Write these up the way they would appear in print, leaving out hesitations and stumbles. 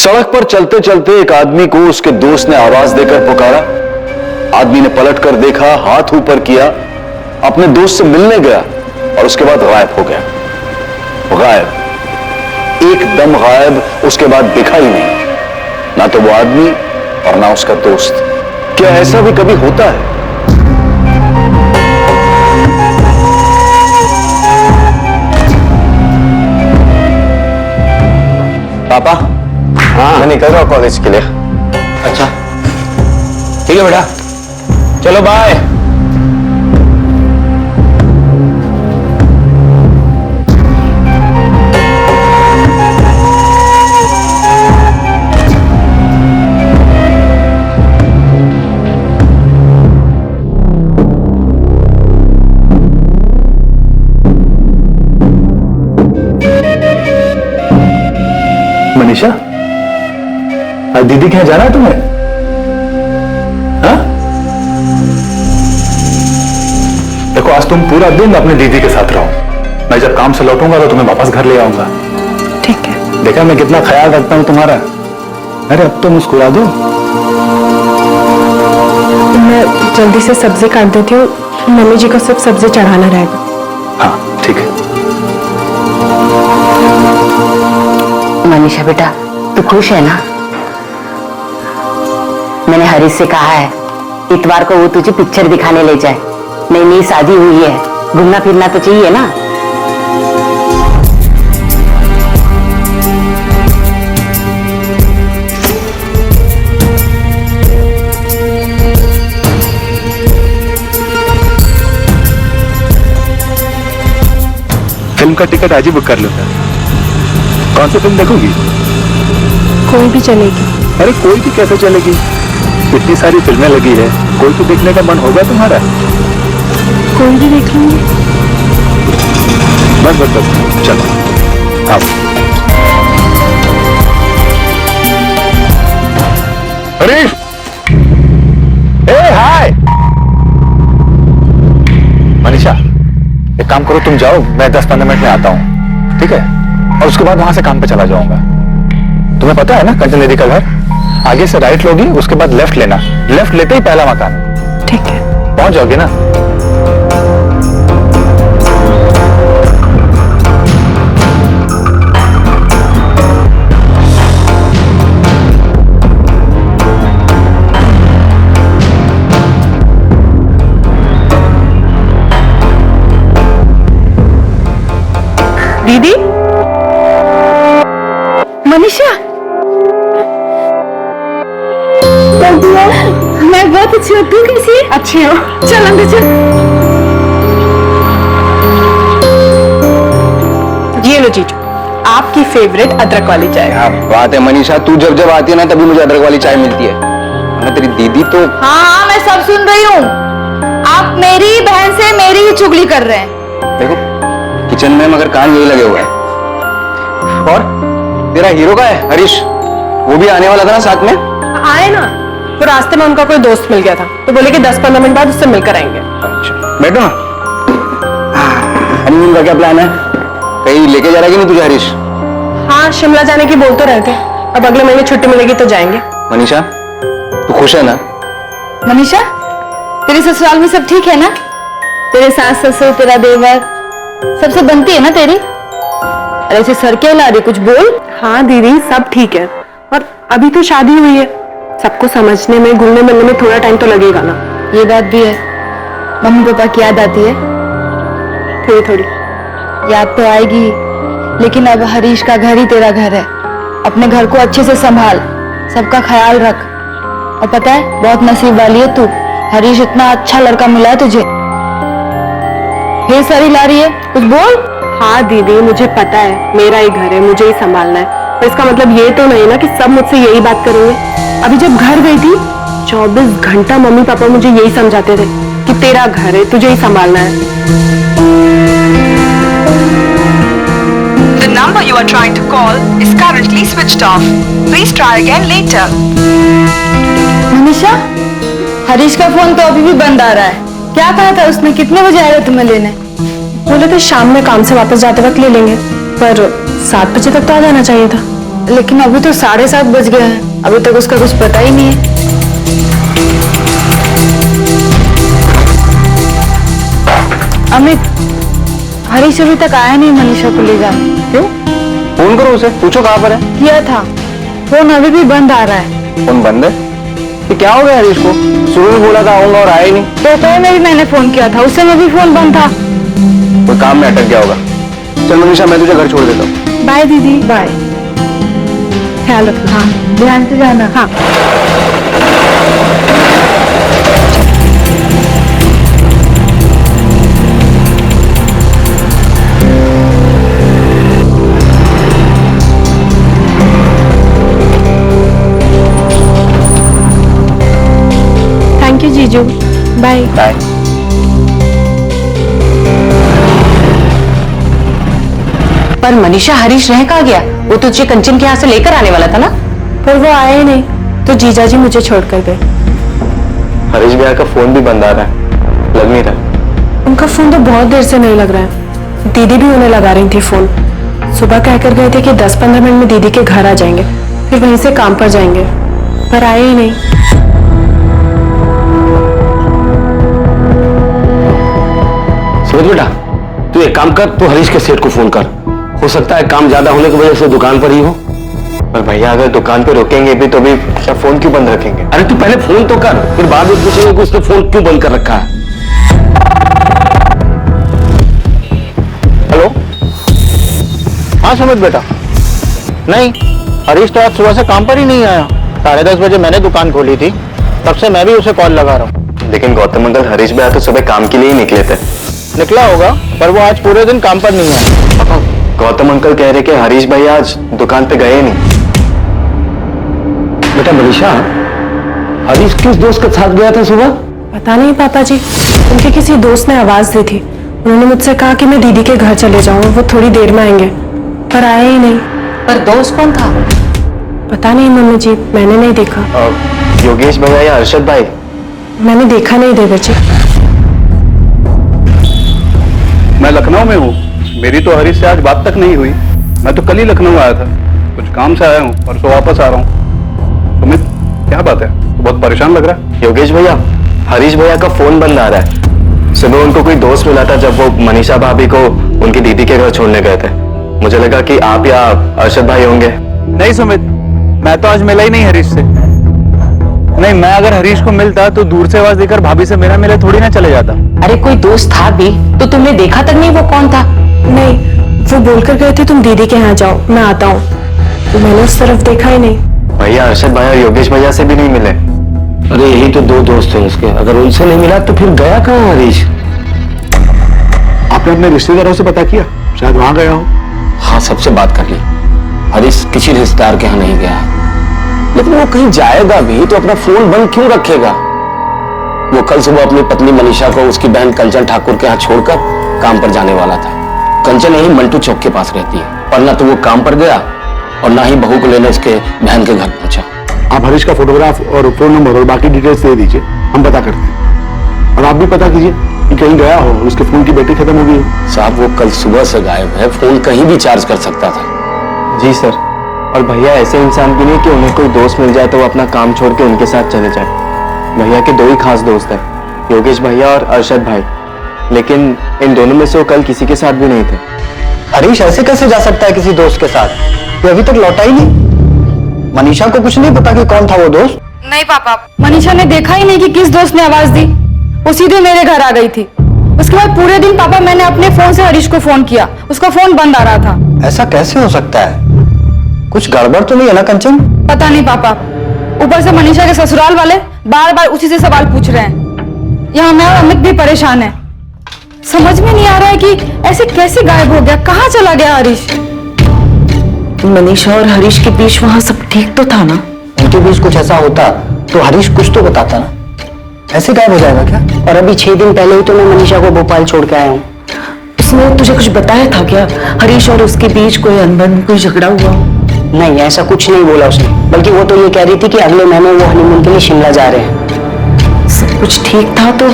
सड़क पर चलते चलते एक आदमी को उसके दोस्त ने आवाज देकर पुकारा। आदमी ने पलटकर देखा, हाथ ऊपर किया, अपने दोस्त से मिलने गया और उसके बाद गायब हो गया। गायब, एकदम गायब। उसके बाद दिखा ही नहीं, ना तो वो आदमी और ना उसका दोस्त। क्या ऐसा भी कभी होता है? पापा, हाँ मैं निकल रहा हूँ कॉलेज के लिए। अच्छा ठीक है बेटा, चलो बाय। मनीषा, आज दीदी के यहाँ जाना है तुम्हें? हाँ? देखो, आज तुम पूरा दिन अपनी दीदी के साथ रहो। मैं जब काम से लौटूंगा तो तुम्हें वापस घर ले आऊंगा। ठीक है। देखा मैं कितना ख्याल रखता हूँ तुम्हारा। अरे अब तो मुस्कुरा दो। मैं जल्दी से सब्जी काट देती हूँ, मम्मी जी को सिर्फ सब्जी चढ़ाना रहेगा। हाँ ठीक है। मनीषा बेटा, तू खुश है ना? मैंने हरीश से कहा है इतवार को वो तुझे पिक्चर दिखाने ले जाए। नई नई शादी हुई है, घूमना फिरना तो चाहिए ना। फिल्म का टिकट आज ही बुक कर लेता। कौन सी फिल्म देखोगी? कोई भी चलेगी। अरे कोई भी कैसे चलेगी? इतनी सारी फिल्में लगी है, कोई तो देखने का मन होगा तुम्हारा। कोई भी देख लूंगी। बस बस बस, चलो आओ। हरीश, हाय। मनीषा, एक काम करो, तुम जाओ, मैं 10-15 मिनट में आता हूँ, ठीक है? और उसके बाद वहां से काम पे चला जाऊंगा। तुम्हें पता है ना कंचन दीदी का घर? आगे से राइट लोगी, उसके बाद लेफ्ट लेना। लेफ्ट लेते ही पहला मकान। ठीक है। पहुंच जाओगे ना? दीदी, मनीषा, मैं बहुत अच्छी हूँ। तू कैसी? अच्छी हो। चल अंदर चल। ये लो जीजू, आपकी फेवरेट अदरक वाली चाय। क्या बात है मनीषा, तू जब जब आती है ना तभी मुझे अदरक वाली चाय मिलती है। मैं तेरी दीदी तो। हाँ मैं सब सुन रही हूँ। आप मेरी बहन से मेरी ही चुगली कर रहे हैं। देखो किचन में मगर कान यही लगे हुए हैं। और तेरा हीरो का है हरीश, वो भी आने वाला था ना साथ में? आए ना, तो रास्ते में उनका कोई दोस्त मिल गया था, तो बोले कि 10-15 मिनट बाद उससे मिलकर आएंगे। अच्छा बैठो ना। हनीमून का क्या प्लान है? कहीं लेके जा रहा है कि नहीं तुझे हरीश? हाँ, शिमला जाने की बोलते रहते। अब अगले महीने छुट्टी मिलेगी तो जाएंगे। मनीषा, तू खुश है ना? मनीषा, तेरे ससुराल में सब ठीक है ना? तेरे सास ससुर, तेरा देवर, सबसे बनती है ना तेरी? अरे ऐसे सर के हिला रही, कुछ बोल। हाँ दीदी, सब ठीक है। और अभी तो शादी हुई है, सबको समझने में, घुलने मिलने में थोड़ा टाइम तो लगेगा ना। ये बात भी है। मम्मी पापा की याद आती है? थोड़ी थोड़ी याद तो आएगी, लेकिन अब हरीश का घर ही तेरा घर है। अपने घर को अच्छे से संभाल, सबका ख्याल रख। और पता है, बहुत नसीब वाली है तू। हरीश इतना अच्छा लड़का मिला है तुझे। फिर सारी ला रही है, कुछ बोल। हाँ दीदी, मुझे पता है मेरा ही घर है, मुझे ही संभालना है, तो इसका मतलब ये तो नहीं ना कि सब मुझसे यही बात करेंगे। अभी जब घर गई थी, 24 घंटा मम्मी पापा मुझे यही समझाते थे कि तेरा घर है, तुझे ही संभालना है। The number you are trying to call is currently switched off. Please try again later. Manisha, Harish का फोन तो अभी भी बंद आ रहा है। क्या कहा था उसने? कितने बजे आएगा तुम्हें लेने? बोले थे शाम में काम से वापस जाते वक्त ले लेंगे, पर 7 बजे तक तो आ जाना चाहिए था। लेकिन अभी तो 7:30 बज गए हैं, अभी तक उसका कुछ पता ही नहीं है। अमित, हरीश अभी तक आया नहीं मनीषा को ले जाने। क्यों? फोन करो उसे, पूछो कहाँ पर है। किया था, फोन अभी भी बंद आ रहा है। फोन बंद है? ये क्या हो गया हरीश को? शुरू में बोला था आऊंगा और आया ही नहीं। दोपहर में भी मैंने फोन किया था, उस समय भी फोन बंद था। कोई काम में अटक गया होगा। चल मनीषा, मैं तुझे घर छोड़ देता हूँ। बाय दीदी। बाय, ख्याल रखना। हाँ, ध्यान से जाना। हाँ। थैंक यू जीजू। Bye bye. पर मनीषा, हरीश रह कहाँ गया? वो तुझे कंचन के यहाँ से लेकर आने वाला था ना? पर वो आया ही नहीं, तो जीजा जी मुझे छोड़कर गए। हरीश भैया का फोन भी बंद आ रहा है, लग नहीं रहा। उनका फोन तो बहुत देर से नहीं लग रहा है। दीदी भी उन्हें लगा रही थी फोन। सुबह कहकर गए थे कि 10-15 मिनट में दीदी के घर आ जाएंगे, फिर वहीं से काम पर जाएंगे, पर आए ही नहीं। समझ बेटा, तू एक काम कर, तू हरीश के सेठ को फोन कर। हो सकता है काम ज्यादा होने की वजह से दुकान पर ही हो। पर भैया अगर दुकान पे रुकेंगे भी तो भी क्या फोन क्यों बंद रखेंगे? अरे तू पहले फोन तो कर, फिर बाद में पूछेंगे कि उसने फोन क्यों बंद कर रखा है। हेलो, हाँ सुमित बेटा। नहीं, हरीश तो आज सुबह से काम पर ही नहीं आया। 10:30 बजे मैंने दुकान खोली थी, तब से मैं भी उसे कॉल लगा रहा हूँ। लेकिन गौतम अंकल, हरीश भैया तो सुबह काम के लिए ही निकले थे। निकला होगा, पर वो आज पूरे दिन काम पर नहीं आया। गौतम अंकल कह रहे कि हरीश भैया आज दुकान पे गए नहीं। बेटा मनीषा, हरीश किस दोस्त के साथ गया था सुबह? पता नहीं पापा जी, उनके किसी दोस्त ने आवाज दी थी। उन्होंने मुझसे कहा कि मैं दीदी के घर चले जाऊं, वो थोड़ी देर में आएंगे, पर आए ही नहीं। पर दोस्त कौन था? पता नहीं मम्मी जी, मैंने नहीं देखा। योगेश भैया या अर्शद भाई? मैंने देखा नहीं देवर जी। मैं लखनऊ में हूँ, मेरी तो हरीश से आज बात तक नहीं हुई। मैं तो कल ही लखनऊ आया था, कुछ काम से आया हूँ, परसों वापस आ रहा हूँ। सुमित, क्या बात है, तो बहुत परेशान लग रहा है। योगेश भैया, हरीश भैया का फोन बंद आ रहा है। सुबह उनको कोई दोस्त मिला था जब वो मनीषा भाभी को उनकी दीदी के घर छोड़ने गए थे। मुझे लगा कि आप या अर्शद भाई होंगे। नहीं सुमित, मैं तो आज मिला ही नहीं हरीश से। नहीं, मैं अगर हरीश को मिलता तो दूर से आवाज देकर भाभी से मेरा मिले थोड़ी ना चले जाता। अरे कोई दोस्त था भी तो तुमने देखा तक नहीं? वो कौन था? नहीं, वो बोलकर गए थे तुम दीदी के यहाँ जाओ, मैं आता हूँ। मैंने उस तरफ देखा ही नहीं। भैया अर्शद भाई और योगेश भैया से भी नहीं मिले। अरे यही तो दो दोस्त हैं उसके, अगर उनसे नहीं मिला तो फिर गया कहाँ हरीश? आपने अपने रिश्तेदारों से पता किया? शायद वहां गया हो। हाँ, सबसे बात कर ली। हरीश किसी रिश्तेदार के यहाँ नहीं गया है, लेकिन वो कहीं जाएगा भी तो अपना फोन बंद क्यों रखेगा? वो कल सुबह अपनी पत्नी मनीषा को उसकी बहन कंचन ठाकुर के यहाँ छोड़कर काम पर जाने वाला था। कंचन यही मंटू चौक के पास रहती है, पर ना तो वो काम पर गया और ना ही बहू को लेने उसके बहन के घर पहुंचा। आप हरीश का फोटोग्राफ और फोन नंबर और बाकी डिटेल्स दे दीजिए, हम पता करते हैं। और आप भी पता कीजिए कि कहीं गया हो और उसके फोन की बैटरी खत्म हो गई हो। साहब, वो कल सुबह से गायब है, फोन कहीं भी चार्ज कर सकता था। जी सर। और भैया ऐसे इंसान भी नहीं कि उन्हें कोई दोस्त मिल जाए तो वो अपना काम छोड़ के उनके साथ चले जाए। भैया के दो ही खास दोस्त हैं, योगेश भैया और अर्शद भाई, लेकिन इन दोनों में से वो कल किसी के साथ भी नहीं थे। हरीश ऐसे कैसे जा सकता है किसी दोस्त के साथ? ये अभी तक लौटा ही नहीं। मनीषा को कुछ नहीं पता कि कौन था वो दोस्त? नहीं पापा, मनीषा ने देखा ही नहीं कि किस दोस्त ने आवाज दी। वो सीधे मेरे घर आ गई थी। उसके बाद पूरे दिन पापा मैंने अपने फोन से हरीश को फोन किया, उसका फोन बंद आ रहा था। ऐसा कैसे हो सकता है? कुछ गड़बड़ तो नहीं है ना कंचन? पता नहीं पापा, ऊपर से मनीषा के ससुराल वाले बार बार उसी से सवाल पूछ रहे हैं। यहाँ मैं और अमित भी परेशान है। समझ में नहीं आ रहा है कि ऐसे कैसे गायब हो गया, कहाँ चला गया हरीश? मनीषा और हरीश के बीच वहाँ सब ठीक तो था ना? उनके बीच कुछ ऐसा होता तो हरीश कुछ तो बताता ना। ऐसे गायब हो जाएगा क्या? और अभी 6 दिन पहले ही तो मैं मनीषा को भोपाल छोड़ के आया हूँ। उसने तुझे कुछ बताया था क्या? हरीश और उसके बीच कोई अनबन, कोई झगड़ा हुआ? नहीं, ऐसा कुछ नहीं बोला उसने, बल्कि वो तो ये कह रही थी कि अगले महीने वो हनीमून के लिए शिमला जा रहे हैं। सब कुछ ठीक था तो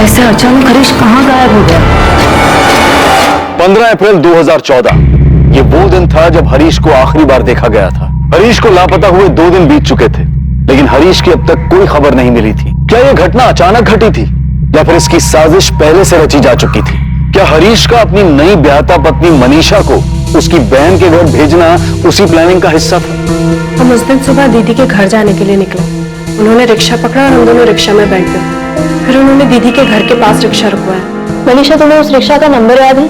ऐसे अचानक हरीश कहाँ गायब हो गया? 15 अप्रैल 2014 ये वो दिन था जब हरीश को आखिरी बार देखा गया था। हरीश को लापता हुए 2 दिन बीत चुके थे, लेकिन हरीश की अब तक कोई खबर नहीं मिली थी। क्या यह घटना अचानक घटी थी या फिर इसकी साजिश पहले से रची जा चुकी थी? क्या हरीश का अपनी नई ब्याहता पत्नी मनीषा को उसकी बहन के घर भेजना उसी प्लानिंग का हिस्सा था? हम उस दिन सुबह दीदी के घर जाने के लिए निकले। उन्होंने रिक्शा पकड़ा और हम दोनों रिक्शा में बैठ गए। फिर उन्होंने दीदी के घर के पास रिक्शा रुकवाया। मनीषा, तुम्हें उस रिक्शा का नंबर याद है?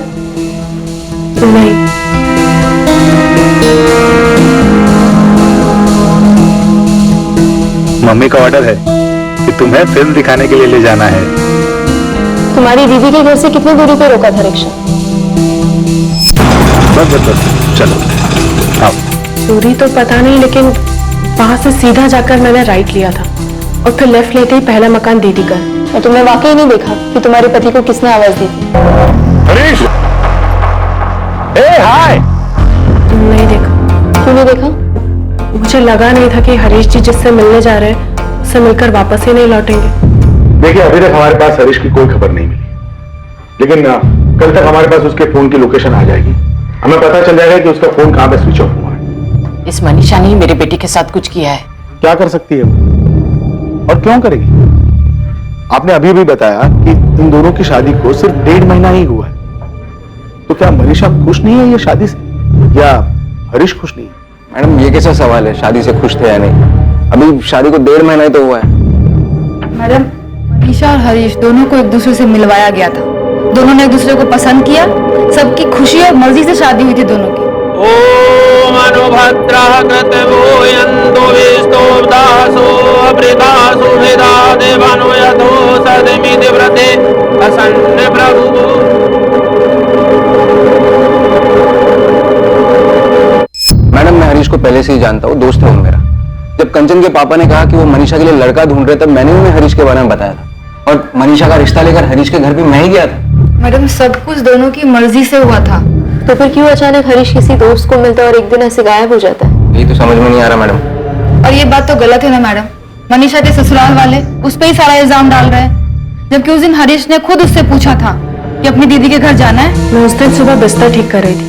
नहीं। मम्मी का ऑर्डर है कि तुम्हें फिल्म दिखाने के लिए ले जाना है। तुम्हारी दीदी के घर से कितनी दूरी पे रोका था रिक्शा? बस चलो आओ। दूरी तो पता नहीं, लेकिन वहां से सीधा जाकर मैंने राइट लिया था और फिर लेफ्ट लेते ही पहला मकान दीदी का। और तुमने वाकई नहीं देखा कि तुम्हारे पति को किसने आवाज दी थी? हरीश! हाय! नहीं देखा। क्यों नहीं देखा? मुझे लगा नहीं था कि हरीश जी जिससे मिलने जा रहे हैं उससे मिलकर वापस ही नहीं लौटेंगे। देखिए, अभी तक हमारे पास हरीश की कोई खबर नहीं मिली, लेकिन कल तक हमारे पास उसके फोन की लोकेशन आ जाएगी। हमें पता चल जाएगा कि उसका फोन कहां पे स्विच ऑफ हुआ है। इस मनीषा ने ही मेरे बेटे के साथ कुछ किया है। क्या कर सकती है वो और क्यों करेगी? आपने अभी भी बताया कि इन दोनों की शादी को सिर्फ 1.5 महीना ही हुआ है, तो क्या मनीषा खुश नहीं है ये शादी से, या हरीश खुश नहीं है? मैडम, ये कैसा सवाल है? शादी से खुश थे या नहीं? अभी शादी को 1.5 महीना ही तो हुआ है। मैडम, मनीषा और हरीश दोनों को एक दूसरे से मिलवाया गया था। दोनों ने एक दूसरे को पसंद किया। सबकी खुशी और मर्जी से शादी हुई थी दोनों की। ओम अनुभद्रः कृतवोयन्तु विष्णुदासो अमृतासु हृदा देवानो यथो सदमिति व्रते असन्न प्रभु। मैडम, मैं हरीश को पहले से ही जानता हूँ, दोस्त है वो मेरा। जब कंचन के पापा ने कहा कि वो मनीषा के लिए लड़का ढूंढ रहे, तब मैंने उन्हें हरीश के बारे में बताया था। और मनीषा का रिश्ता लेकर हरीश के घर भी मैं ही गया था। मैडम, सब कुछ दोनों की मर्जी से हुआ था। तो फिर क्यों अचानक हरीश किसी दोस्त को मिलता है और एक दिन ऐसे गायब हो जाता है? यही तो समझ में नहीं आ रहा मैडम। और ये बात तो गलत है ना मैडम। मनीषा के ससुराल वाले उस पर ही सारा इल्जाम डाल रहे हैं, जबकि उस दिन हरीश ने खुद उससे पूछा था कि अपनी दीदी के घर जाना है। मैं उस दिन सुबह बिस्तर ठीक कर रही थी,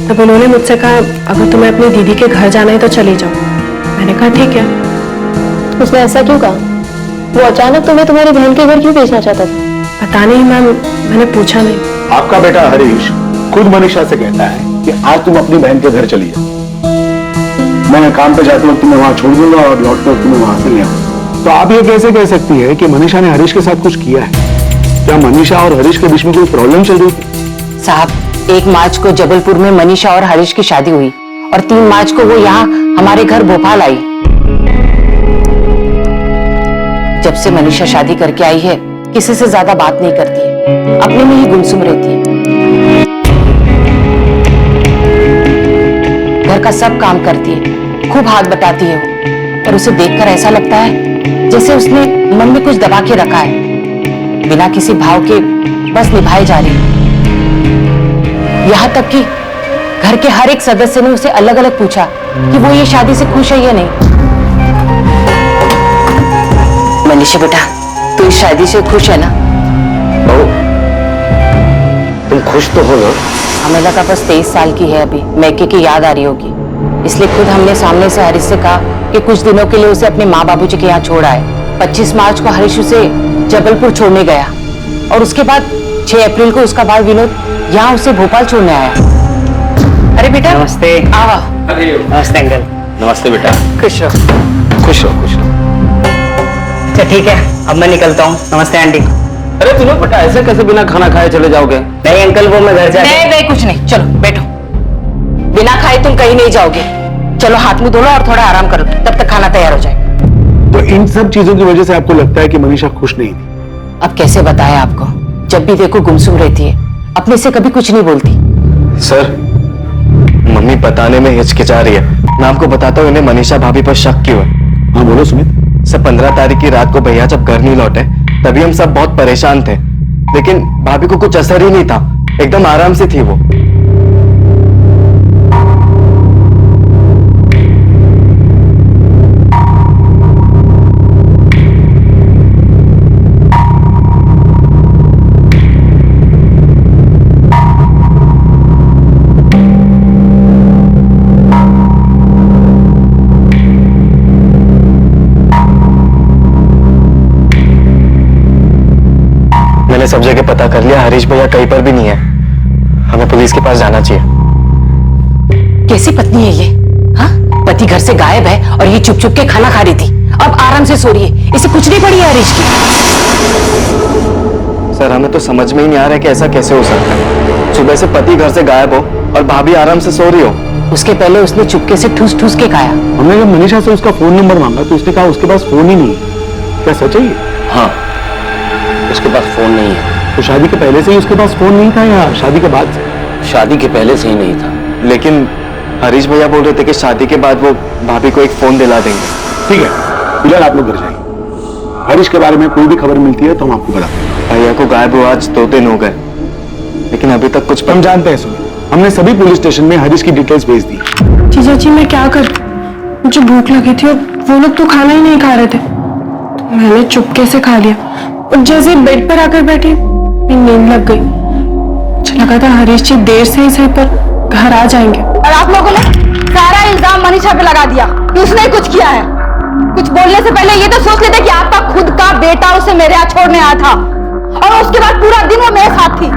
तब उन्होंने मुझसे कहा अगर तुम्हें अपनी दीदी के घर जाना है तो चली जाओ। मैंने कहा ठीक है। उसने ऐसा क्यों कहा? वो अचानक तुम्हें तुम्हारी बहन के घर क्यों भेजना चाहता था? पता नहीं मैम, मैंने पूछा नहीं। आपका बेटा हरीश खुद मनीषा से कहता है कि आज तुम अपनी बहन के घर चली जाओ, मैं काम पे जाते वक्त तुम्हें वहां छोड़ दूंगा और लौटते वक्त तुम्हें वहां से ले आऊंगा। तो आप ये कैसे कह सकती है कि मनीषा ने हरीश के साथ कुछ किया है? क्या मनीषा और हरीश के बीच में कोई प्रॉब्लम चल रही थी? साहब, 1 मार्च को जबलपुर में मनीषा और हरीश की शादी हुई और 3 मार्च को वो यहाँ हमारे घर भोपाल आई। जब से मनीषा शादी करके आई है, किसी से ज्यादा बात नहीं करती है, अपने में ही गुमसुम रहती है। घर का सब काम करती है, खूब हाथ बटाती है वो, और उसे देखकर ऐसा लगता है जैसे उसने मन में कुछ दबा के रखा है, बिना किसी भाव के बस निभाई जा रही है। यहाँ तक कि घर के हर एक सदस्य ने उसे अलग अलग पूछा कि वो ये शादी से खुश है या नहीं। मनीषा बेटा, तू इस शादी से खुश है ना? बहू, तुम खुश तो हो ना? हमें लगा बस 23 साल की है अभी, मैके की याद आ रही होगी, इसलिए खुद हमने सामने से हरीश से कहा कि कुछ दिनों के लिए उसे अपने माँ बाबूजी के यहाँ छोड़ आए। 25 मार्च को हरीश उसे जबलपुर छोड़ने गया और उसके बाद 6 अप्रैल को उसका भाई विनोद यहाँ उसे भोपाल छोड़ने आया। अरे बेटा, नमस्ते। आवा। नमस्ते अंकल। नमस्ते बेटा। खुश रहो। खुश रहो, खुश रहो। अच्छा ठीक है, अब मैं निकलता हूँ। नमस्ते आंटी। अरे तुम लोग बेटा ऐसे कैसे बिना खाना खाए चले जाओगे? नहीं अंकल, वो मैं घर जा। नहीं नहीं, कुछ नहीं, चलो बैठो। बिना खाए तुम कहीं नहीं जाओगे। चलो हाथ मुंह धो लो और थोड़ा आराम करो, तब तक खाना तैयार हो जाए। तो इन सब चीजों की वजह से आपको लगता है कि मनीषा खुश नहीं थी? अब कैसे बताया आपको, जब भी देखो गुमसुम रहती है, अपने से कभी कुछ नहीं बोलती। सर, मम्मी बताने में हिचकिचा रही है। मैं आपको बताता हूँ इन्हें मनीषा भाभी पर शक क्यों है। हाँ बोलो सुमित। सर, 15 तारीख की रात को भैया जब घर नहीं लौटे तभी हम सब बहुत परेशान थे, लेकिन भाभी को कुछ असर ही नहीं था, एकदम आराम से थी वो। मैंने सब जगह पता कर लिया, हरीश भैया कहीं पर भी नहीं है। हमें पुलिस के पास जाना चाहिए। कैसी पत्नी है ये? हाँ, पति घर से गायब है और ये चुप चुप के खाना खा रही थी, अब आराम से सो रही है। इसे कुछ नहीं पड़ी है हरीश की। सर हमें तो समझ में ही नहीं आ रहा है कि ऐसा कैसे हो सकता है। सुबह से पति घर से गायब हो और भाभी आराम से सो रही हो। उसके पहले उसने चुपके से ठूस ठूस के खाया। हमने जब मनीषा से उसका फोन नंबर मांगा तो उसने कहा उसके पास फोन ही नहीं है। क्या सच है ये? हाँ, उसके पास फोन नहीं है। तो शादी के पहले से ही उसके पास फोन नहीं था या शादी के बाद से? शादी के पहले से ही नहीं था। लेकिन हरीश भैया बोल रहे थे कि शादी के बाद वो भाभी को एक फोन दिला देंगे। ठीक है, फिलहाल आप लोग घर जाइए। हरीश के बारे में कोई भी खबर मिलती है तो हम आपको बताते हैं। भैया को गायब हुआ आज 2 दिन हो गए, लेकिन अभी तक कुछ हम जानते हैं। सुनिए, हमने सभी पुलिस स्टेशन में हरीश की डिटेल्स भेज दी। जीजा जी मैं क्या करूं? मुझे भूख लगी थी और वो लोग तो खाना ही नहीं खा रहे थे, तो मैंने चुपके से खा लिया और जैसे बेड पर आकर बैठी मेरी नींद लग गई। मुझे लगा था हरीश जी देर से ही सही पर घर आ जाएंगे। और आप लोगों ने सारा इल्जाम मनीषा पे लगा दिया कि उसने ही कुछ किया है। कुछ बोलने से पहले ये तो सोच लेते कि आपका खुद का बेटा उसे मेरे यहाँ छोड़ने आया था और उसके बाद पूरा दिन वो मेरे साथ थी।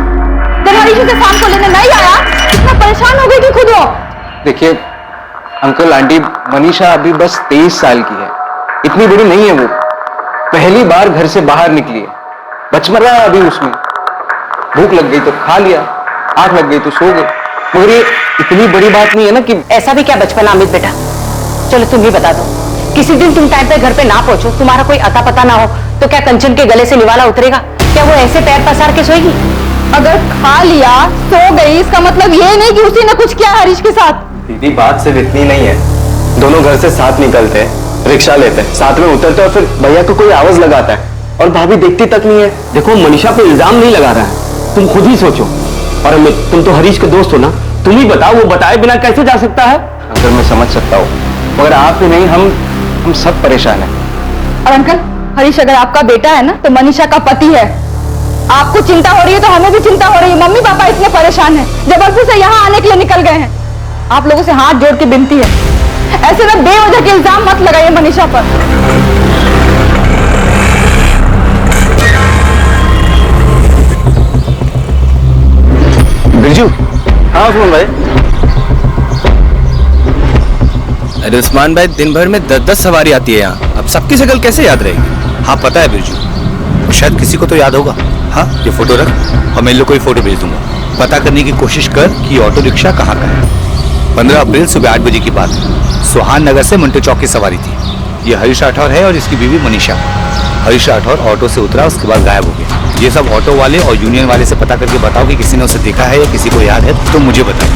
जब हरीश उसे शाम को लेने नहीं आया, इतना परेशान हो गई थी खुद वो। देखिए अंकल आंटी, मनीषा अभी बस 23 साल की है, इतनी बड़ी नहीं है वो। पहली बार घर से बाहर निकली है, बचपना है अभी उसमें। भूख लग गई तो खा लिया, आंख लग गई तो सो गई। मगर ये इतनी बड़ी बात नहीं है ना कि ऐसा भी क्या बचपन अमित बेटा? चलो तुम ही बता दो, किसी दिन तुम टाइम पे घर पे ना पहुंचो, तुम्हारा कोई अता पता ना हो, तो क्या कंचन के गले से निवाला उतरेगा? क्या वो ऐसे पैर पसार के सोएगी? अगर खा लिया, सो गई, इसका मतलब ये नहीं कि उसी ने कुछ किया हरीश के साथ। दीदी बात सिर्फ इतनी नहीं है। दोनों घर से साथ निकलते हैं, रिक्शा लेते हैं, साथ में उतरते हैं और फिर भैया को कोई आवाज लगाता है और भाभी देखती तक नहीं है। देखो, मनीषा पे इल्जाम नहीं लगा रहा है, तुम खुद ही सोचो। और अमित, तुम तो हरीश के दोस्त हो ना, तुम ही बताओ वो बताए बिना कैसे जा सकता है? अंकल मैं समझ सकता हूँ, मगर आप ही नहीं, हम सब परेशान हैं। और अंकल, हरीश अगर आपका बेटा है ना तो मनीषा का पति है। आपको चिंता हो रही है तो हमें भी चिंता हो रही है। मम्मी पापा इतने परेशान हैं, जबरदस्ती से यहाँ आने के लिए निकल गए हैं। आप लोगों से हाथ जोड़ के विनती है, ऐसे में बेवजह के इल्जाम मत लगाइए मनीषा पर। बिरजू। हाँ उस्मान भाई। अरे उस्मान भाई, दिन भर में 10-10 सवारी आती है यहाँ, अब सबकी शक्ल कैसे याद रहेगी? हाँ पता है बिरजू, शायद किसी को तो याद होगा। हाँ ये फोटो रख और मैं इन लोग को फोटो भेज दूंगा। पता करने की कोशिश कर कि ऑटो रिक्शा कहाँ का है। 15 अप्रैल सुबह 8 बजे की बात है। सुहान नगर से मंटो चौक की सवारी थी। ये हरीश राठौर है और इसकी बीवी मनीषा। हरीश राठौर ऑटो से उतरा, उसके बाद गायब हो गया। ये सब ऑटो वाले और यूनियन वाले से पता करके बताओ कि किसी ने उसे देखा है या किसी को याद है तो मुझे बताओ।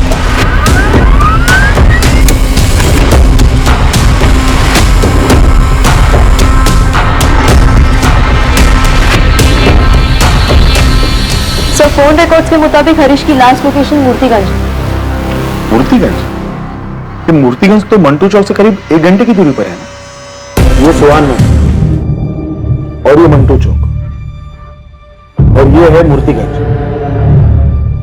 सर, फोन रिकॉर्ड्स के मुताबिक हरीश की लास्ट लोकेशन मूर्तिगंज। मूर्तिगंज? ये मूर्तिगंज तो मंटू चौक से करीब 1 घंटे की दूरी पर है ना। ये सुहान नगर और ये मंटू चौक और ये है मूर्तिगंज,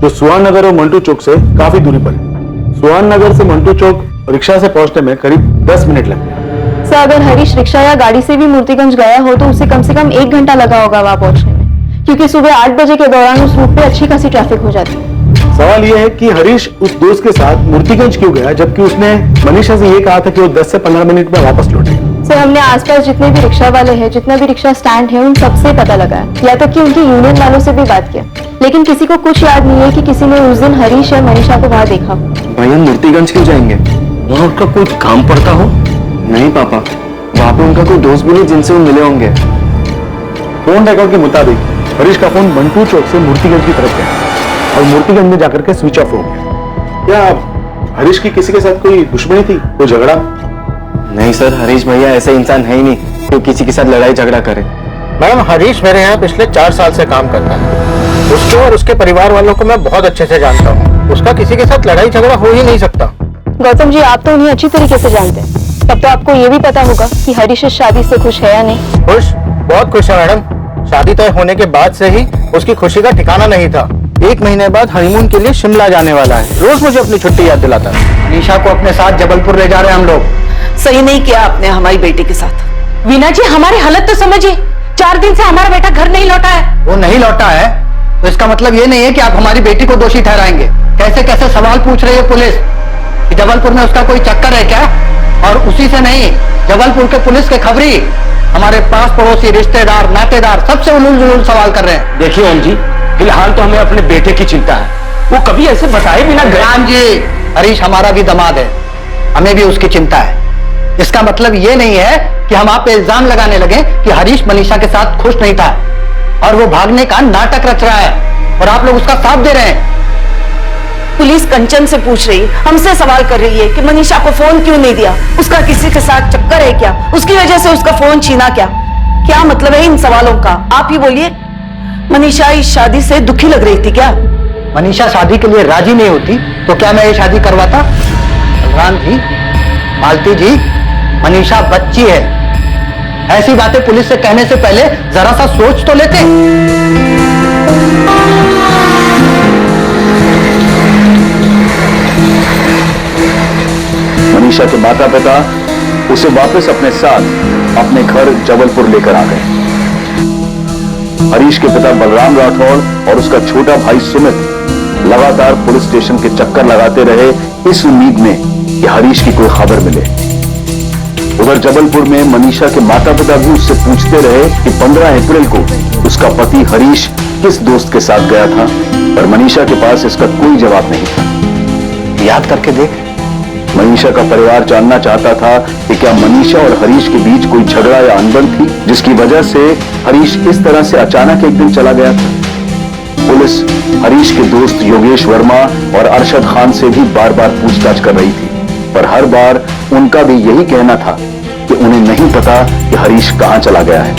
जो सुहान नगर और मंटू चौक से काफी दूरी पर है। सुहान नगर से मंटू चौक रिक्शा से पहुंचने में करीब 10 मिनट लगते हैं। सर, अगर हरीश रिक्शा या गाड़ी से भी मूर्तिगंज गया हो तो उसे कम से कम 1 घंटा लगा होगा वहां पहुंचने में, क्योंकि सुबह 8 बजे के दौरान उस रूट पे अच्छी खासी ट्रैफिक हो जाती है। सवाल यह है कि हरीश उस दोस्त के साथ मूर्तिगंज क्यों गया, जबकि उसने मनीषा से यह कहा था कि वो 10 से 15 मिनट में वापस लौटेगा। सर, हमने आसपास जितने भी रिक्शा वाले हैं, जितना भी रिक्शा स्टैंड है, उन सबसे पता लगाया, या तक कि उनकी यूनियन वालों से भी बात किया, लेकिन किसी को कुछ याद नहीं है कि किसी ने उस दिन हरीश या मनीषा को वहां देखा। भैया मूर्तिगंज क्यों जाएंगे? वहाँ उनका कोई काम पड़ता हो? नहीं पापा, वहां पे उनका कोई दोस्त भी नहीं जिनसे वो मिले होंगे। फोन रिकॉर्ड के मुताबिक हरीश का फोन मंटू चौक से मूर्तिगंज की तरफ गया और मूर्तिगंज में जाकर के स्विच ऑफ हो गया। क्या हरीश की किसी के साथ कोई दुश्मनी थी, कोई झगड़ा? नहीं सर, हरीश भैया ऐसे इंसान है ही नहीं कोई किसी के साथ लड़ाई झगड़ा करे। मैडम, हरीश मेरे यहाँ पिछले 4 साल से काम करता है। उसको और उसके परिवार वालों को मैं बहुत अच्छे से जानता हूँ। उसका किसी के साथ लड़ाई झगड़ा हो ही नहीं सकता। गौतम जी, आप तो उन्हें अच्छी तरीके से जानते हैं, तब तो आपको ये भी पता होगा कि हरीश इस शादी से खुश है या नहीं। खुश, बहुत खुश है मैडम। शादी तय होने के बाद से ही उसकी खुशी का ठिकाना नहीं था। 1 महीने बाद हनीमून के लिए शिमला जाने वाला है। रोज मुझे अपनी छुट्टी याद दिलाता है। निशा को अपने साथ जबलपुर ले जा रहे हैं हम लोग। सही नहीं किया आपने हमारी बेटी के साथ। वीना जी, हमारी हालत तो समझिए, 4 दिन से हमारा बेटा घर नहीं लौटा है। वो नहीं लौटा है तो इसका मतलब ये नहीं है कि आप हमारी बेटी को दोषी ठहराएंगे। कैसे कैसे सवाल पूछ रही है पुलिस कि जबलपुर में उसका कोई चक्कर है क्या? और उसी से नहीं, जबलपुर के पुलिस के खबरी हमारे पास पड़ोसी रिश्तेदार नातेदार सबसे उलूल जुलूल सवाल कर रहे हैं। देखिए ओम जी, फिलहाल तो हमें अपने बेटे की चिंता है। वो कभी ऐसे बताए बिना गए। राम जी, हरीश हमारा भी दामाद है, हमें भी उसकी चिंता है। इसका मतलब ये नहीं है कि हम आप पे इल्जाम लगाने लगे कि हरीश मनीषा के साथ खुश नहीं था और वो भागने का नाटक रच रहा है और आप लोग उसका साथ दे रहे हैं। पुलिस कंचन से पूछ रही, हमसे सवाल कर रही है कि मनीषा को फोन क्यों नहीं दिया, उसका किसी के साथ चक्कर है क्या, उसकी वजह से उसका फोन छीना क्या? क्या मतलब है इन सवालों का? आप ही बोलिए। मनीषा इस शादी से दुखी लग रही थी क्या? मनीषा शादी के लिए राजी नहीं होती तो क्या मैं ये शादी करवाता? बलराम जी, मालती जी, मनीषा बच्ची है। ऐसी बातें पुलिस से कहने से पहले जरा सा सोच तो लेते। मनीषा के माता पिता उसे वापस अपने साथ अपने घर जबलपुर लेकर आ गए। हरीश के पिता बलराम राठौड़ और उसका छोटा भाई सुमित लगातार पुलिस स्टेशन के चक्कर लगाते रहे इस उम्मीद में कि हरीश की कोई खबर मिले। उधर जबलपुर में मनीषा के माता पिता भी उससे पूछते रहे कि 15 अप्रैल को उसका पति हरीश किस दोस्त के साथ गया था, पर मनीषा के पास इसका कोई जवाब नहीं था। याद करके देख। मनीषा का परिवार जानना चाहता था कि क्या मनीषा और हरीश के बीच कोई झगड़ा या अनबन थी जिसकी वजह से हरीश इस तरह से अचानक एक दिन चला गया था। पुलिस हरीश के दोस्त योगेश वर्मा और अरशद खान से भी बार बार पूछताछ कर रही थी, पर हर बार उनका भी यही कहना था कि उन्हें नहीं पता कि हरीश कहां चला गया है।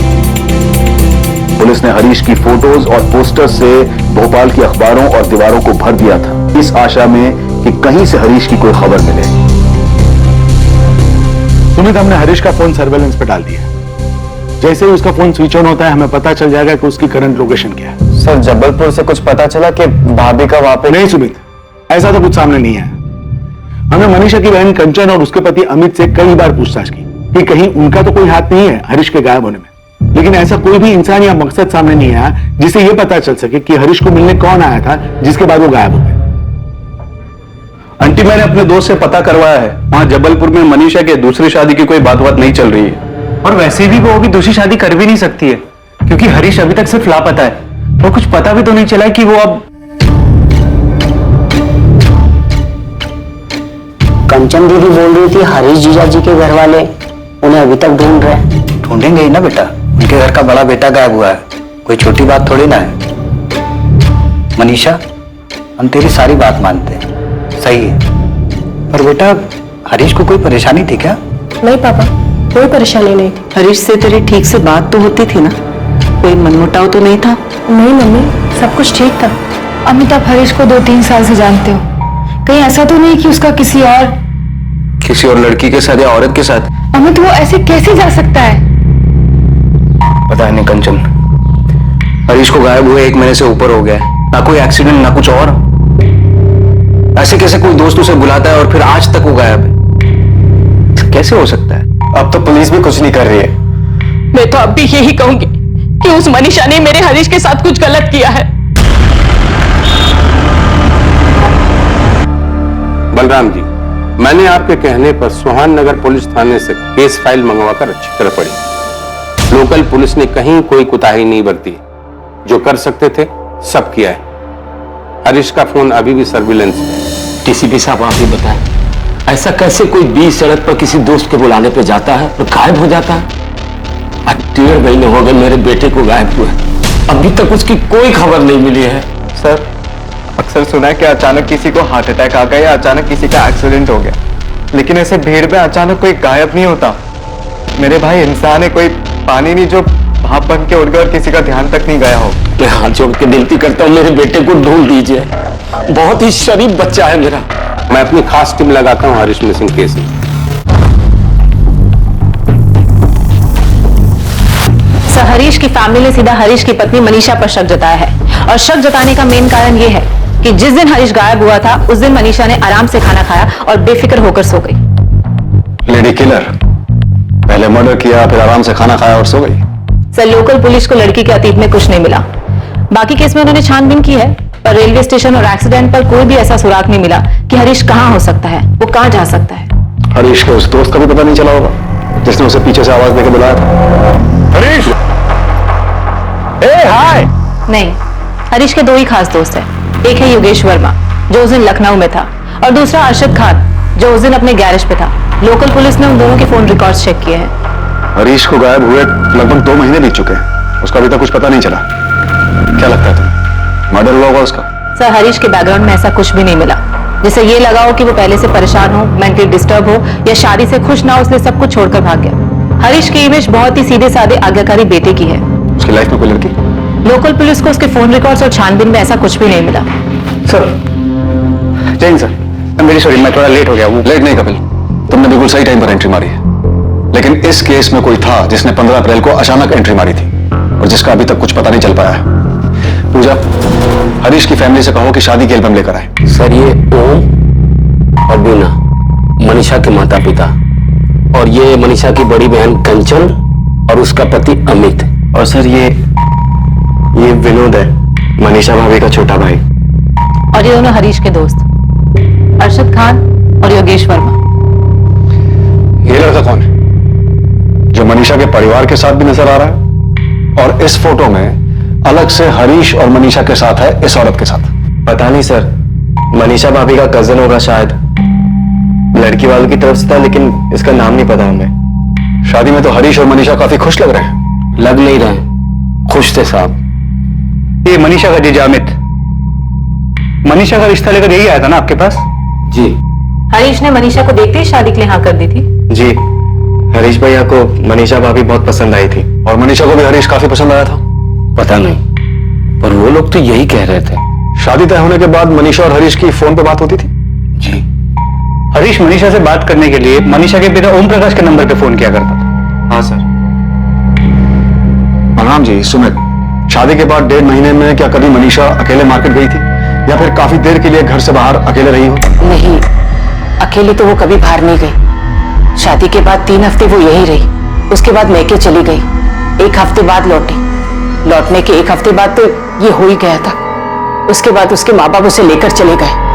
पुलिस ने हरीश की फोटोज और पोस्टर्स से भोपाल की अखबारों और दीवारों को भर दिया था, इस आशा में कि कहीं से हरीश की कोई खबर मिले। सुमित, हमने हरीश का फोन सर्वेलेंस पे डाल दिया। जैसे ही उसका फोन स्विच ऑन होता है हमें पता चल जाएगा कि उसकी करंट लोकेशन क्या है। सर, जबलपुर से कुछ पता चला कि भाभी का वहां पे? नहीं सुमित, ऐसा तो कुछ सामने नहीं है। हमने मनीषा की बहन कंचन और उसके पति अमित से कई बार पूछताछ की कि कहीं उनका तो कोई हाथ नहीं है हरीश के गायब होने में, लेकिन ऐसा कोई भी इंसान या मकसद सामने नहीं आया जिसे यह पता चल सके कि हरीश को मिलने कौन आया था जिसके बाद वो गायब हो गए। आंटी, मैंने अपने दोस्त से पता करवाया है, वहां जबलपुर में मनीषा के दूसरी शादी की कोई बात नहीं चल रही है। और वैसे भी वो अभी दूसरी शादी कर भी नहीं सकती है क्योंकि हरीश अभी तक सिर्फ लापता है और कुछ पता भी तो नहीं चला कि वो अब। कंचन दीदी बोल रही थी हरीश जीजा जी के घर वाले उन्हें अभी तक ढूंढ रहे हैं। ढूंढेंगे ही ना बेटा, उनके घर का बड़ा बेटा गायब हुआ है, कोई छोटी बात थोड़ी ना है। मनीषा, हम तेरी सारी बात मानते हैं, सही है, पर बेटा हरीश को कोई परेशानी थी क्या? नहीं पापा, कोई परेशानी नहीं। हरीश से तेरी ठीक से बात तो होती थी ना? कोई मनमुटाव तो नहीं था? नहीं मम्मी, सब कुछ ठीक था। अमित, आप हरीश को 2-3 साल से जानते हो, कहीं ऐसा तो नहीं कि उसका किसी और लड़की के साथ या औरत के साथ? अमित, वो ऐसे कैसे जा सकता है? पता नहीं कंचन, हरीश को गायब हुए 1 महीने से ऊपर हो गया, ना कोई एक्सीडेंट ना कुछ और। ऐसे कैसे कोई दोस्त उसे बुलाता है और फिर आज तक वो गायब है? कैसे हो सकता है? अब तो पुलिस भी कुछ नहीं कर रही है। मैं तो अब भी यही कहूंगी कि उस मनीषा ने मेरे हरीश के साथ कुछ गलत किया है। बलराम जी, मैंने आपके कहने पर सुहान नगर पुलिस थाने से केस फाइल मंगवाकर अच्छी तरह पढ़ी। लोकल पुलिस ने कहीं कोई कुताही नहीं बरती, जो कर सकते थे सब किया है। हरीश का फोन अभी भी सर्विलेंस में। टीसीपी साहब, आप ही बताएं, ऐसा कैसे कोई 20 सड़क पर किसी दोस्त के बुलाने पे जाता है और गायब हो जाता है? आज 1.5 महीने हो गए मेरे बेटे को गायब हुए, अभी तक उसकी कोई खबर नहीं मिली है। सर, अक्सर सुना है कि अचानक किसी को हार्ट अटैक आ गया या अचानक किसी का एक्सीडेंट हो गया, लेकिन ऐसे भीड़ में अचानक कोई गायब नहीं होता। मेरे भाई इंसान है, कोई पानी नहीं जो भाप बन के उड़ गया और किसी का ध्यान तक नहीं गया हो। मैं हाथ जोड़ के विनती करता हूँ, मेरे बेटे को ढूंढ दीजिए, बहुत ही शरीफ बच्चा है मेरा। मैं अपनी खास टीम लगाता हूँ हरीश मिसिंग केस में। हरीश की फैमिली ने सीधा हरीश की पत्नी मनीषा पर शक जताया है और शक जताने का मेन कारण यह है कि जिस दिन हरीश गायब हुआ था उस दिन मनीषा ने आराम से खाना खाया और बेफिक्र होकर सो गई। लेडी किलर, पहले मर्डर किया फिर आराम से खाना खाया और सो गई। सर, लोकल पुलिस को लड़की के अतीत में कुछ नहीं मिला। बाकी केस में उन्होंने छानबीन की है, पर रेलवे स्टेशन और एक्सीडेंट पर कोई भी ऐसा सुराग नहीं मिला कि हरीश कहाँ हो सकता है, वो कहाँ जा सकता है। हरीश के उस दोस्त का भी पता नहीं चला होगा जिसने उसे पीछे से आवाज देकर बुलाया था। हरीश, हाय। नहीं, हरीश के दो ही खास दोस्त हैं। एक है योगेश वर्मा, जो उस दिन लखनऊ में था, और दूसरा अरशद खान, जो उस दिन अपने गैरेज पे था। लोकल पुलिस ने उन दोनों के फोन रिकॉर्ड्स चेक किए हैं। हरीश को गायब हुए लगभग 2 महीने बीत चुके हैं, उसका अभी तक कुछ पता नहीं चला। क्या लगता है तुम्हें, मर्डर हुआ होगा उसका? सर, हरीश के बैकग्राउंड में ऐसा कुछ भी नहीं मिला जिससे ये लगा हो कि वो पहले से परेशान हो, मेंटली डिस्टर्ब हो, या शादी से खुश ना हो इसलिए सब कुछ छोड़कर भाग गया। हरीश की इमेज बहुत ही सीधे साधे आज्ञाकारी बेटे की है। उसकी लाइफ में कोई लड़की? लोकल पुलिस को उसके फोन रिकॉर्ड्स और छानबीन में ऐसा कुछ भी नहीं मिला। सर, जैन सर, मेरी सॉरी, मैं थोड़ा लेट हो गया। लेट नहीं कपिल, तुमने बिल्कुल सही टाइम पर एंट्री मारी है। लेकिन इस केस में कोई था जिसने 15 अप्रैल को अचानक एंट्री मारी थी और जिसका अभी तक कुछ पता नहीं चल पाया है। पूजा, हरीश की फैमिली से कहो कि शादी के एल्बम लेकर आए। सर, ये ओम और बीना मनीषा के माता पिता, और ये मनीषा की बड़ी बहन कंचन और उसका पति अमित। और सर, ये विनोद है, मनीषा भाभी का छोटा भाई। और ये दोनों हरीश के दोस्त, अरशद खान और योगेश वर्मा। ये लड़का कौन है जो मनीषा के परिवार के साथ भी नजर आ रहा है और इस फोटो में अलग से हरीश और मनीषा के साथ है इस औरत के साथ? पता नहीं सर, मनीषा भाभी का कजन होगा शायद। लड़की वालों की तरफ से था, लेकिन इसका नाम नहीं पता हमें। शादी में तो हरीश और मनीषा काफी खुश लग रहे हैं। लग नहीं रहे, खुश थे साहब। ये मनीषा का जीजा अमित, मनीषा का रिश्ता लेकर यही आया था ना आपके पास? जी। हरीश ने मनीषा को देखते ही शादी के लिए हाँ कर दी थी। जी, हरीश भैया को मनीषा भाभी बहुत पसंद आई थी। और मनीषा को भी हरीश काफी पसंद आया था? पता नहीं, पर वो लोग तो यही कह रहे थे। शादी तय होने के बाद मनीषा और हरीश की फोन पे बात होती थी? जी। हरीश मनीषा से बात करने के लिए मनीषा के पिता ओम प्रकाश के नंबर पे फोन किया करता था। हाँ सर। प्रणाम जी। सुमित, शादी के बाद 1.5 महीने में क्या कभी मनीषा अकेले मार्केट गई थी या फिर काफी देर के लिए घर से बाहर अकेले रही हो? नहीं, अकेले तो वो कभी बाहर नहीं गई। शादी के बाद 3 हफ्ते वो यहीं रही, उसके बाद मैके चली गई। 1 हफ्ते बाद लौटी। लौटने के 1 हफ्ते बाद तो ये हो ही गया था। उसके बाद उसके माँ बाप उसे लेकर चले गए।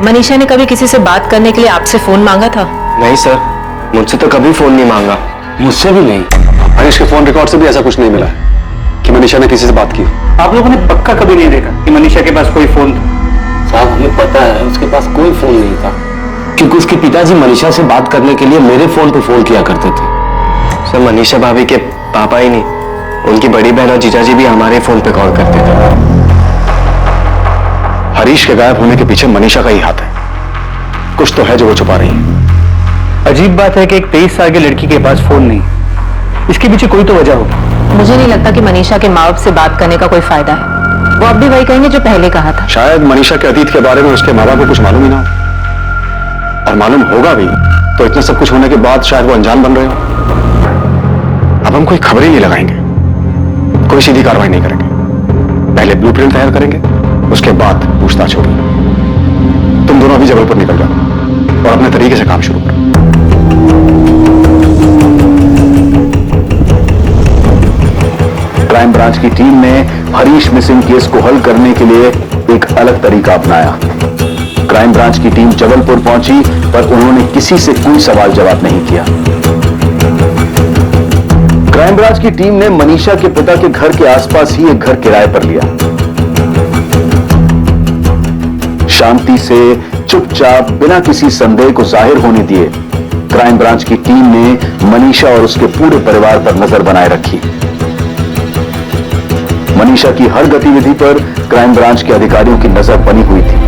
मनीषा ने कभी किसी से बात करने के लिए आपसे फोन मांगा था? नहीं सर, मुझसे तो कभी फोन नहीं मांगा। मुझसे भी नहीं। हरीश के फोन रिकॉर्ड से भी ऐसा कुछ नहीं मिला है कि मनीषा ने किसी से बात की। आप लोगों ने पक्का कभी नहीं देखा कि मनीषा के पास कोई फोन था? साहब, हमें पता है उसके पास कोई फोन नहीं था, क्योंकि उसके पिताजी मनीषा से बात करने के लिए मेरे फोन पर फोन किया करते थे। सर, मनीषा भाभी के पापा ही नहीं, उनकी बड़ी बहन और जीजाजी भी हमारे फोन पे कॉल करते थे। हरीश के गायब होने के पीछे मनीषा का ही हाथ है। कुछ तो है जो वो छुपा रही है। अजीब बात है कि एक 23 साल की लड़की के पास फोन नहीं, इसके पीछे कोई तो वजह होगी। मुझे नहीं लगता कि मनीषा के माँ बाप से बात करने का कोई फायदा है। वो अब भी वही कहेंगे जो पहले कहा था। शायद मनीषा के अतीत के बारे में उसके माँ बाप को कुछ मालूम ही ना हो, और मालूम होगा भी तो इतना सब कुछ होने के बाद शायद वो अनजान बन रहे हो। अब हम कोई खबर ही नहीं लगाएंगे, कोई सीधी कार्रवाई नहीं करेंगे। पहले ब्लूप्रिंट तैयार करेंगे, उसके बाद पूछताछ होगी। तुम दोनों अभी जबलपुर निकल जाओ और अपने तरीके से काम शुरू करो। क्राइम ब्रांच की टीम ने हरीश मिसिंग केस को हल करने के लिए एक अलग तरीका अपनाया। क्राइम ब्रांच की टीम जबलपुर पहुंची, पर उन्होंने किसी से कोई सवाल जवाब नहीं किया। क्राइम ब्रांच की टीम ने मनीषा के पिता के घर के आसपास ही एक घर किराए पर लिया। शांति से, चुपचाप, बिना किसी संदेह को जाहिर होने दिए, क्राइम ब्रांच की टीम ने मनीषा और उसके पूरे परिवार पर नजर बनाए रखी। मनीषा की हर गतिविधि पर क्राइम ब्रांच के अधिकारियों की नजर बनी हुई थी।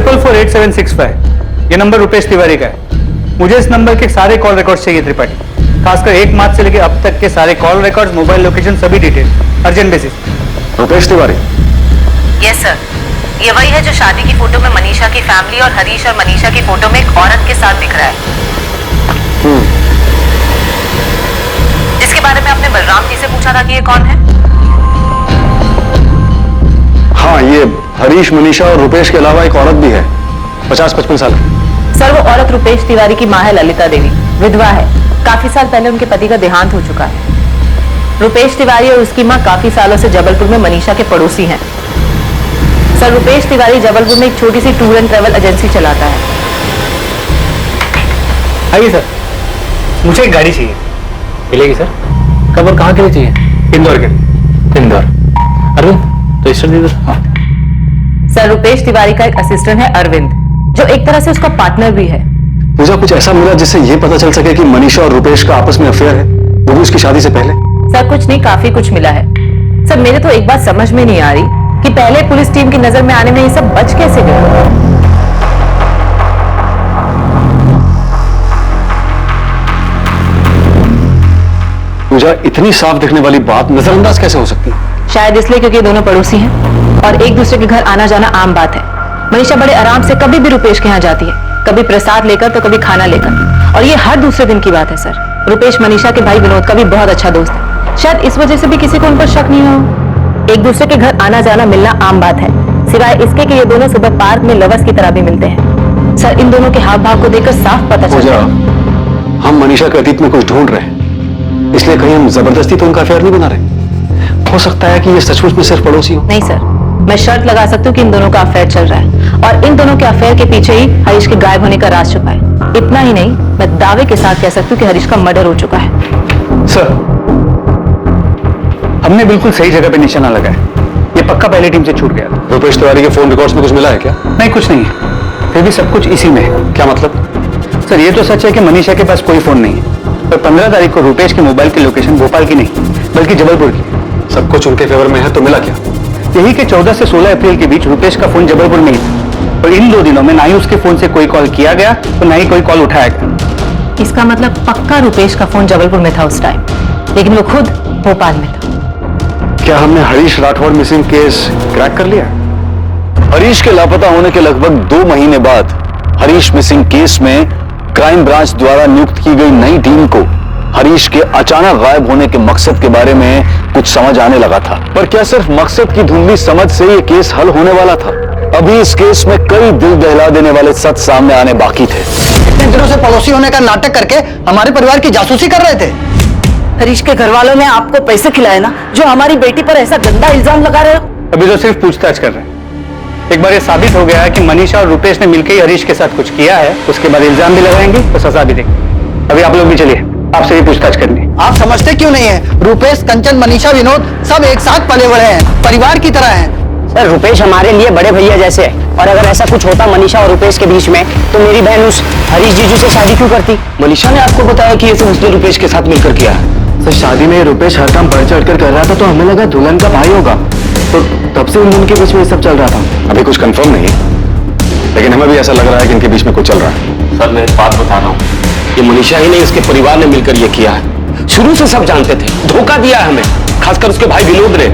448765 ये नंबर रुपेश तिवारी का है। मुझे इस नंबर के सारे कॉल रिकॉर्ड्स चाहिए त्रिपाठी, खासकर 1 मार्च से लेकर अब तक के सारे कॉल रिकॉर्ड्स, मोबाइल लोकेशन, सभी detail urgent basis. Rupesh Tiwari? Yes sir, ये वही है जो शादी की फोटो में मनीषा की फैमिली और हरीश और मनीषा की फोटो में एक औरत के साथ दिख रहा है, जिसके बारे में आपने बलराम जी से पूछा था कि ये कौन है? हाँ, ये हरीश, मनीषा और रुपेश के अलावा एक औरत भी है, 50-55 साल की। सर, वो औरत रुपेश तिवारी की मां है, ललिता देवी, विधवा है। काफी साल पहले उनके पति का देहांत हो चुका है। रुपेश तिवारी और उसकी मां काफी सालों से जबलपुर में मनीषा के पड़ोसी हैं। सर, रुपेश तिवारी जबलपुर में एक छोटी सी टूर एंड ट्रेवल एजेंसी चलाता है। आइए सर, मुझे एक गाड़ी चाहिए। मिलेगी सर। कब और कहाँ के लिए चाहिए? इंदौर के लिए। इंदौर। अरविंद, तो रजिस्टर दे दो। हाँ। सर, रुपेश तिवारी का एक असिस्टेंट है अरविंद, जो एक तरह से उसका पार्टनर भी है। मुझे कुछ ऐसा मिला जिससे ये पता चल सके कि मनीषा और रुपेश का आपस में अफेयर है, वो भी उसकी शादी से पहले? सर, कुछ नहीं, काफी कुछ मिला है। सर, मेरे तो एक बात समझ में नहीं आ रही कि पहले पुलिस टीम की नजर में आने में ये सब बच कैसे गया। मुझे इतनी साफ दिखने वाली बात नजरअंदाज कैसे हो सकती है? शायद इसलिए क्योंकि दोनों पड़ोसी हैं और एक दूसरे के घर आना जाना आम बात है। मनीषा बड़े आराम से कभी भी रुपेश के यहाँ जाती है, कभी प्रसाद लेकर तो कभी खाना लेकर, और ये हर दूसरे दिन की बात है। सर, रुपेश मनीषा के भाई विनोद का भी बहुत अच्छा दोस्त है, शायद इस वजह से भी किसी को उन पर शक नहीं हो। एक दूसरे के घर आना जाना मिलना आम बात है, सिवाय इसके कि ये दोनों सुबह पार्क में लवर्स की तरह भी मिलते हैं। सर, इन दोनों के हाव भाव को देखकर साफ पता चलता है। हम मनीषा के अतीत में कुछ ढूंढ रहे हैं, इसलिए कहीं हम जबरदस्ती तो उनका अफेयर नहीं बना रहे। हो सकता है कि ये सचमुच में सिर्फ पड़ोसी हो। नहीं सर, मैं शर्त लगा सकती हूँ कि इन दोनों का अफेयर चल रहा है और इन दोनों के अफेयर के पीछे ही हरीश के गायब होने का राज छुपा है। इतना ही नहीं, मैं दावे के साथ कह सकती हूँ कि हरीश का मर्डर हो चुका है। सर, हमने बिल्कुल सही जगह पे निशाना लगाया, ये पक्का पहले टीम से छूट गया था। रुपेश तिवारी के फोन रिकॉर्ड्स में कुछ मिला है क्या? नहीं, कुछ नहीं है, फिर भी सब कुछ इसी में है। क्या मतलब? सर, ये तो सच है कि मनीषा के पास कोई फोन नहीं है, पर 15 तारीख को रुपेश के मोबाइल की लोकेशन भोपाल की नहीं बल्कि जबलपुर की। सब कुछ उनके फेवर में है, तो मिला क्या? यही के 14 से 16 अप्रैल के बीच रुपेश का फोन जबलपुर में ही था, और इन 2 दिनों में ना ही उसके फोन से कोई कॉल किया गया तो ना ही कोई कॉल उठाया गया। इसका मतलब पक्का रुपेश का फोन जबलपुर में था उस टाइम, लेकिन वो खुद भोपाल में था। क्या हमने Harish Rathore missing case crack कर लिया? हरीश के लापता होने के लगभग 2 महीने बाद हरीश मिसिंग केस में क्राइम ब्रांच द्वारा नियुक्त की गई नई टीम को हरीश के अचानक गायब होने के मकसद के बारे में कुछ समझ आने लगा था। पर क्या सिर्फ मकसद की धुंधली समझ से ये केस हल होने वाला था? अभी इस केस में कई दिल दहला देने वाले सच सामने आने बाकी थे। इतने दिनों से पड़ोसी होने का नाटक करके हमारे परिवार की जासूसी कर रहे थे। हरीश के घर वालों ने आपको पैसे खिलाए ना, जो हमारी बेटी पर ऐसा गंदा इल्जाम लगा रहे हो? अभी तो सिर्फ पूछताछ कर रहे हैं। एक बार ये साबित हो गया है कि मनीषा और रुपेश ने मिलकर ही हरीश के साथ कुछ किया है, उसके बाद इल्जाम भी लगाएंगे तो सजा भी देंगे। अभी आप लोग भी चलिए, आपसे भी पूछताछ करनी है। आप समझते क्यों नहीं है? रुपेश, कंचन, मनीषा, विनोद सब एक साथ पले बड़े हैं, परिवार की तरह हैं। सर, रुपेश हमारे लिए बड़े भैया जैसे है, और अगर ऐसा कुछ होता मनीषा और रुपेश के बीच में तो मेरी बहन उस हरीश जीजू से शादी क्यों करती? मनीषा ने आपको बताया कि ये सब उसने रुपेश के साथ मिलकर किया है? सर, शादी में रुपेश हर काम बढ़ चढ़ कर रहा था, तो हमें लगा दुल्हन का भाई होगा, तो तब से उनके बीच में सब चल रहा था। अभी कुछ कंफर्म नहीं, लेकिन हमें भी ऐसा लग रहा है कि इनके बीच में कुछ चल रहा है। सर, मैं एक बात बता रहा हूँ, ये मनीषा ही नहीं, इसके परिवार ने मिलकर ये किया है। शुरू से सब जानते थे, धोखा दिया है हमें, खासकर उसके भाई विनोद ने।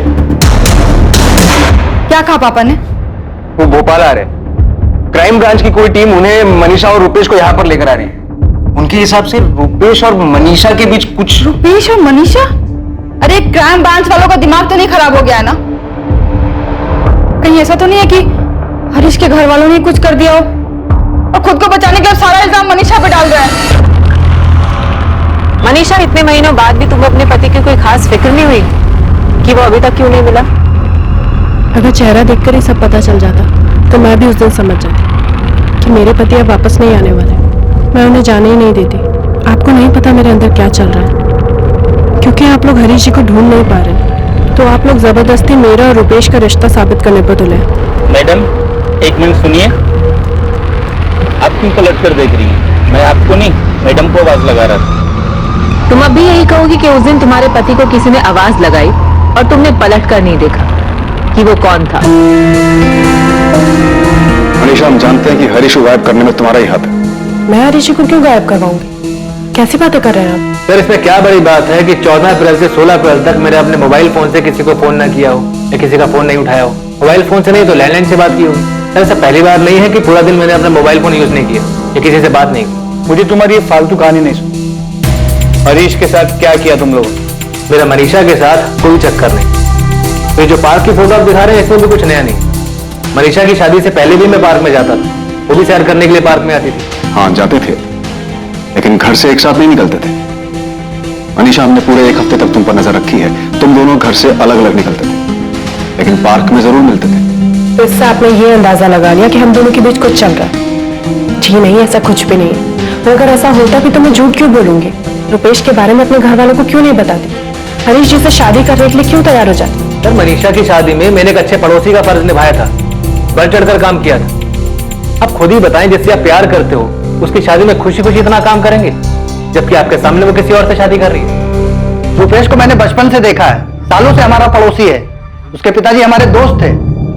क्या कहा पापा ने? वो भोपाल आ रहे, क्राइम ब्रांच की कोई टीम उन्हें मनीषा और रुपेश को यहाँ पर लेकर आ रही है। उनके हिसाब से रुपेश और मनीषा के बीच कुछ। रुपेश और मनीषा? अरे, क्राइम ब्रांच वालों का दिमाग तो नहीं खराब हो गया है ना? कहीं ऐसा तो नहीं है कि हरीश के घर वालों ने कुछ कर दिया हो और खुद को बचाने के लिए सारा इल्जाम मनीषा पे डाल रहा है? मनीषा, इतने महीनों बाद भी तुम्हें अपने पति की कोई खास फिक्र नहीं हुई कि वो अभी तक क्यों नहीं मिला? अगर चेहरा देखकर ही सब पता चल जाता तो मैं भी उस दिन समझ जाती कि मेरे पति अब वापस नहीं आने वाले। मैं उन्हें जाने ही नहीं देती। आपको नहीं पता मेरे अंदर क्या चल रहा है, क्योंकि आप लोग हरीश जी को ढूंढ नहीं पा रहे, तो आप लोग जबरदस्ती मेरा और रुपेश का रिश्ता साबित करने पर तुले। मैडम, एक मिनट सुनिए। आप क्यों पलट कर देख रही हैं? मैं आपको नहीं, मैडम को आवाज लगा रहा था। तुम अब भी यही कहोगी कि उस दिन तुम्हारे पति को किसी ने आवाज लगाई और तुमने पलट कर नहीं देखा कि वो कौन था? मनीषा, हम जानते हैं कि हरीश को गायब करने में तुम्हारा ही हाथ है। मैं हरीश को क्यों गायब करवाऊंगी? कैसी बातें कर रहे हैं आप? सर इसमें क्या बड़ी बात है कि 14 अप्रैल से 16 अप्रैल तक मैंने अपने मोबाइल फोन से किसी को फोन ना किया हो या किसी का फोन नहीं उठाया हो। मोबाइल फोन से नहीं तो लैंडलाइन से बात की होगी। सर ऐसा पहली बार नहीं है कि पूरा दिन मैंने अपना मोबाइल फोन यूज नहीं किया या किसी से बात नहीं की। मुझे तुम्हारी ये फालतू कहानी नहीं सुनी। हरीश के साथ क्या किया तुम लोग? मेरा मनीषा के साथ कोई चक्कर नहीं। तो जो पार्क की फोटो आप दिखा रहे हैं इसमें भी कुछ नया नहीं। मनीषा की शादी से पहले भी मैं पार्क में जाता था, वो भी सैर करने के लिए पार्क में आती थी। हाँ जाते थे, लेकिन घर से एक साथ नहीं निकलते थे। मनीषा, हमने पूरे एक हफ्ते तक तुम पर नजर रखी है, तुम दोनों घर से अलग अलग निकलते थे, लेकिन पार्क में जरूर मिलते थे। तो इससे आपने ये अंदाजा लगा लिया कि हम दोनों के बीच कुछ चल रहा है? जी नहीं, ऐसा कुछ भी नहीं है। तो अगर ऐसा होता भी तो मैं झूठ क्यों बोलूंगी? रुपेश के बारे में अपने घर वालों को क्यों नहीं बताती? हरीश जी से शादी करने के लिए क्यों तैयार हो जाती? सर मनीषा की शादी में मैंने एक अच्छे पड़ोसी का फर्ज निभाया था, बढ़ चढ़कर काम किया था। आप खुद ही बताएं, जिससे आप प्यार करते हो उसकी शादी में खुशी खुशी इतना काम करेंगे, जबकि आपके सामने वो किसी और से शादी कर रही है। रुपेश को मैंने बचपन से देखा है, सालों से हमारा पड़ोसी है, उसके पिताजी हमारे दोस्त थे।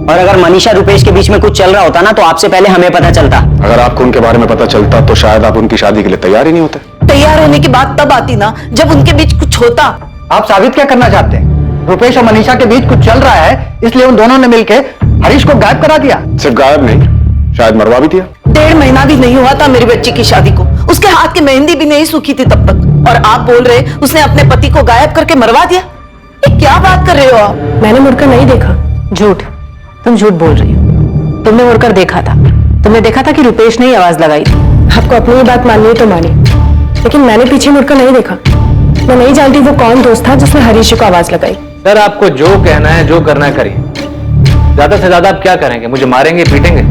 और अगर मनीषा रुपेश के बीच में कुछ चल रहा होता ना तो आपसे पहले हमें पता चलता। अगर आपको उनके बारे में पता चलता तो शायद आप उनकी शादी के लिए तैयार ही नहीं होते। तैयार होने की बात तब आती ना जब उनके बीच कुछ होता। आप साबित क्या करना चाहते हैं? रुपेश और मनीषा के बीच कुछ चल रहा है, इसलिए उन दोनों ने मिलकर हरीश को गायब करा दिया। सिर्फ गायब नहीं, शायद मरवा भी दिया। 1.5 महीना भी नहीं हुआ था मेरी बच्ची की शादी को, उसके हाथ की मेहंदी भी नहीं सूखी थी तब तक, और आप बोल रहे उसने अपने पति को गायब करके मरवा दिया? ये क्या बात कर रहे हो आप? मैंने मुड़कर नहीं देखा। झूठ, तुम झूठ बोल रही हो। तुमने मुड़कर देखा था, तुमने देखा था कि रुपेश ने ही आवाज लगाई थी। आपको अपनी ही बात माननी है तो मानी, लेकिन मैंने पीछे मुड़कर नहीं देखा। मैं नहीं जानती वो कौन दोस्त था जिसने हरीश को आवाज लगाई। सर आपको जो कहना है जो करना है करिए, ज्यादा से ज्यादा आप क्या करेंगे? मुझे मारेंगे, पीटेंगे?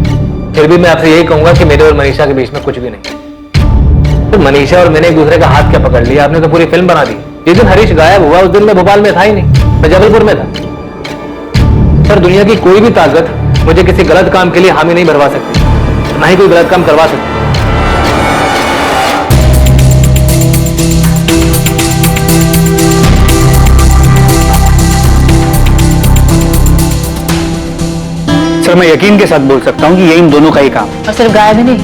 फिर भी मैं आपसे यही कहूंगा कि मेरे और मनीषा के बीच में कुछ भी नहीं। तो मनीषा और मैंने एक दूसरे का हाथ क्या पकड़ लिया? आपने तो पूरी फिल्म बना दी। जिस दिन हरीश गायब हुआ उस दिन मैं भोपाल में था ही नहीं, मैं जबलपुर में था। सर दुनिया की कोई भी ताकत मुझे किसी गलत काम के लिए हामी नहीं भरवा सकती, ना ही कोई गलत काम करवा सकती। सर मैं यकीन के साथ बोल सकता हूँ कि ये इन दोनों का ही काम। और सिर्फ गायब ही नहीं,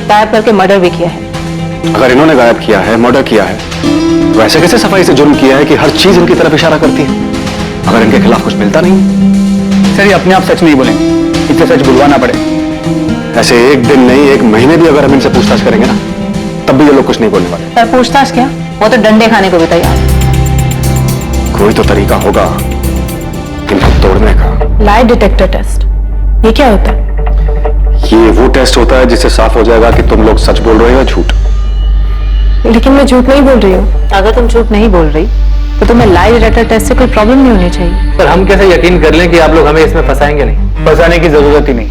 गायब करके मर्डर भी किया है। अगर इन्होंने गायब किया है, मर्डर किया है, तो ऐसे कैसे सफाई से जुर्म किया है कि हर चीज इनकी तरफ इशारा करती है? अगर इनके खिलाफ कुछ मिलता नहीं। सर ये अपने आप सच नहीं बोलेंगे, इसे सच बुलवाना पड़े। ऐसे एक दिन नहीं, एक महीने भी अगर हम इनसे पूछताछ करेंगे ना, तब भी ये लोग कुछ नहीं बोलने वाले। पर पूछताछ क्या, वो तो डंडे खाने को भी तैयार। कोई तो तरीका होगा इनको तोड़ने का। लाई डिटेक्टर टेस्ट, ये क्या होता है? ये वो टेस्ट होता है जिससे साफ हो जाएगा कि तुम लोग सच बोल रहे हो या झूठ। लेकिन मैं झूठ नहीं बोल रही हूँ। अगर तुम झूठ नहीं बोल रही तो तुम्हें लाई डिटेक्टर टेस्ट से कोई प्रॉब्लम नहीं होनी चाहिए। पर हम कैसे यकीन कर लें कि आप लोग हमें इसमें फंसाएंगे नहीं? फंसाने की जरूरत ही नहीं,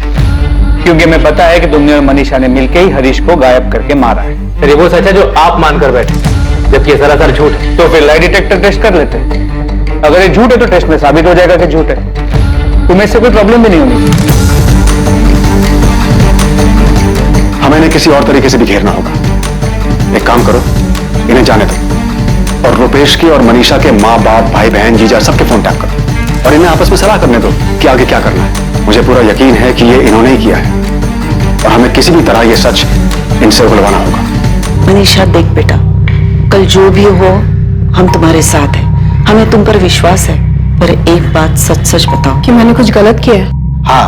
क्योंकि हमें पता है कि तुमने और मनीषा ने मिलकर ही हरीश को गायब करके मारा है। फिर ये वो सच है जो आप मानकर बैठे, जबकि ये सरासर झूठ है। तो फिर लाई डिटेक्टर टेस्ट कर लेते हैं। अगर ये झूठ है तो टेस्ट में साबित हो जाएगा कि झूठ है, तुम्हें इससे कोई प्रॉब्लम भी नहीं होनी। हमें इन्हें किसी और तरीके से भी घेरना होगा। एक काम करो, इन्हें जाने दो और रुपेश की और मनीषा के माँ बाप, भाई बहन, जीजा सबके फोन टैप करो और इन्हें आपस में सलाह करने दो कि आगे क्या करना है। मुझे पूरा यकीन है कि ये इन्होंने ही किया है और हमें किसी भी तरह ये सच इनसे उगलवाना होगा। मनीषा देख बेटा, कल जो भी हो हम तुम्हारे साथ हैं, हमें तुम पर विश्वास है, पर एक बात सच सच बताओ कि मैंने कुछ गलत किया है। हाँ,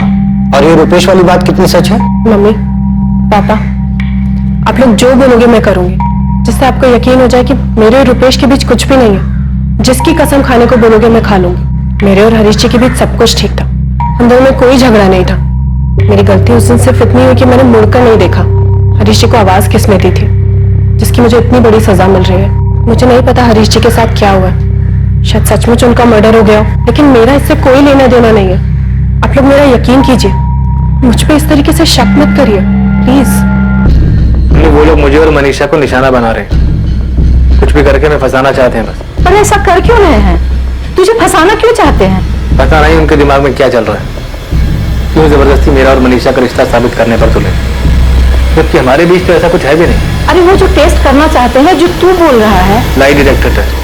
और ये रुपेश वाली बात कितनी सच है? मम्मी पापा, आप लोग जो बोलोगे मैं करूंगी, जिससे आपको यकीन हो जाए कि मेरे और रुपेश के बीच कुछ भी नहीं है। जिसकी कसम खाने को बोलोगे मैं खा लूंगी। मेरे और हरीश जी के बीच सब कुछ ठीक था, हम दोनों में कोई झगड़ा नहीं था। मेरी गलती उस दिन सिर्फ इतनी हुई कि मैंने मुड़कर नहीं देखा। हरीश जी को आवाज किसने दी थी जिसकी मुझे इतनी बड़ी सजा मिल रही है? मुझे नहीं पता हरीश जी के साथ क्या हुआ, शायद सचमुच उनका मर्डर हो गया, लेकिन मेरा इससे कोई लेना देना नहीं है। आप लोग मेरा यकीन कीजिए, मुझ पे इस तरीके से शक मत करिए प्लीज। वो लोग मुझे और मनीषा को निशाना बना रहे हैं, कुछ भी करके हमें फंसाना चाहते हैं बस। पर ऐसा कर क्यों रहे हैं? तुझे फंसाना क्यों चाहते हैं? पता नहीं उनके दिमाग में क्या चल रहा है, क्यों जबरदस्ती मेरा और मनीषा का रिश्ता साबित करने पर तुले, जबकि हमारे बीच तो ऐसा कुछ है भी नहीं। अरे वो जो टेस्ट करना चाहते हैं, जो तू बोल रहा है, लाई डिटेक्टर टेस्ट,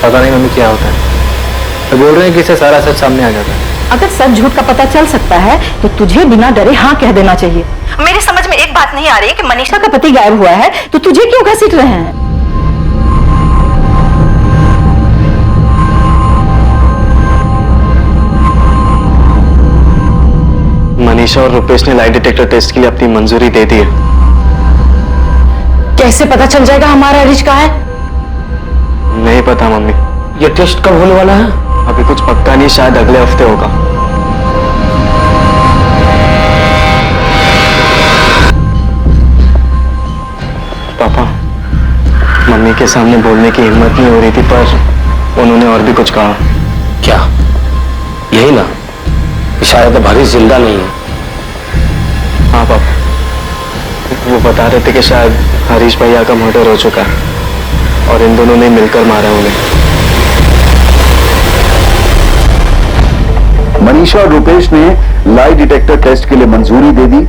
पता नहीं मम्मी क्या होता है। तो बोल रहे हैं कि इससे सारा सच सामने आ जाता है। अगर सच झूठ का पता चल सकता है तो तुझे बिना डरे हाँ कह देना चाहिए। मेरी समझ में एक बात नहीं आ रही है कि मनीषा का पति गायब हुआ है तो तुझे क्यों घसीट रहे हैं? मनीषा और रुपेश ने लाई डिटेक्टर टेस्ट के लिए अपनी मंजूरी दे दी है। कैसे पता चल जाएगा हमारा हरीश कहाँ है? नहीं पता मम्मी। ये टेस्ट कब होने वाला है? अभी कुछ पक्का नहीं, शायद अगले हफ्ते होगा। पापा, मम्मी के सामने बोलने की हिम्मत नहीं हो रही थी पर उन्होंने और भी कुछ कहा। क्या? यही ना, शायद अब हरीश जिंदा नहीं है। हाँ पापा, वो बता रहे थे कि शायद हरीश भैया का मर्डर हो चुका है और इन दोनों ने मिलकर मारा उन्हें। मनीषा और रुपेश ने लाई डिटेक्टर टेस्ट के लिए मंजूरी दे दी।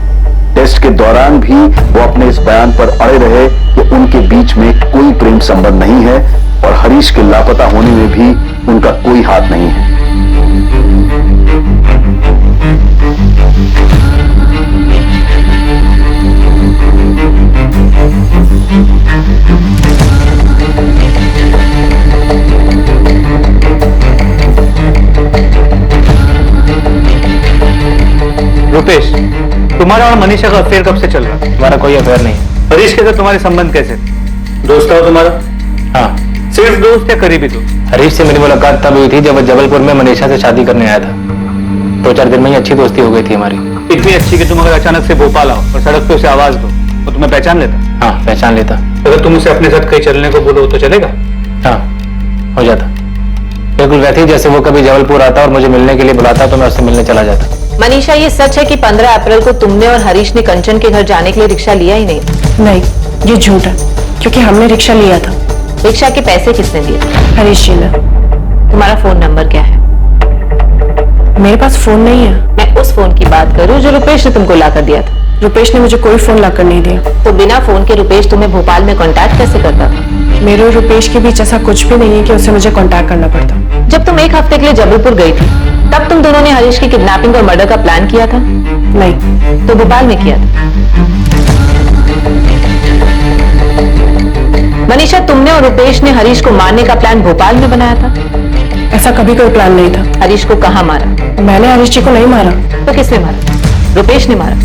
टेस्ट के दौरान भी वो अपने इस बयान पर अड़े रहे कि उनके बीच में कोई प्रेम संबंध नहीं है और हरीश के लापता होने में भी उनका कोई हाथ नहीं है। रुपेश, तुम्हारा और मनीषा का अफेयर कब से चल रहा है? हमारा कोई अफेयर नहीं। हरीश के साथ तुम्हारे संबंध कैसे? दोस्त हो तुम्हारा? हाँ। सिर्फ दोस्त या करीबी दोस्त? हरीश से मेरी मुलाकात तब हुई थी जब वो जबलपुर में मनीषा से शादी करने आया था। 2-4 दिन में ही अच्छी दोस्ती हो गई थी हमारी। इतनी अच्छी कि तुम अगर अचानक से भोपाल आओ और सड़क पे उसे आवाज दो तो तुम्हें पहचान लेता? हाँ, पहचान लेता। अगर तुम उसे अपने साथ कहीं चलने को बोलो तो चलेगा? हाँ, हो जाता। बिल्कुल वैसे ही जैसे वो कभी जबलपुर आता और मुझे मिलने के लिए बुलाता तो मैं उससे मिलने चला जाता। मनीषा, ये सच है कि 15 अप्रैल को तुमने और हरीश ने कंचन के घर जाने के लिए रिक्शा लिया ही नहीं? नहीं, ये झूठ है क्योंकि हमने रिक्शा लिया था। रिक्शा के पैसे किसने दिए? हरीश जी ने। तुम्हारा फोन नंबर क्या है? मेरे पास फोन नहीं है। मैं उस फोन की बात करूं जो रुपेश ने तुमको लाकर दिया था। रुपेश ने मुझे कोई फोन लाकर नहीं दिया। तो बिना फोन के रुपेश तुम्हें भोपाल में कांटेक्ट कैसे करता था? मेरे और रुपेश के बीच ऐसा कुछ भी नहीं है कि उसे मुझे कांटेक्ट करना पड़ता। जब तुम 1 हफ्ते के लिए जबलपुर गई थी तब तुम दोनों ने हरीश की किडनैपिंग और मर्डर का प्लान किया था? नहीं। तो भोपाल में किया था। मनीषा, तुमने और रुपेश ने हरीश को मारने का प्लान भोपाल में बनाया था? ऐसा कभी कोई प्लान नहीं था। हरीश को कहाँ मारा? मैंने हरीश जी को नहीं मारा। तो किसने मारा? रुपेश ने मारा।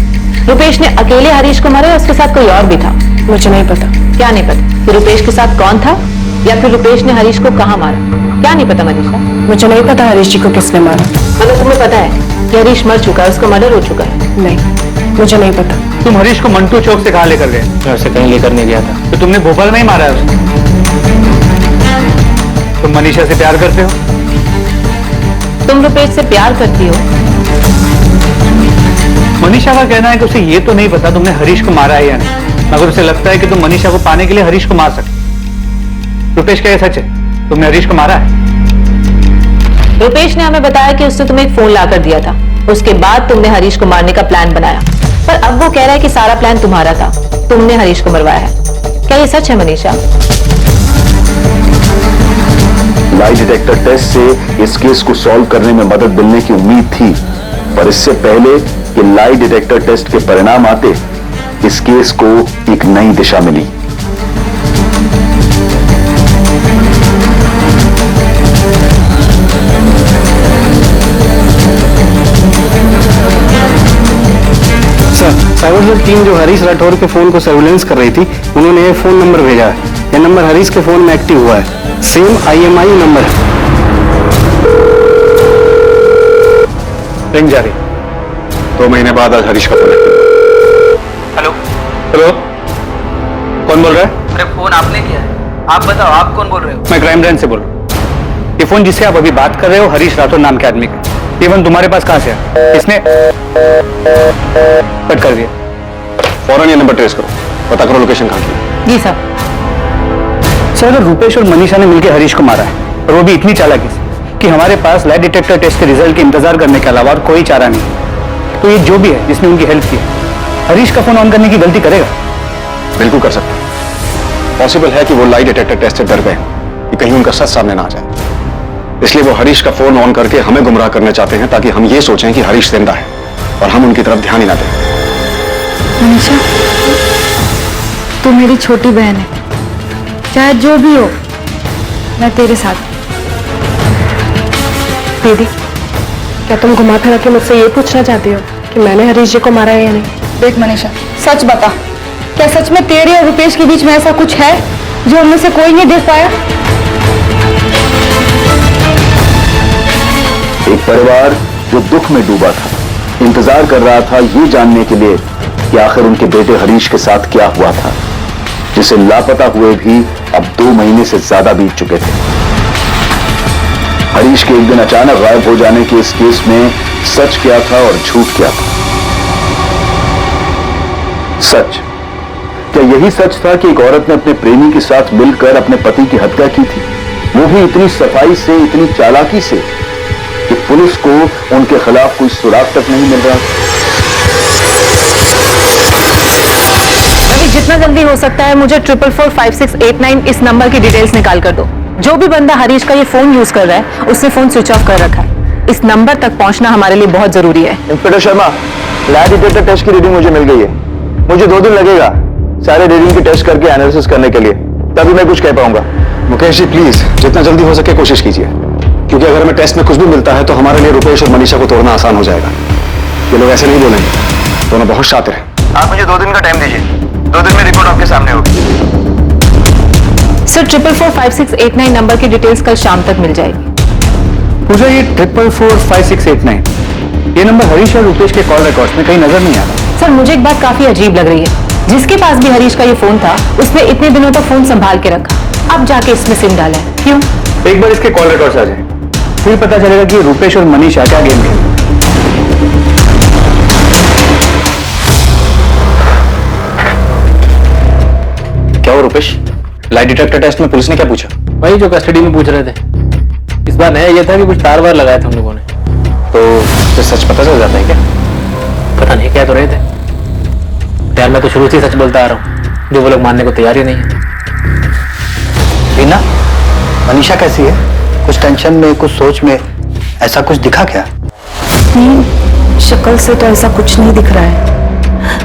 रुपेश ने अकेले हरीश को मारा या उसके साथ कोई और भी था? मुझे नहीं पता। क्या नहीं पता? फिर रुपेश के साथ कौन था या फिर रुपेश ने हरीश को कहाँ मारा? क्या नहीं पता मनीषा? मुझे नहीं पता हरीश जी को किसने मारा। मतलब तुम्हें पता है कि हरीश मर चुका है, उसका मर्डर हो चुका है? नहीं, मुझे नहीं पता। तुम हरीश को मंटू चौक से कहाँ लेकर गए? मैं उसे कहीं लेकर नहीं गया था। तो तुमने भोपाल में ही मारा है उसको? तुम मनीषा से प्यार करते हो? तुम रुपेश से प्यार करती हो? मनीषा का कहना है कि उसे ये तो नहीं पता तुमने हरीश को मारा है या नहीं, मगर उसे लगता है कि तुम मनीषा को पाने के लिए हरीश को मार सकते। रुपेश, क्या ये सच है? तुमने हरीश को मारा है? रुपेश ने हमें बताया कि उसने तुम्हें एक फोन लाकर दिया था, उसके बाद तुमने हरीश को मारने का प्लान बनाया। पर अब वो कह रहा है कि सारा प्लान तुम्हारा था, तुमने हरीश को मरवाया है। क्या ये सच है मनीषा? लाई डिटेक्टर टेस्ट से इस केस को सॉल्व करने में मदद मिलने की उम्मीद थी, पर इससे पहले कि लाई डिटेक्टर टेस्ट के परिणाम आते, इस केस को एक नई दिशा मिली। साइबर सेल टीम जो हरीश राठौर के फोन को सर्विलेंस कर रही थी, उन्होंने ये फोन नंबर भेजा है। यह नंबर हरीश के फोन में एक्टिव हुआ है। सेम IMI नंबर है। रिंग जा रही। 2 महीने बाद आज हरीश का फोन है। हेलो हेलो, कौन बोल रहा है? अरे फोन आपने किया है, आप बताओ आप कौन बोल रहे हो? मैं क्राइम ब्रांच से बोल रहा हूँ। ये फोन जिससे आप अभी बात कर रहे हो हरीश राठौर नाम के आदमी का। ये फोन तुम्हारे पास कहां से है? इसने कट कर दिया। फौरन ये नंबर ट्रेस करो, पता करो लोकेशन कहां की। जी साहब। सर, अगर रुपेश और मनीषा ने मिलकर हरीश को मारा है और वो भी इतनी चालाकी से कि हमारे पास लाई डिटेक्टर टेस्ट के रिजल्ट के इंतजार करने के अलावा और कोई चारा नहीं, तो ये जो भी है जिसने उनकी हेल्प की, हरीश का फोन ऑन करने की गलती करेगा? बिल्कुल कर सकते हैं। पॉसिबल है कि वो लाई डिटेक्टर टेस्ट से डर गए कि कहीं उनका सच सामने ना आ जाए, इसलिए वो हरीश का फोन ऑन करके हमें गुमराह करना चाहते हैं ताकि हम ये सोचें कि हरीश जिंदा है और हम उनकी तरफ ध्यान ही ना दें। मनीषा, तू मेरी छोटी बहन है, चाहे जो भी हो मैं तेरे साथ। दीदी, क्या तुम घुमा फिरा के मुझसे ये पूछना चाहती हो कि मैंने हरीश जी को मारा है या नहीं? देख मनीषा, सच बता, क्या सच में तेरे और रुपेश के बीच में ऐसा कुछ है जो उनमें से कोई नहीं देख पाया? एक परिवार जो दुख में डूबा था, इंतजार कर रहा था ये जानने के लिए कि आखिर उनके बेटे हरीश के साथ क्या हुआ था, जिसे लापता हुए भी अब 2 महीने से ज्यादा बीत चुके थे। हरीश के एक दिन अचानक गायब हो जाने के इस केस में सच क्या था और झूठ क्या था? सच, क्या यही सच था कि एक औरत ने अपने प्रेमी के साथ मिलकर अपने पति की हत्या की थी, वो भी इतनी सफाई से, इतनी चालाकी से कि पुलिस को उनके खिलाफ कोई सुराग तक नहीं मिल रहा? अभी जितना जल्दी हो सकता है मुझे 444689 इस नंबर की डिटेल्स निकाल कर दो। जो भी बंदा हरीश का ये फोन यूज कर रहा है उसने फोन स्विच ऑफ कर रखा है। इस नंबर तक पहुंचना हमारे लिए बहुत जरूरी है। Inspector Sharma, lie detector test की रीडिंग मुझे मिल गई है। मुझे 2 दिन लगेगा सारे रीडिंग की टेस्ट करके एनालिसिस करने के लिए, तभी मैं कुछ कह पाऊंगा। मुकेश जी प्लीज जितना जल्दी हो सके कोशिश कीजिए, क्योंकि अगर हमें टेस्ट में कुछ भी मिलता है तो हमारे लिए रुपेश और मनीषा को तोड़ना आसान हो जाएगा। ये लोग ऐसे नहीं बोलेंगे, दोनों बहुत शातिर हैं। आप मुझे 2 दिन का टाइम दीजिए, 2 दिन में रिपोर्ट आपके सामने होगी। सर 444689 नंबर की डिटेल्स कल शाम तक मिल जाएगी। पूजा, ये 444689 ये नंबर हरीश और रुपेश के कॉल रिकॉर्ड्स में कहीं नजर नहीं आ रहा। सर मुझे एक बात काफी अजीब लग रही है, जिसके पास भी हरीश का ये फोन था उसने इतने दिनों तक फोन संभाल के रखा, अब जाके इसमें सिम डाला है, क्यों? एक बार इसके कॉल रिकॉर्ड्स आ जाए, फिर पता चलेगा कि रुपेश और मनीषा क्या गेम खेल। क्या हो रुपेश, लाई डिटेक्टर टेस्ट में पुलिस ने क्या पूछा? वही जो कस्टडी में पूछ रहे थे। इस बार नया ये था कि कुछ तार वार लगाए थे हम लोगों ने। तो सच पता चल जाता है क्या? पता नहीं, कह तो रहे थे यार, मैं तो शुरू से सच बोलता आ रहा हूँ, जो वो लोग मानने को तैयार ही नहीं है। रीना, मनीषा कैसी है? कुछ टेंशन में, कुछ सोच में, ऐसा कुछ दिखा क्या? नहीं, शक्ल से तो ऐसा कुछ नहीं दिख रहा है।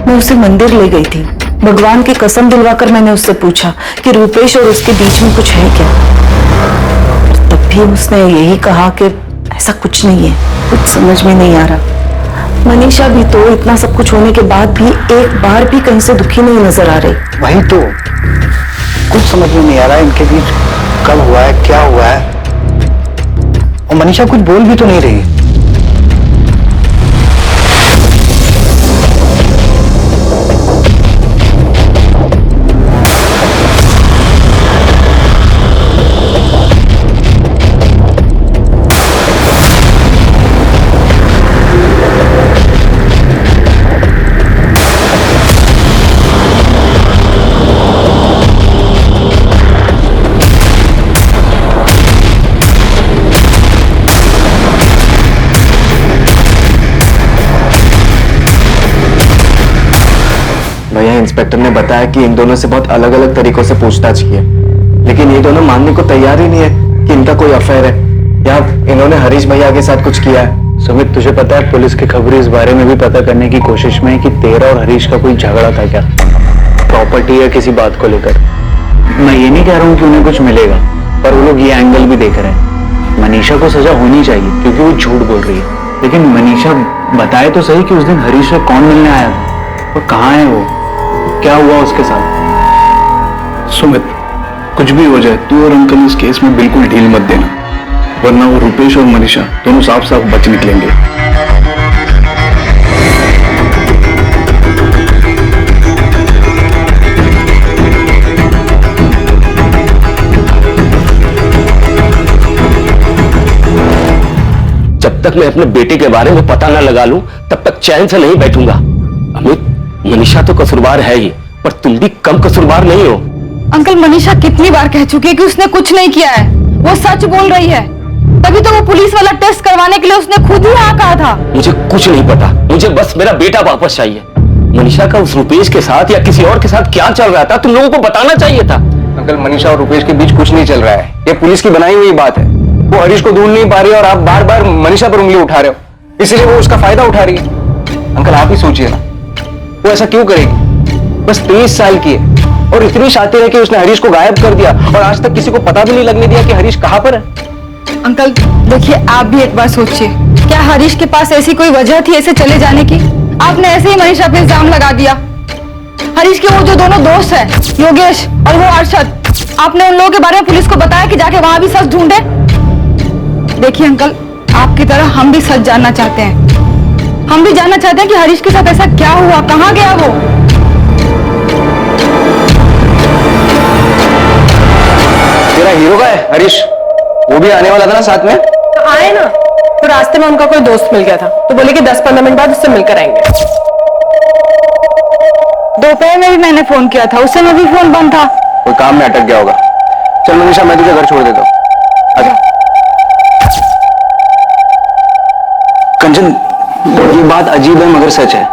मैं उसे मंदिर ले गई थी, भगवान की कसम दिलवाकर मैंने उससे पूछा कि रुपेश और उसके बीच में कुछ है क्या। तब भी उसने यही कहा कि ऐसा कुछ नहीं है। कुछ समझ में नहीं आ रहा। मनीषा भी तो इतना सब कुछ होने के बाद भी एक बार भी कहीं से दुखी नहीं नजर आ रही। वही तो, कुछ समझ में नहीं आ रहा है इनके बीच कब हुआ है, क्या हुआ है। और मनीषा कुछ बोल भी तो नहीं रही। इंस्पेक्टर ने बताया कि इन दोनों से बहुत अलग अलग तरीकों से पूछताछ की है, लेकिन ये दोनों मानने को तैयार ही नहीं है कि इनका कोई अफेयर है या इन्होंने हरीश भैया के साथ कुछ किया है। सुमित, तुझे पता है पुलिस की खबरें इस बारे में भी पता करने की कोशिश में है कि तेरा और हरीश का कोई झगड़ा था क्या, प्रॉपर्टी या किसी बात को लेकर। मैं ये नहीं कह रहा हूँ कि उन्हें कुछ मिलेगा, पर वो लोग ये एंगल भी देख रहे हैं। मनीषा को सजा होनी चाहिए क्योंकि वो झूठ बोल रही है, लेकिन मनीषा बताए तो सही कि उस दिन हरीश से कौन मिलने आया था और कहाँ है वो, क्या हुआ उसके साथ। सुमित, कुछ भी हो जाए तू और अंकल इस केस में बिल्कुल ढील मत देना, वरना वो रुपेश और मनीषा दोनों साफ साफ बच निकलेंगे। जब तक मैं अपने बेटे के बारे में पता न लगा लूं तब तक चैन से नहीं बैठूंगा। अमित, मनीषा तो कसूरवार है ही, पर तुम भी कम कसूरवार नहीं हो। अंकल, मनीषा कितनी बार कह चुकी है कि उसने कुछ नहीं किया है, वो सच बोल रही है। तभी तो वो पुलिस वाला टेस्ट करवाने के लिए उसने खुद ही हाँ कहा था। मुझे कुछ नहीं पता, मुझे बस मेरा बेटा वापस चाहिए। मनीषा का उस रुपेश के साथ या किसी और के साथ क्या चल रहा था तुम लोगों को बताना चाहिए था। अंकल, मनीषा और रुपेश के बीच कुछ नहीं चल रहा है, ये पुलिस की बनाई हुई बात है। वो हरीश को ढूंढ नहीं पा रही है और आप बार बार मनीषा पर उंगली उठा रहे हो, इसीलिए वो उसका फायदा उठा रही है। अंकल आप ही सोचिए ना, वो ऐसा क्यों करेगी? बस 23 साल की है और इतनी शातिर है कि उसने हरीश को गायब कर दिया और आज तक किसी को पता भी नहीं लगने दिया कि हरीश कहां पर है। अंकल देखिए, आप भी एक बार सोचिए, क्या हरीश के पास ऐसी कोई वजह थी ऐसे चले जाने की? आपने ऐसे ही मनीषा पे इल्जाम लगा दिया। हरीश के वो जो दोनों दोस्त हैं, योगेश और वो अरशद, आपने उन लोगों के बारे में पुलिस को बताया कि जाके वहां भी सच ढूंढे? देखिए अंकल, आपकी तरह हम भी सच जानना चाहते हैं। हम भी जानना चाहते हैं कि हरीश के साथ ऐसा क्या हुआ, कहां गया वो? तेरा हीरो का है हरीश, वो भी आने वाला था ना साथ में? तो आए ना, तो रास्ते में उनका कोई दोस्त मिल गया था, तो बोले कि 10-15 मिनट बाद उससे मिलकर आएंगे। दोपहर में भी मैंने फोन किया था, उस समय भी फोन बंद था। कोई काम में अटक गया होगा। चल मनीषा, मैं तुझे घर छोड़ देता हूँ। आजा। कंचन, ये बात अजीब है मगर सच है।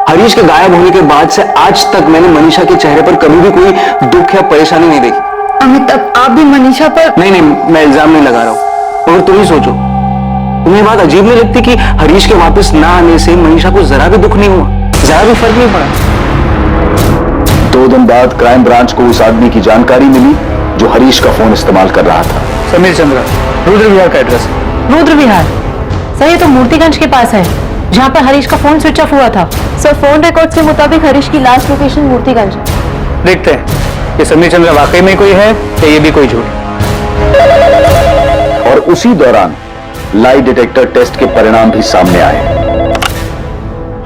हरीश के गायब होने के बाद से आज तक मैंने मनीषा के चेहरे पर कभी भी कोई दुख या परेशानी नहीं देखी। अमिताभ, आप भी मनीषा पर? नहीं, मैं इल्जाम नहीं लगा रहा हूँ, मगर तुम ही सोचो, तुम्हें बात अजीब नहीं लगती कि हरीश के वापस ना आने से मनीषा को जरा भी दुख नहीं हुआ, जरा भी फर्क नहीं पड़ा? 2 दिन बाद क्राइम ब्रांच को उस आदमी की जानकारी मिली जो हरीश का फोन इस्तेमाल कर रहा था। समीर चंद्रा, रुद्र विहार का एड्रेस। रुद्र विहार सर, ये तो मूर्तिगंज के पास है, जहाँ पर हरीश का फोन स्विच ऑफ हुआ था। सर, फोन रिकॉर्ड के मुताबिक हरीश की लास्ट लोकेशन मूर्तिगंज है। देखते हैं कि समीर चंद्रा वाकई में कोई है या ये भी कोई झूठ। और उसी दौरान लाई डिटेक्टर टेस्ट के परिणाम भी सामने आए।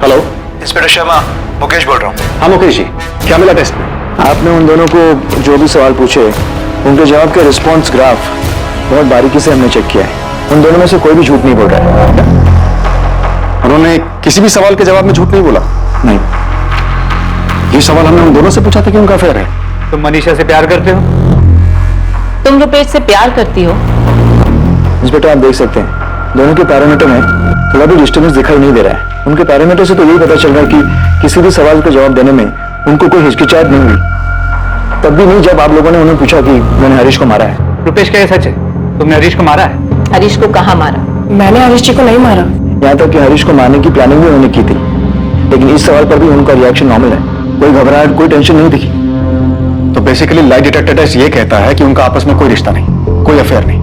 हेलो, इंस्पेक्टर शर्मा, मुकेश बोल रहा हूँ। हाँ मुकेश जी, क्या मिला टेस्ट में? आपने उन दोनों को जो भी सवाल पूछे, उनके जवाब के रिस्पॉन्स ग्राफ बहुत बारीकी से हमने चेक किया है। उन दोनों में से कोई भी झूठ नहीं बोल रहा है। उन्होंने किसी भी सवाल के जवाब में झूठ नहीं बोला? नहीं। ये सवाल हमने उन दोनों से पूछा था कि उनका अफेयर है। तुम मनीषा से प्यार करते हो? तुम रुपेश से प्यार करती हो? इंस्पेक्टर, आप देख सकते हैं दोनों के पैरामीटर में थोड़ा भी डिस्टर्बेंस दिखाई नहीं दे रहा है। उनके पैरामीटर से तो यही पता चल रहा है कि किसी भी सवाल का जवाब देने में उनको कोई हिचकिचाहट नहीं हुई। तब भी नहीं जब आप लोगों ने उन्हें पूछा कि मैंने हरीश को मारा है। रुपेश, क्या ये सच है? तुमने हरीश को मारा है? हरीश को कहाँ मारा? मैंने हरीश जी को नहीं मारा। यहाँ तक कि हरीश को मारने की प्लानिंग भी उन्होंने की थी, लेकिन इस सवाल पर भी उनका रिएक्शन नॉर्मल है। कोई घबराहट, कोई टेंशन नहीं दिखी। तो बेसिकली लाई डिटेक्टर टेस्ट ये कहता है कि उनका आपस में कोई रिश्ता नहीं, कोई अफेयर नहीं।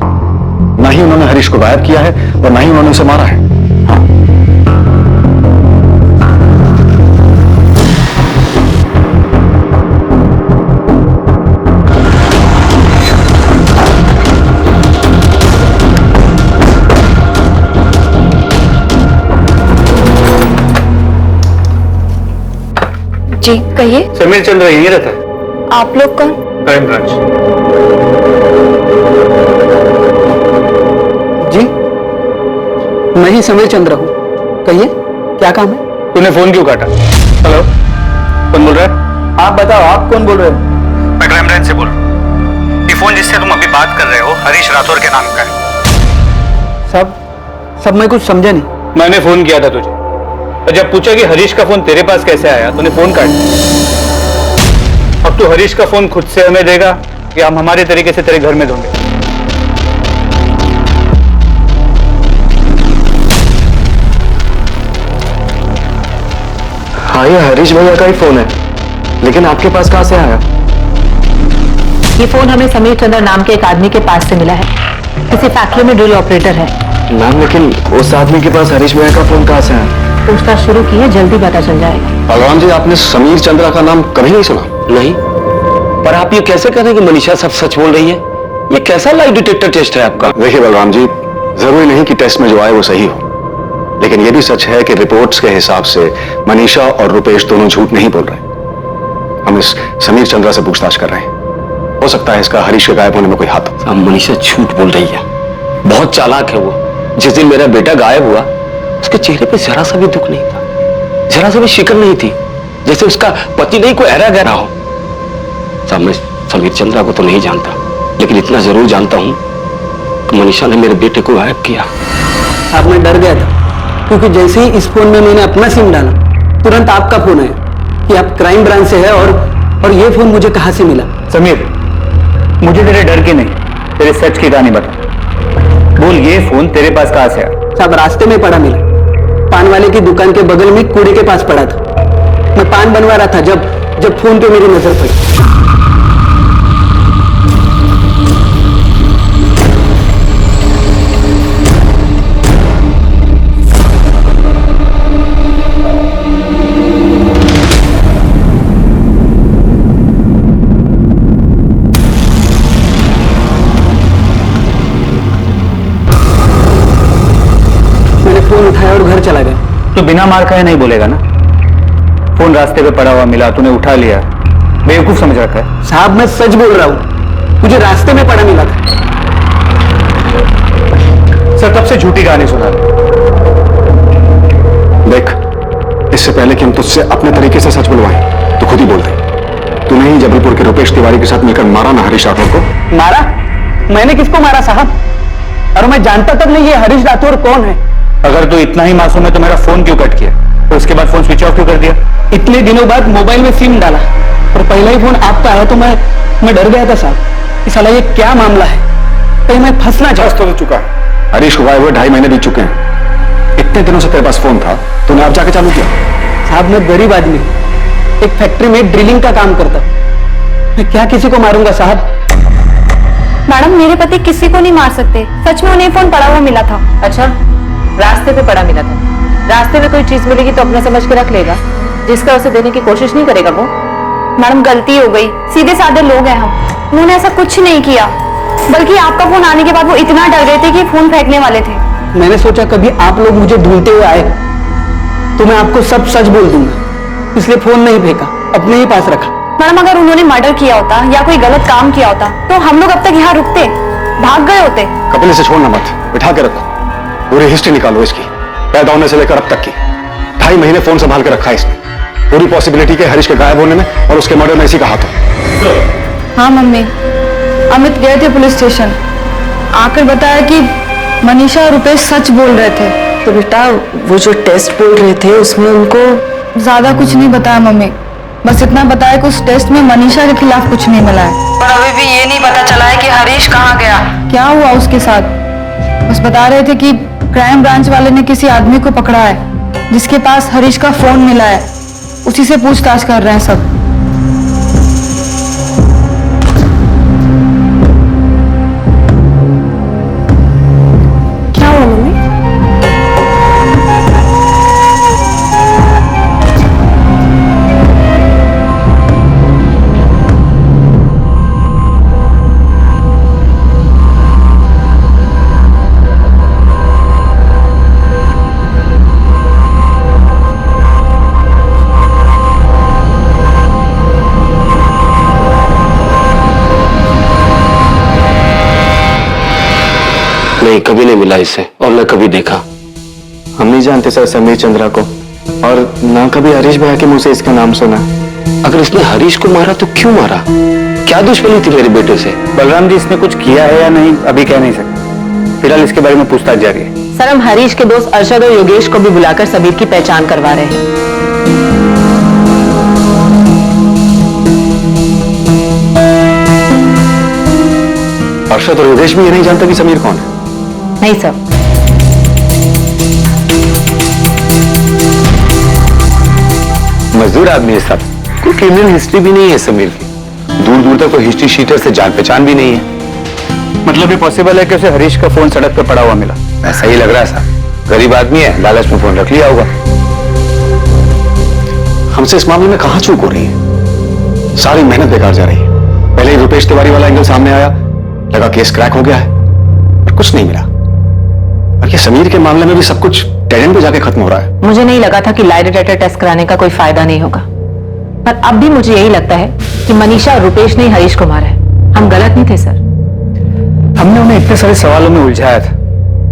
ना ही उन्होंने हरीश को गायब किया है और ना ही उन्होंने उसे मारा है। हाँ। जी कहिए। समीर चंद्रा यहीं रहता है। आप लोग कौन? Crime branch. जी, मैं ही समीर चंद्र हूँ, कहिए क्या काम है? तूने फोन क्यों काटा? हेलो, कौन बोल रहा है? आप बताओ, आप कौन बोल रहे हो? मैं क्राइम ब्रांच से बोल रहा हूँ। ये फोन जिससे तुम अभी बात कर रहे हो हरीश राठौर के नाम का है। सब मैं कुछ समझा नहीं। मैंने फोन किया था तुझे और जब पूछा कि हरीश का फोन तेरे पास कैसे आया, तूने फोन काट दिया। अब तू हरीश का फोन खुद से हमें देगा या हम हमारे तरीके से तेरे घर में ढूंढेंगे? हाँ, ये हरीश भैया का ही फोन है, लेकिन आपके पास कहाँ से आया? ये फोन हमें समीर चंद्र नाम के एक आदमी के पास से मिला है, किसी फैक्ट्री में ड्रिल ऑपरेटर है। मैम, लेकिन उस आदमी के पास हरीश भैया का फोन कहाँ से आया? पूछताछ शुरू की है, जल्दी पता चल जाएगा। बलराम जी, आपने समीर चंद्रा का नाम कभी नहीं सुना? नहीं, पर आप ये कैसे करें कि मनीषा सब सच बोल रही है? ये कैसा लाई डिटेक्टर टेस्ट है आपका? देखिए बलराम जी, जरूरी नहीं कि टेस्ट में जो आए वो सही हो, लेकिन ये भी सच है कि रिपोर्ट्स के हिसाब से मनीषा और रुपेश दोनों झूठ नहीं बोल रहे। हम इस समीर चंद्रा से पूछताछ कर रहे हैं, हो सकता है इसका हरीश के गायब होने में कोई हाथ हो। अब मनीषा झूठ बोल रही है, बहुत चालाक है वो। जिस दिन मेरा बेटा गायब हुआ, उसके चेहरे पे जरा सा भी दुख नहीं था, जरा सा भी शिकन नहीं थी, जैसे उसका पति नहीं कोई ऐरा गहरा हो। मैं समीर चंद्रा को तो नहीं जानता, लेकिन इतना जरूर जानता हूं कि मनीषा ने मेरे बेटे को गायब किया। अब मैं डर गया था, क्योंकि जैसे ही इस फोन में मैंने अपना सिम डाला, तुरंत आपका फोन आया कि आप क्राइम ब्रांच से है और ये फोन मुझे कहां से मिला? समीर, मुझे तेरे डर की नहीं, तेरे सच की कहानी बता। बोल, ये फोन तेरे पास कहां से आया? साहब रास्ते में पड़ा मिला, पान वाले की दुकान के बगल में कूड़े के पास पड़ा था। मैं पान बनवा रहा था जब फोन पे मेरी नजर पड़ी। मैंने फोन उठाया और घर चला गया। तो बिना मार खाए नहीं बोलेगा ना? फोन रास्ते पे पड़ा हुआ मिला, तूने उठा लिया, बेवकूफ समझ रखा है? साहब मैं सच बोल रहा हूं, मुझे रास्ते में पड़ा मिला था। सर कब से झूठी कहानी सुना रहे? देख, इससे पहले कि हम तुझसे अपने तरीके से सच बुलवाएं, तो खुद ही बोल दे। तूने ही जबलपुर के रुपेश तिवारी के साथ मिलकर मारा ना हरीश राठौर को? मारा? मैंने किसको मारा साहब? और मैं जानता तक नहीं ये हरीश राठौर कौन है। अगर तू इतना ही मासूम है तो मेरा फोन क्यों कट किया? तो उसके बाद फोन स्विच ऑफ क्यों कर दिया? इतने दिनों बाद मोबाइल में सिम डाला और पहला ही फोन आपका आया तो मैं डर गया था साहब। इस साला ये क्या मामला है, कहीं मैं फंसना चाहता तो चुका है। हरीश को गायब हुए 2.5 महीने बीत चुके हैं। इतने दिनों से तेरे पास फोन था, तूने अब जाके चालू किया? साहब मैं गरीब आदमी, एक फैक्ट्री में ड्रिलिंग का काम करता, मैं क्या किसी को मारूंगा साहब? मैडम मेरे पति किसी को नहीं मार सकते, सच में उन्हें फोन पड़ा हुआ मिला था। अच्छा, रास्ते पे पड़ा मिला था। रास्ते में कोई चीज मिलेगी तो अपना समझ के रख लेगा, जिसका उसे देने की कोशिश नहीं करेगा वो। मैडम गलती हो गई, सीधे साधे लोग हैं हम, उन्होंने ऐसा कुछ नहीं किया। बल्कि आपका फोन आने के बाद वो इतना डर गए थे कि फोन फेंकने वाले थे। मैंने सोचा कभी आप लोग मुझे ढूंढते हुए आए तो मैं आपको सब सच बोल दूंगा, इसलिए फोन नहीं फेंका, अपने ही पास रखा। मैडम अगर उन्होंने मर्डर किया होता या कोई गलत काम किया होता तो हम लोग अब तक यहाँ रुकते, भाग गए होते। कपिल इसे छोड़ना मत, बिठा के रखो, पूरी हिस्ट्री निकालो इसकी, पैदा होने से लेकर अब तक की। 2.5 महीने फोन संभाल के रखा है इसने, पूरी पॉसिबिलिटी के हरीश के गायब होने में और उसके मर्डर में इसी का हाथ हो। हाँ मम्मी, अमित गए थे पुलिस स्टेशन, आकर बताया कि मनीषा और रुपेश सच बोल रहे थे। तो बेटा वो जो टेस्ट बोल रहे थे उसमें उनको ज्यादा कुछ नहीं बताया मम्मी, बस इतना बताया कि उस टेस्ट में मनीषा के खिलाफ कुछ नहीं मिला है। पर अभी भी ये नहीं पता चला है कि हरीश कहाँ गया, क्या हुआ उसके साथ। बस बता रहे थे कि क्राइम ब्रांच वाले ने किसी आदमी को पकड़ा है जिसके पास हरीश का फोन मिला है, उसी से पूछताछ कर रहे हैं सब। क्या हुआ मम्मी? नहीं, कभी नहीं मिला इससे और न कभी देखा। हम नहीं जानते सर समीर चंद्रा को, और ना कभी हरीश भैया के मुंह से इसका नाम सुना। अगर इसने हरीश को मारा तो क्यों मारा? क्या दुश्मनी थी मेरे बेटे से? बलराम जी इसने कुछ किया है या नहीं अभी कह नहीं सकते, फिलहाल इसके बारे में पूछताछ जारी है। सर हम हरीश के दोस्त अरशद और योगेश को भी बुलाकर सबीर की पहचान करवा रहे हैं। अरशद और योगेश भी ये नहीं जानता कि समीर कौन है? नहीं सर। मजदूर आदमी है सब, कोई क्रिमिनल हिस्ट्री भी नहीं है समीर की, दूर दूर तक कोई हिस्ट्री शीटर से जान पहचान भी नहीं है। मतलब ये पॉसिबल है कि उसे हरीश का फोन सड़क पर पड़ा हुआ मिला? ऐसा ही लग रहा है साहब, गरीब आदमी है, लालच में फोन रख लिया होगा। हमसे इस मामले में कहां चूक हो रही है? सारी मेहनत बेकार जा रही है। पहले ही रुपेश तिवारी वाला एंगल सामने आया, लगा केस क्रैक हो गया है, पर कुछ नहीं मिला। और ये समीर के मामले में भी सब कुछ डेड एंड पे जाके खत्म हो रहा है। मुझे नहीं लगा था कि लाई डिटेक्टर टेस्ट कराने का कोई फायदा नहीं होगा, पर अब भी मुझे यही लगता है कि मनीषा और रुपेश ने हरीश को मारा है। हम गलत नहीं थे सर। हमने उन्हें इतने सारे सवालों में उलझाया था,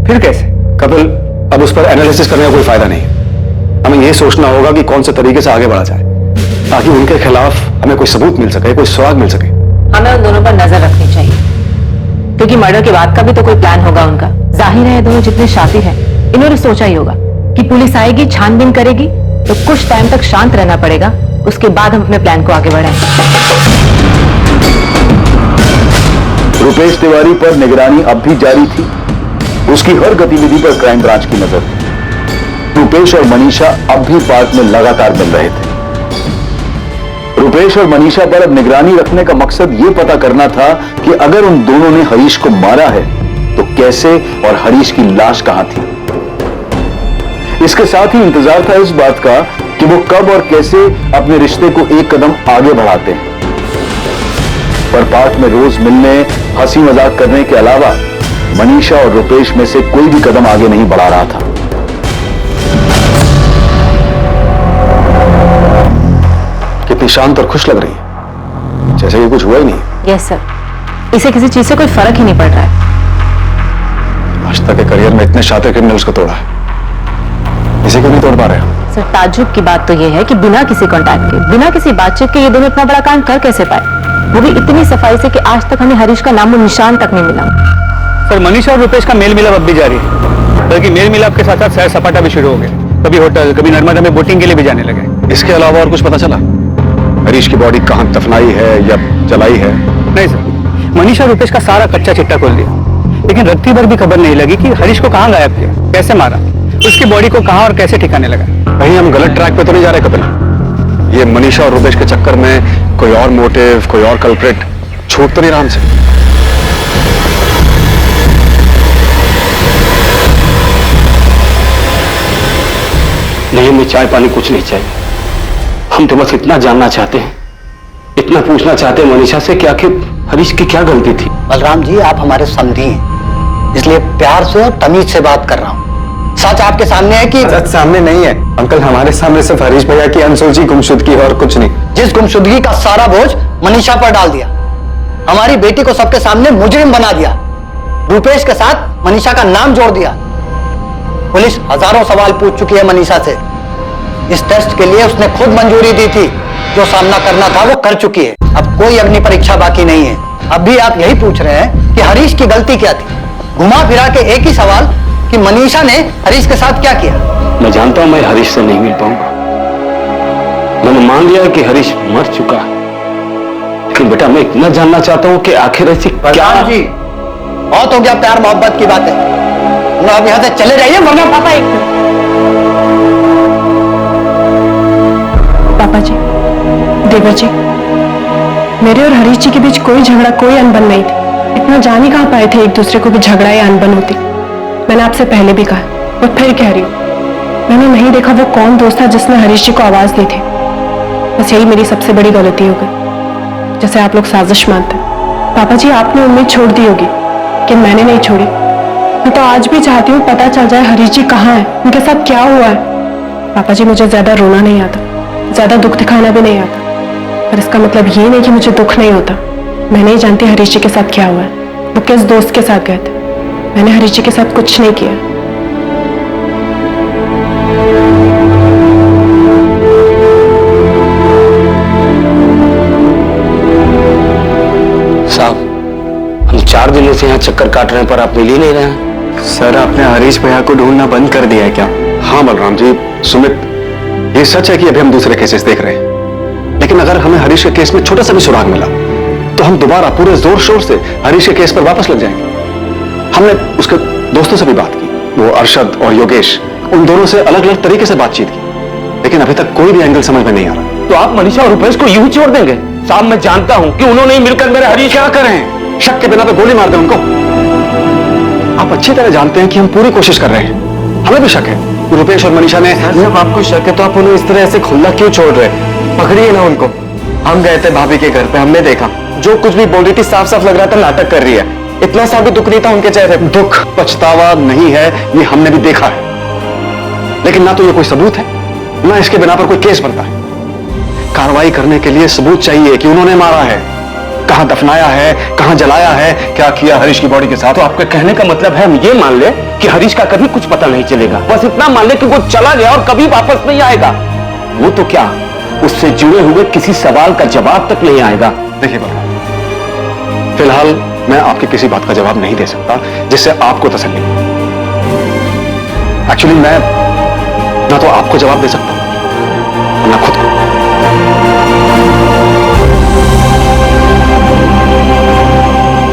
फिर कैसे? कपिल अब उस पर एनालिसिस करने का कोई फायदा नहीं। हमें यह सोचना होगा कि कौन से तरीके से आगे बढ़ा जाए ताकि उनके खिलाफ हमें कोई सबूत मिल सके, कोई सुराग मिल सके। हमें उन दोनों पर नजर रखनी चाहिए, क्योंकि मर्डर के बाद का भी तो कोई प्लान होगा उनका। जाहिर है दोनों जितने शातिर हैं, इन्होंने सोचा ही होगा कि पुलिस आएगी, छानबीन करेगी, तो कुछ टाइम तक शांत रहना पड़ेगा, उसके बाद हम अपने प्लान को आगे बढ़ाएंगे। रुपेश तिवारी पर निगरानी अब भी जारी थी, उसकी हर गतिविधि पर क्राइम ब्रांच की नजर थी। रुपेश और मनीषा अब भी पार्क में लगातार मिल रहे थे। रुपेश और मनीषा पर अब निगरानी रखने का मकसद यह पता करना था कि अगर उन दोनों ने हरीश को मारा है तो कैसे और हरीश की लाश कहां थी। इसके साथ ही इंतजार था इस बात का कि वो कब और कैसे अपने रिश्ते को एक कदम आगे बढ़ाते हैं। पर पार्क में रोज मिलने, हंसी मजाक करने के अलावा मनीषा और रुपेश में से कोई भी कदम आगे नहीं बढ़ा रहा था। कितनी शांत और खुश लग रही है, जैसे कि कुछ हुआ ही नहीं। यस सर, इसे किसी चीज से कोई फर्क ही नहीं पड़ रहा है। आज तक के करियर में इतने शातिर क्रिमिनल्स को तोड़ा है, इसे क्यों नहीं तोड़ पा रहे हो? सर, ताज्जुब की बात तो ये है कि बिना किसी कांटेक्ट के, बिना किसी बातचीत के ये दोनों इतना बड़ा कांड कर कैसे पाए, वो भी इतनी सफाई से कि आज तक हमें हरीश का नामो निशान तक नहीं मिला। सर, मनीषा और रुपेश का मेल मिलाप अब भी जारी है, बल्कि मेल मिलाप के साथ साथ सैर सपाटा भी शुरू हो गया। कभी होटल, कभी नर्मदा में बोटिंग के लिए भी जाने लगे। इसके अलावा और कुछ पता चला? हरीश की बॉडी कहां दफनाई है या जलाई है? नहीं सर, मनीषा और रुपेश का सारा कच्चा चिट्टा खोल दिया, लेकिन रत्ती भर भी खबर नहीं लगी कि हरीश को कहां गायब किया, कैसे मारा, उसकी बॉडी को कहां और कैसे ठिकाने लगा। कहीं हम गलत ट्रैक पे तो नहीं जा रहे कपिल? ये मनीषा और रुपेश के चक्कर में कोई और मोटिव, कोई और कल्प्रिट छूट तो नहीं रहा हमसे? नहीं, हमें चाय पानी कुछ नहीं चाहिए। हम तो बस इतना जानना चाहते हैं, इतना पूछना चाहते हैं मनीषा से कि आखिर हरीश की क्या गलती थी। बलराम जी, आप हमारे समधी हैं, इसलिए प्यार से और तमीज से बात कर रहा हूँ। सच आपके सामने है कि सच सामने नहीं है अंकल, हमारे सामने सिर्फ हरीश भैया की अनसुलझी गुमशुदगी और कुछ नहीं। जिस गुमशुदगी का सारा बोझ मनीषा पर डाल दिया, हमारी बेटी को सबके सामने मुजरिम बना दिया, रुपेश के साथ मनीषा का नाम जोड़ दिया। पुलिस हजारों सवाल पूछ चुकी है मनीषा से। इस टेस्ट के लिए उसने खुद मंजूरी दी थी, जो सामना करना था वो कर चुकी है। अब कोई अग्नि परीक्षा बाकी नहीं है। अब भी आप यही पूछ रहे हैं कि हरीश की गलती क्या थी। घुमा फिरा के एक ही सवाल कि मनीषा ने हरीश के साथ क्या किया। मैं जानता हूं मैं हरीश से नहीं मिल पाऊंगा, मैंने मान लिया कि हरीश मर चुका है, लेकिन बेटा मैं इतना जानना चाहता हूं कि आखिर ऐसी क्या। जी, बहुत हो गया प्यार मोहब्बत की बातें, अब यहां से चले जाइए वरना पापा एक पापा जी, देवर जी, मेरे और हरीश जी के बीच कोई झगड़ा, कोई अनबन नहीं थी। इतना जान ही कहां पाए थे एक दूसरे को कि झगड़ा या अनबन होती। मैंने आपसे पहले भी कहा और फिर कह रही हूं, मैंने नहीं देखा वो कौन दोस्त था जिसने हरीश जी को आवाज दी थी। बस यही मेरी सबसे बड़ी गलती हो गई, जैसे आप लोग साजिश मानते हैं। पापा जी, आपने उम्मीद छोड़ दी होगी कि मैंने नहीं छोड़ी। मैं तो आज भी चाहती हूँ पता चल जाए हरीश जी कहाँ है, उनके साथ क्या हुआ है। पापा जी, मुझे ज्यादा रोना नहीं आता, ज्यादा दुख दिखाना भी नहीं आता, पर इसका मतलब ये नहीं कि मुझे दुख नहीं होता। मैं नहीं जानती हरीश जी के साथ क्या हुआ है, वो किस दोस्त के साथ गए थे। मैंने हरीश जी के साथ कुछ नहीं किया। साहब, हम 4 दिनों से यहाँ चक्कर काट रहे हैं पर आप मिल ही नहीं रहे हैं। सर, आपने हरीश भैया को ढूंढना बंद कर दिया है क्या? हाँ बलराम जी, सुमित, ये सच है कि अभी हम दूसरे केसेस देख रहे हैं, लेकिन अगर हमें हरीश के केस में छोटा सा भी सुराग मिला तो हम दोबारा पूरे जोर शोर से हरीश के केस पर वापस लग जाएंगे। हमने उसके दोस्तों से भी बात की, वो अरशद और योगेश, उन दोनों से अलग अलग तरीके से बातचीत की, लेकिन अभी तक कोई भी एंगल समझ में नहीं आ रहा। तो आप मनीषा और रुपेश को यूं ही छोड़ देंगे? साहब, मैं जानता हूं कि उन्होंने ही मिलकर मेरे हरीश क्या कर रहे हैं? शक के बिना तो गोली मार दें उनको। आप अच्छी तरह जानते हैं कि हम पूरी कोशिश कर रहे हैं, हमें भी शक है। रुपेश और मनीषा ने। जब आपको शक है तो आप उन्हें इस तरह से खुला क्यों छोड़ रहे? पकड़िए ना उनको। हम गए थे भाभी के घर पे, हमने देखा जो कुछ भी बोल रही थी साफ साफ लग रहा था नाटक कर रही है। इतना सा भी दुख नहीं था उनके चेहरे। दुख पछतावा नहीं है, ये हमने भी देखा है, लेकिन ना तो ये कोई सबूत है, ना इसके बिना पर कोई केस बनता है। कार्रवाई करने के लिए सबूत चाहिए कि उन्होंने मारा है, कहां दफनाया है, कहां जलाया है, क्या किया हरीश की बॉडी के साथ। तो आपके कहने का मतलब है हम ये मान ले कि हरीश का कभी कुछ पता नहीं चलेगा, बस इतना मान ले कि वो चला गया और कभी वापस नहीं आएगा। वो तो क्या, उससे जुड़े हुए किसी सवाल का जवाब तक नहीं आएगा। देखिए बाबा, फिलहाल मैं आपकी किसी बात का जवाब नहीं दे सकता जिससे आपको तसल्ली। एक्चुअली मैं ना तो आपको जवाब दे सकता हूं और ना खुद को।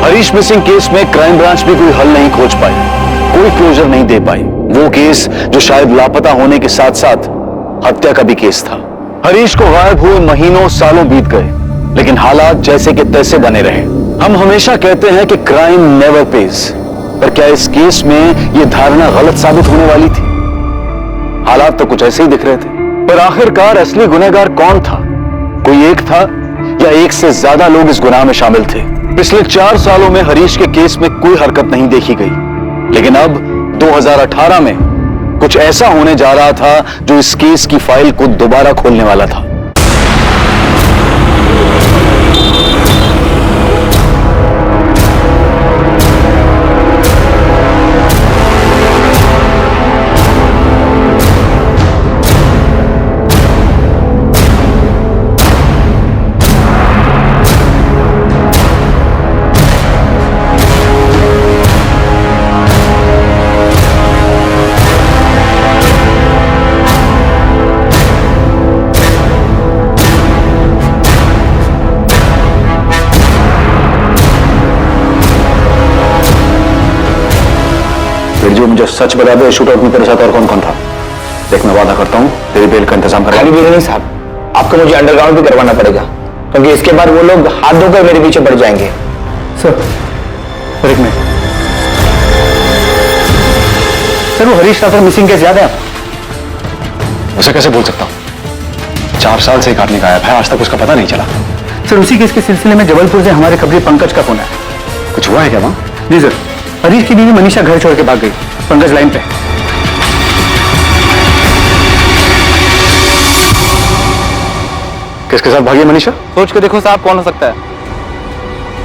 हरीश मिसिंग केस में क्राइम ब्रांच भी कोई हल नहीं खोज पाई कोई क्लोजर नहीं दे पाई। वो केस जो शायद लापता होने के साथ साथ हत्या का भी केस था। हरीश को गायब हुए महीनों सालों बीत गए, लेकिन हालात जैसे के तैसे बने रहे। हम हमेशा कहते हैं कि क्राइम नेवर पेज, पर क्या इस केस में यह धारणा गलत साबित होने वाली थी? हालात तो कुछ ऐसे ही दिख रहे थे, पर आखिरकार असली गुनहगार कौन था? कोई एक था या एक से ज्यादा लोग इस गुनाह में शामिल थे? पिछले 4 सालों में हरीश के केस में कोई हरकत नहीं देखी गई, लेकिन अब 2018 में कुछ ऐसा होने जा रहा था जो इस केस की फाइल को दोबारा खोलने वाला था। जो मुझे सच बता दे, शूटआउट में तेरे साथ और कौन कौन था? देख, मैं वादा करता हूँ तेरी बेल का इंतजाम करवा। खाली बेल नहीं साहब, आपको मुझे अंडरग्राउंड भी करवाना पड़ेगा, क्योंकि इसके बाद वो लोग हाथ धोकर मेरे पीछे पड़ जाएंगे। सर एक मिनट सर, वो हरीश राठौर मिसिंग केस याद है आपको? उसे कैसे भूल सकता हूँ? 4 साल से एक आदमी गायब है, आज तक उसका पता नहीं चला। सर उसी केस के सिलसिले में जबलपुर से हमारे खबरी पंकज का फोन है। कुछ हुआ है क्या वहां? जी सर, हरीश की बीवी मनीषा घर छोड़ के भाग गई। पंकज लाइन पे। किसके साथ भागी मनीषा? सोच के देखो साहब, कौन हो सकता है?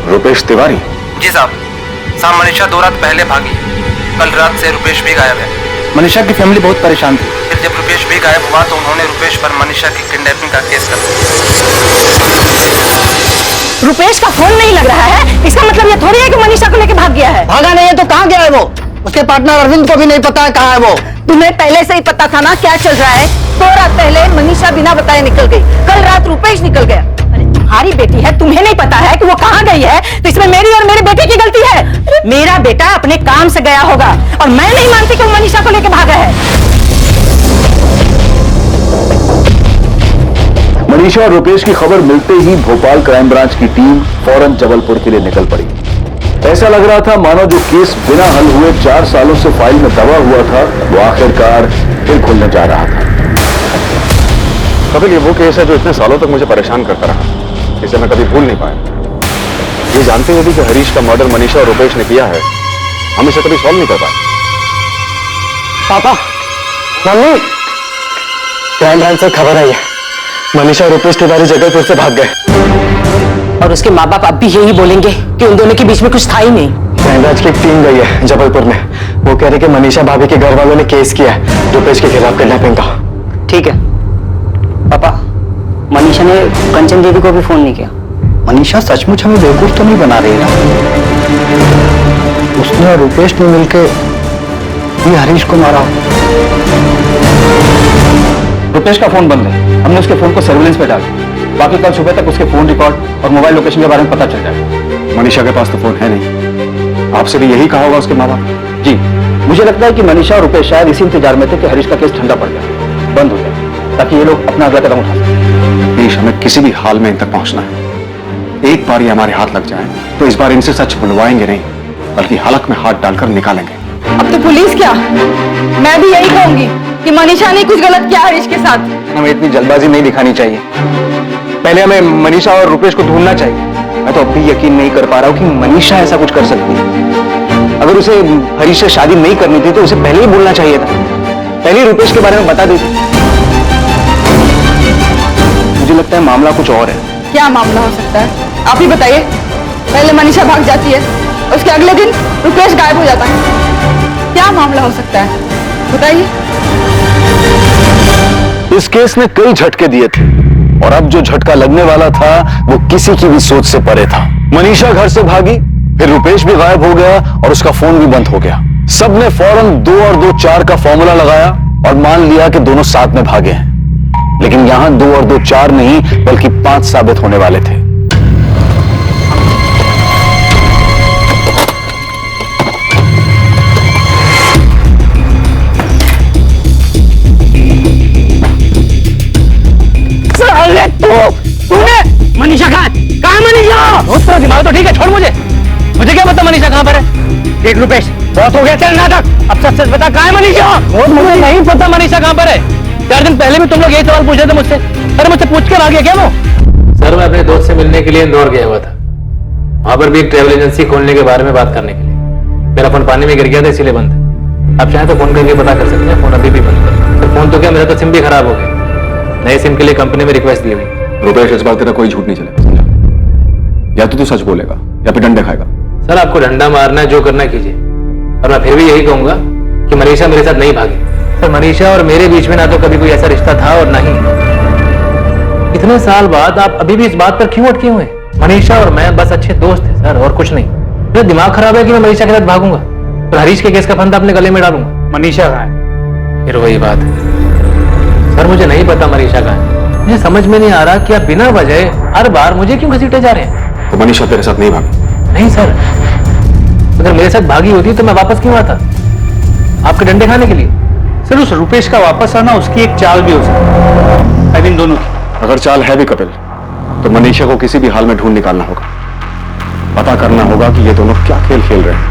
रुपेश तिवारी। जी साहब, शाम मनीषा 2 रात पहले भागी। कल रात से रुपेश भी गायब है। मनीषा की फैमिली बहुत परेशान थी। फिर जब रुपेश भी गायब हुआ तो उन्होंने रुपेश पर मनीषा की किडनैपिंग का केस कर दिया। रुपेश का फोन नहीं लग रहा है, इसका मतलब ये थोड़ी है कि मनीषा को लेके भाग गया है। भागा नहीं है तो कहाँ गया है वो? उसके पार्टनर अरविंद को भी नहीं पता है कहाँ है वो। तुम्हें पहले से ही पता था ना क्या चल रहा है। 2 रात पहले मनीषा बिना बताए निकल गई, कल रात रुपेश निकल गया। अरे तुम्हारी बेटी है, तुम्हें नहीं पता है कि वो कहाँ गई है? तो इसमें मेरी और मेरे बेटे की गलती है। मेरा बेटा अपने काम से गया होगा और मैं नहीं मानती कि वो मनीषा को लेके भागा है। मनीषा और रुपेश की खबर मिलते ही भोपाल क्राइम ब्रांच की टीम फौरन जबलपुर के लिए निकल पड़ी। ऐसा लग रहा था मानो जो केस बिना हल हुए 4 सालों से फाइल में दबा हुआ था, वो आखिरकार फिर खुलने जा रहा था। कपिल, ये वो केस है जो इतने सालों तक मुझे परेशान करता रहा, इसे मैं कभी भूल नहीं पाया। ये जानते हुए भी कि हरीश का मर्डर मनीषा और रुपेश ने किया है, हम इसे कभी सॉल्व नहीं कर पाए। पापा, मम्मी, क्राइम ब्रांच से खबर आई है, मनीषा और रुपेश तिवारी जबलपुर से भाग गए। और उसके माँ बाप अब भी यही बोलेंगे कि उन दोनों के बीच में कुछ था ही नहीं। क्राइम ब्रांच की एक टीम गई है जबलपुर में। वो कह रहे कि मनीषा भाभी के घर वालों ने केस किया है रुपेश के खिलाफ किडनैपिंग का। ठीक है पापा, मनीषा ने कंचन देवी को भी फोन नहीं किया। मनीषा सचमुच हमें बेवकूफ तो नहीं बना रही है ना? उसने और रुपेश ने मिलकर ये हरीश को मारा। रुपेश का फोन बंद है, हमने उसके फोन को सर्विलेंस पे डाला। बाकी कल सुबह तक उसके फोन रिकॉर्ड और मोबाइल लोकेशन के बारे में पता चल जाएगा। मनीषा के पास तो फोन है नहीं, आपसे भी यही कहा होगा उसके माँ बाप? जी, मुझे लगता है कि मनीषा और रुपेश शायद इसी इंतजार में थे कि हरीश का केस ठंडा पड़ जाए, बंद हो जाए, ताकि ये लोग अपना अगला कदम उठा सकें। प्लीज, हमें किसी भी हाल में इन तक पहुंचना है। एक बार ये हमारे हाथ लग जाए तो इस बार इनसे सच बुलवाएंगे नहीं, बल्कि हलक में हाथ डालकर निकालेंगे। अब तो पुलिस क्या, मैं भी यही कहूंगी कि मनीषा ने कुछ गलत किया हरीश के साथ। हमें इतनी जल्दबाजी नहीं दिखानी चाहिए, पहले हमें मनीषा और रुपेश को ढूंढना चाहिए। मैं तो अब भी यकीन नहीं कर पा रहा हूँ कि मनीषा ऐसा कुछ कर सकती है। अगर उसे हरीश से शादी नहीं करनी थी तो उसे पहले ही बोलना चाहिए था, पहले ही रुपेश के बारे में बता देती। मुझे लगता है मामला कुछ और है। क्या मामला हो सकता है, आप ही बताइए। पहले मनीषा भाग जाती है, उसके अगले दिन रुपेश गायब हो जाता है। क्या मामला हो सकता है, बताइए। इस केस ने कई झटके दिए थे और अब जो झटका लगने वाला था वो किसी की भी सोच से परे था। मनीषा घर से भागी, फिर रुपेश भी गायब हो गया और उसका फोन भी बंद हो गया। सबने फौरन 2 और 2 4 का फॉर्मूला लगाया और मान लिया कि दोनों साथ में भागे हैं। लेकिन यहां 2 और 2 4 नहीं बल्कि 5 साबित होने वाले थे। मनीषा कहाँ पर है? देख रुपेश, बहुत हो गया चल नाटक। अब सच सच बता, कहाँ है मनीषा? मुझे नहीं पता मनीषा कहाँ पर है। 4 दिन पहले भी तुम लोग यही सवाल पूछ रहे थे मुझसे। अरे मुझसे पूछ के आ गया क्या वो? सर मैं अपने दोस्त से मिलने के लिए इंदौर गया हुआ था। वहां पर भी एक ट्रेवल एजेंसी खोलने के बारे में बात करने के लिए। मेरा फोन पानी में गिर गया था इसीलिए बंद है। आप चाहें तो फोन करके पता कर सकते हैं, फोन अभी भी बंद है। तो फोन तो क्या, मेरा तो सिम भी खराब हो गया। नए सिम के लिए कंपनी में रिक्वेस्ट दी हुई। रुपेश, इस बार तेरा कोई झूठ नहीं चलेगा, समझा? या तो तू सच बोलेगा या फिर डंडे खाएगा। सर आपको डंडा मारना है, जो करना कीजिए, और मैं फिर भी यही कहूंगा कि मनीषा मेरे साथ नहीं भागी। सर मनीषा और मेरे बीच में ना तो कभी कोई ऐसा रिश्ता था और ना ही। इतने साल बाद आप अभी भी इस बात पर क्यों अटके हुए हैं? मनीषा और मैं बस अच्छे दोस्त हैं सर, और कुछ नहीं। मेरा दिमाग खराब है कि मैं मनीषा के साथ भागूंगा तो हरीश के केस का फंदा अपने गले में डालूंगा। मनीषा कहाँ है? फिर वही बात है सर, मुझे नहीं पता मनीषा कहाँ है। मुझे समझ में नहीं आ रहा कि आप बिना वजह हर बार मुझे क्यों घसीटे जा रहे हैं। तो मनीषा तेरे साथ नहीं भागी? नहीं सर, अगर मेरे साथ भागी होती तो मैं वापस क्यों आता? आपके डंडे खाने के लिए? सर उस रुपेश का वापस आना उसकी एक चाल भी हो सकती है। आई मीन दोनों की। अगर चाल है भी कपिल, तो मनीषा को किसी भी हाल में ढूंढ निकालना होगा। पता करना होगा कि ये दोनों क्या खेल खेल रहे हैं।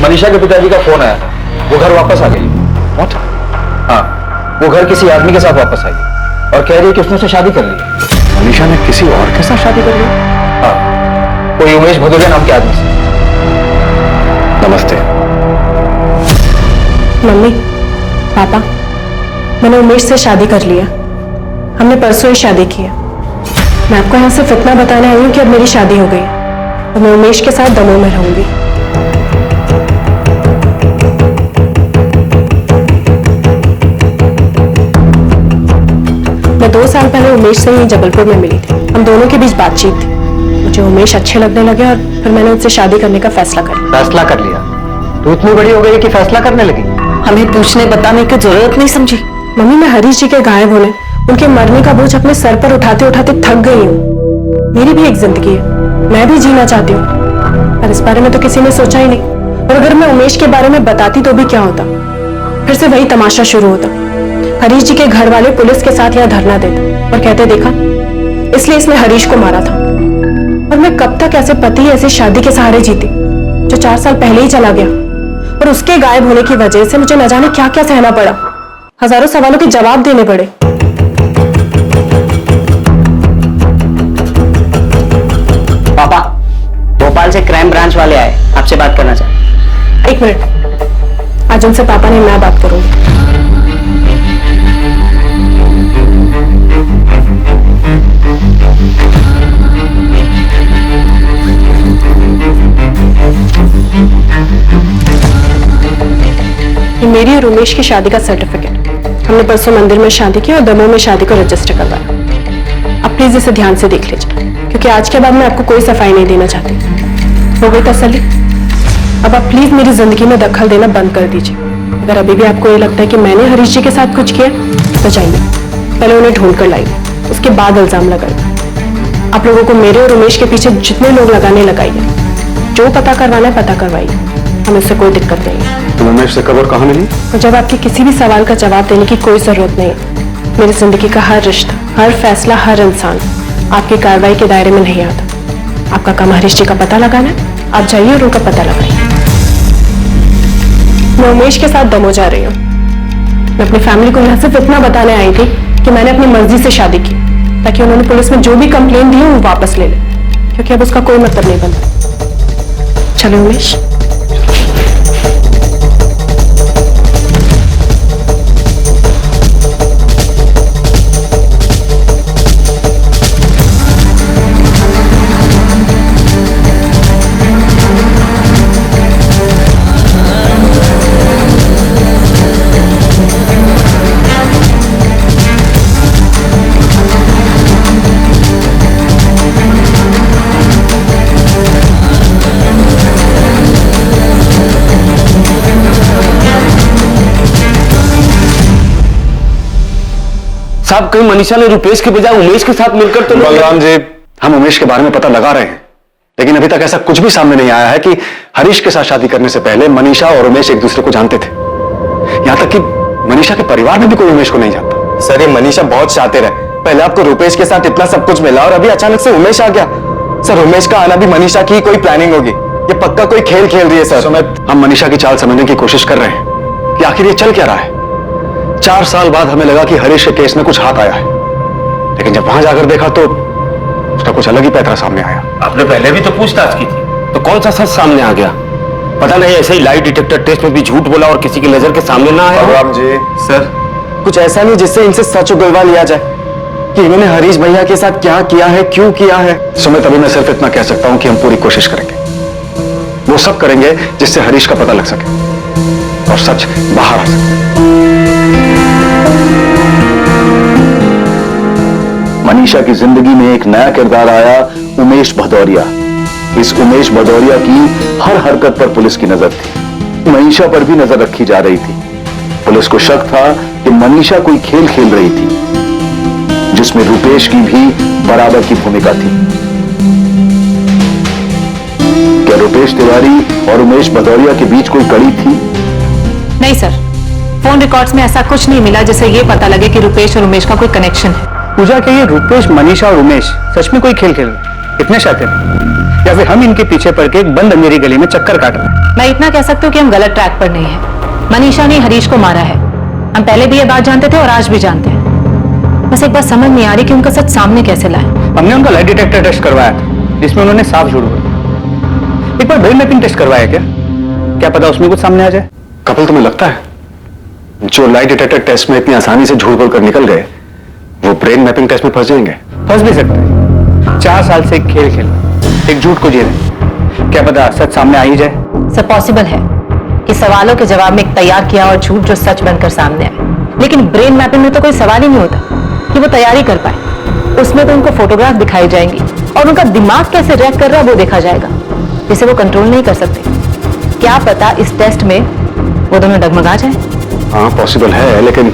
मनीषा के पिताजी का फोन आया था, वो घर वापस आ गई। What? हाँ, वो घर किसी आदमी के साथ वापस आई और कह रही है कि उसने उससे शादी कर ली। मनीषा ने किसी और के साथ शादी कर ली? हाँ, कोई उमेश भदौरिया नाम के आदमी से। नमस्ते। मम्मी, पापा, मैंने उमेश से शादी कर लिया। हमने परसों ही शादी की है। मैं आपको यहाँ से फितना बताने आई हूँ कि अब मेरी शादी हो गई और मैं उमेश के साथ दमोह में रहूंगी। मैं 2 साल पहले उमेश से ही जबलपुर में मिली थी। हम दोनों के बीच बातचीत थी। मुझे उमेश अच्छे लगने लगे और फिर मैंने उनसे शादी करने का फैसला कर लिया। फैसला कर लिया? तू इतनी बड़ी हो गई कि फैसला करने लगी? हमें पूछने बताने की जरूरत नहीं समझी। मम्मी, मैं हरीश जी के गायब होने, उनके मरने का बोझ अपने सर पर उठाते उठाते थक गई हूँ। मेरी भी एक जिंदगी है, मैं भी जीना चाहती हूँ, पर इस बारे में तो किसी ने सोचा ही नहीं। और अगर मैं उमेश के बारे में बताती तो भी क्या होता? फिर से वही तमाशा शुरू होता। हरीश जी के घर वाले पुलिस के साथ यहाँ धरना देते और कहते, देखा, इसलिए इसने हरीश को मारा था। और मैं कब तक ऐसे पति ऐसे शादी के सहारे जीती जो 4 साल पहले ही चला गया, और उसके गायब होने की वजह से मुझे न जाने क्या क्या सहना पड़ा। हजारों सवालों के जवाब देने पड़े। पापा, भोपाल से क्राइम ब्रांच वाले आए, आपसे बात करना चाहते। 1 मिनट, आज उनसे पापा ने मैं बात करूंगी। ये मेरी और उमेश की शादी का सर्टिफिकेट। हमने परसों मंदिर में शादी की और दमोह में शादी को रजिस्टर करवाया। अब प्लीज इसे ध्यान से देख लीजिए, क्योंकि आज के बाद मैं आपको कोई सफाई नहीं देना चाहती। हो गई तसल्ली? अब आप प्लीज मेरी जिंदगी में दखल देना बंद कर दीजिए। अगर अभी भी आपको ये लगता है कि मैंने हरीश जी के साथ कुछ किया तो जाइए, पहले उन्हें ढूंढ कर लाइए, उसके बाद इल्जाम लगाइए। आप लोगों को मेरे और उमेश के पीछे जितने लोग लगाने लगाइए, जो पता करवाना है पता करवाइए, हमें उससे कोई दिक्कत नहीं है। तुम उमेश से कब और कहाँ मिली? तो जब आपके किसी भी सवाल का जवाब देने की कोई जरूरत नहीं है। मेरी जिंदगी का हर रिश्ता, हर फैसला, हर इंसान आपकी कार्रवाई के दायरे में नहीं आता। आपका काम हरीश जी का पता लगाना है, आप जाइए और उनका पता लगाइए। मैं उमेश के साथ दमोह जा रही हूँ। मैं अपनी फैमिली को यहाँ सिर्फ इतना बताने आई थी कि मैंने अपनी मर्जी से शादी की, ताकि उन्होंने पुलिस में जो भी कंप्लेन दी है वो वापस ले ले, क्योंकि अब उसका कोई मतलब नहीं बनता। चलो उमेश। साहब, कहीं मनीषा ने रुपेश के बजाय उमेश के साथ मिलकर तो बलराम जी, हम उमेश के बारे में पता लगा रहे हैं, लेकिन अभी तक ऐसा कुछ भी सामने नहीं आया है कि हरीश के साथ शादी करने से पहले मनीषा और उमेश एक दूसरे को जानते थे। यहां तक कि मनीषा के परिवार में भी कोई उमेश को नहीं जानता। सर, ये मनीषा बहुत शातिर है। पहले आपको रुपेश के साथ इतना सब कुछ मिला और अभी अचानक से उमेश आ गया। सर उमेश का आना भी मनीषा की कोई प्लानिंग होगी। ये पक्का कोई खेल खेल रही है सर। सुमित, हम मनीषा की चाल समझने की कोशिश कर रहे हैं कि आखिर ये चल क्या रहा है। 4 साल बाद हमें लगा कि हरीश के केस में कुछ हाथ आया है, लेकिन जब वहां जाकर देखा तो उसका कुछ अलग ही पैतरा सामने आया। आपने पहले भी तो पूछताछ की थी, तो कौन सा सच सामने आ गया? पता नहीं ऐसे ही लाई डिटेक्टर टेस्ट में भी झूठ बोला और किसी की नजर के सामने ना आया। राम जी सर, कुछ ऐसा नहीं जिससे इनसे सच उगलवा लिया जाए कि इन्होंने हरीश भैया के साथ क्या किया है, क्यों किया है। सुमित, अभी मैं सिर्फ इतना कह सकता हूं कि हम पूरी कोशिश करेंगे, वो सब करेंगे जिससे हरीश का पता लग सके और सच बाहर आ सके। मनीषा की जिंदगी में एक नया किरदार आया, उमेश भदौरिया। इस उमेश भदौरिया की हर हरकत पर पुलिस की नजर थी। मनीषा पर भी नजर रखी जा रही थी। पुलिस को शक था कि मनीषा कोई खेल खेल रही थी जिसमें रुपेश की भी बराबर की भूमिका थी। क्या रुपेश तिवारी और उमेश भदौरिया के बीच कोई कड़ी थी? नहीं सर, फोन रिकॉर्ड्स में ऐसा कुछ नहीं मिला जिससे ये पता लगे कि रुपेश और उमेश का कोई कनेक्शन है। पूजा, क्या ये रुपेश, मनीषा और उमेश सच में कोई खेल खेल रहे? इतने शातिर हैं? या फिर हम इनके पीछे पड़ के एक बंद अंधेरी गली में चक्कर काट रहे हैं? मैं इतना कह सकती हूँ कि हम गलत ट्रैक पर नहीं है। मनीषा ने हरीश को मारा है, हम पहले भी ये बात जानते थे और आज भी जानते हैं। बस एक बात समझ नहीं आ रही कि उनका सच सामने कैसे लाए। हमने उनका लाई डिटेक्टर टेस्ट करवाया था जिसमें उन्होंने साफ झूठ बोला। एक बार ब्रेन मैपिंग टेस्ट करवाया क्या पता उसमें कुछ सामने आ जाए। कपिल, तुम्हें लगता है जो लाई डिटेक्टर टेस्ट में इतनी आसानी से झूठ बोलकर निकल गए वो ब्रेन मैपिंग टेस्ट में फंस जाएंगे? फंस भी सकते हैं। 4 साल से एक खेल खेल, एक झूठ को जी रहे, क्या पता सच सामने आ ही जाए। सब पॉसिबल है कि सवालों के जवाब में एक तैयार किया और झूठ जो सच बनकर सामने आए, लेकिन ब्रेन मैपिंग में तो कोई सवाल ही नहीं होता कि वो तैयारी कर पाए। उसमें तो उनको फोटोग्राफ दिखाई जाएंगी और उनका दिमाग कैसे रिएक्ट कर रहा है वो देखा जाएगा, जिसे वो कंट्रोल नहीं कर सकते। क्या पता इस टेस्ट में वो दोनों डगमगा जाए। हाँ, पॉसिबल है, लेकिन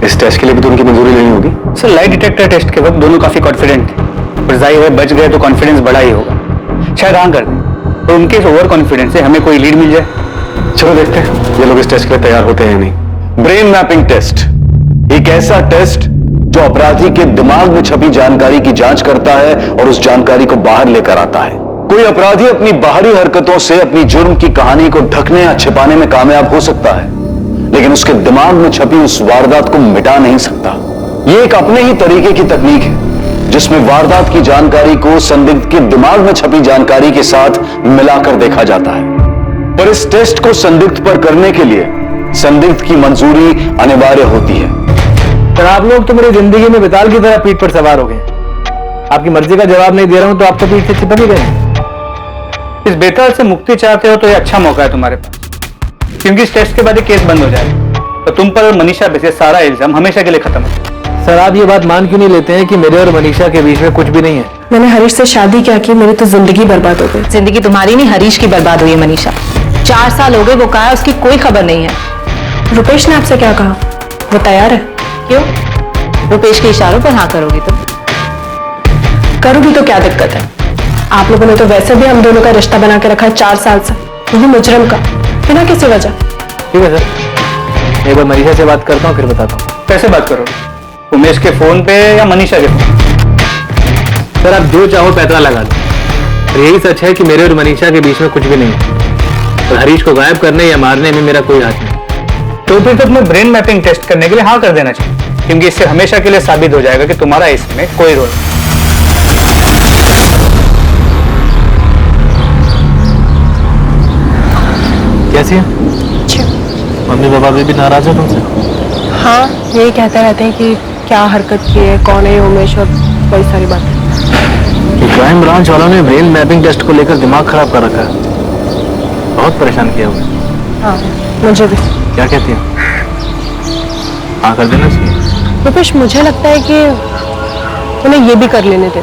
इस टेस्ट के लिए भी तो उनकी मंजूरी लेनी होगी। सर, लाई डिटेक्टर टेस्ट के वक्त दोनों काफी कॉन्फिडेंट थे, पर जाहिर है बच गए तो कॉन्फिडेंस बढ़ा ही होगा। शायद हाँ कर दें तो उनके इस ओवर कॉन्फिडेंस से हमें कोई लीड मिल जाए। चलो देखते हैं ये लोग इस टेस्ट के लिए तैयार होते हैं या नहीं। ब्रेन मैपिंग टेस्ट एक ऐसा टेस्ट जो अपराधी के दिमाग में छपी जानकारी की जांच करता है और उस जानकारी को बाहर लेकर आता है। कोई अपराधी अपनी बाहरी हरकतों से अपनी जुर्म की कहानी को ढकने या छिपाने में कामयाब हो सकता है, लेकिन उसके दिमाग में छपी उस वारदात को मिटा नहीं सकता। यह एक अपने ही तरीके की तकनीक है जिसमें वारदात की जानकारी को संदिग्ध के दिमाग में छपी जानकारी के साथ मिलाकर देखा जाता है। पर इस टेस्ट को संदिग्ध पर करने के लिए संदिग्ध की मंजूरी अनिवार्य होती है। पर आप लोग तो मेरी जिंदगी में बेताल की तरह पीठ पर सवार हो गए। आपकी मर्जी का जवाब नहीं दे रहा हूं तो आप तो पीठ से चिपक ही गए। इस बेताल से मुक्ति चाहते हो तो ये अच्छा मौका है तुम्हारे पास, क्योंकि इस टेस्ट के बाद ये केस बंद हो जाएगा तो तुम पर और मनीषा पे से सारा इल्जाम हमेशा के लिए खत्म हो। सर, आप ये बात मान क्यों नहीं लेते हैं कि मेरे और मनीषा के बीच में कुछ भी नहीं है? मैंने हरीश से शादी क्या की, मेरी तो जिंदगी बर्बाद हो गई। जिंदगी तुम्हारी नहीं, हरीश की बर्बाद हुई है मनीषा। 4 साल हो गए, वो कहा है उसकी कोई खबर नहीं है। रुपेश ने आपसे क्या कहा? वो तैयार है? क्यों? रुपेश के इशारों पर हाँ करोगी तुम? करूंगी तो क्या दिक्कत है? आप लोगों ने तो वैसे भी हम दोनों का रिश्ता बना के रखा है 4 साल से, वही मुजरिम का, बिना किसी वजह। ठीक है सर, एक बार मनीषा से बात करता हूँ फिर बताता हूँ। कैसे बात करोगे? उमेश के फोन पे या मनीषा के फोन? सर, आप जो चाहो पैतरा लगा दो। यही सच है कि मेरे और मनीषा के बीच में कुछ भी नहीं है और हरीश को गायब करने या मारने में मेरा कोई हाथ नहीं। तो फिर तो तुम्हें ब्रेन मैपिंग टेस्ट करने के लिए हाँ कर देना चाहिए, क्योंकि इससे हमेशा के लिए साबित हो जाएगा कि तुम्हारा इसमें कोई रोल नहीं। कैसी है? मम्मी पापा भी नाराज है तुमसे? हाँ, यही कहते रहते हैं कि क्या हरकत की है, कौन है उमेश, और कई सारी बातें। क्राइम ब्रांच वालों ने ब्रेन मैपिंग टेस्ट को लेकर दिमाग खराब कर रखा है, बहुत परेशान किया हुआ। हाँ, मुझे भी। क्या कहती है? हाँ कर देना चाहिए। रुपेश, मुझे लगता है कि उन्हें ये भी कर लेने दे,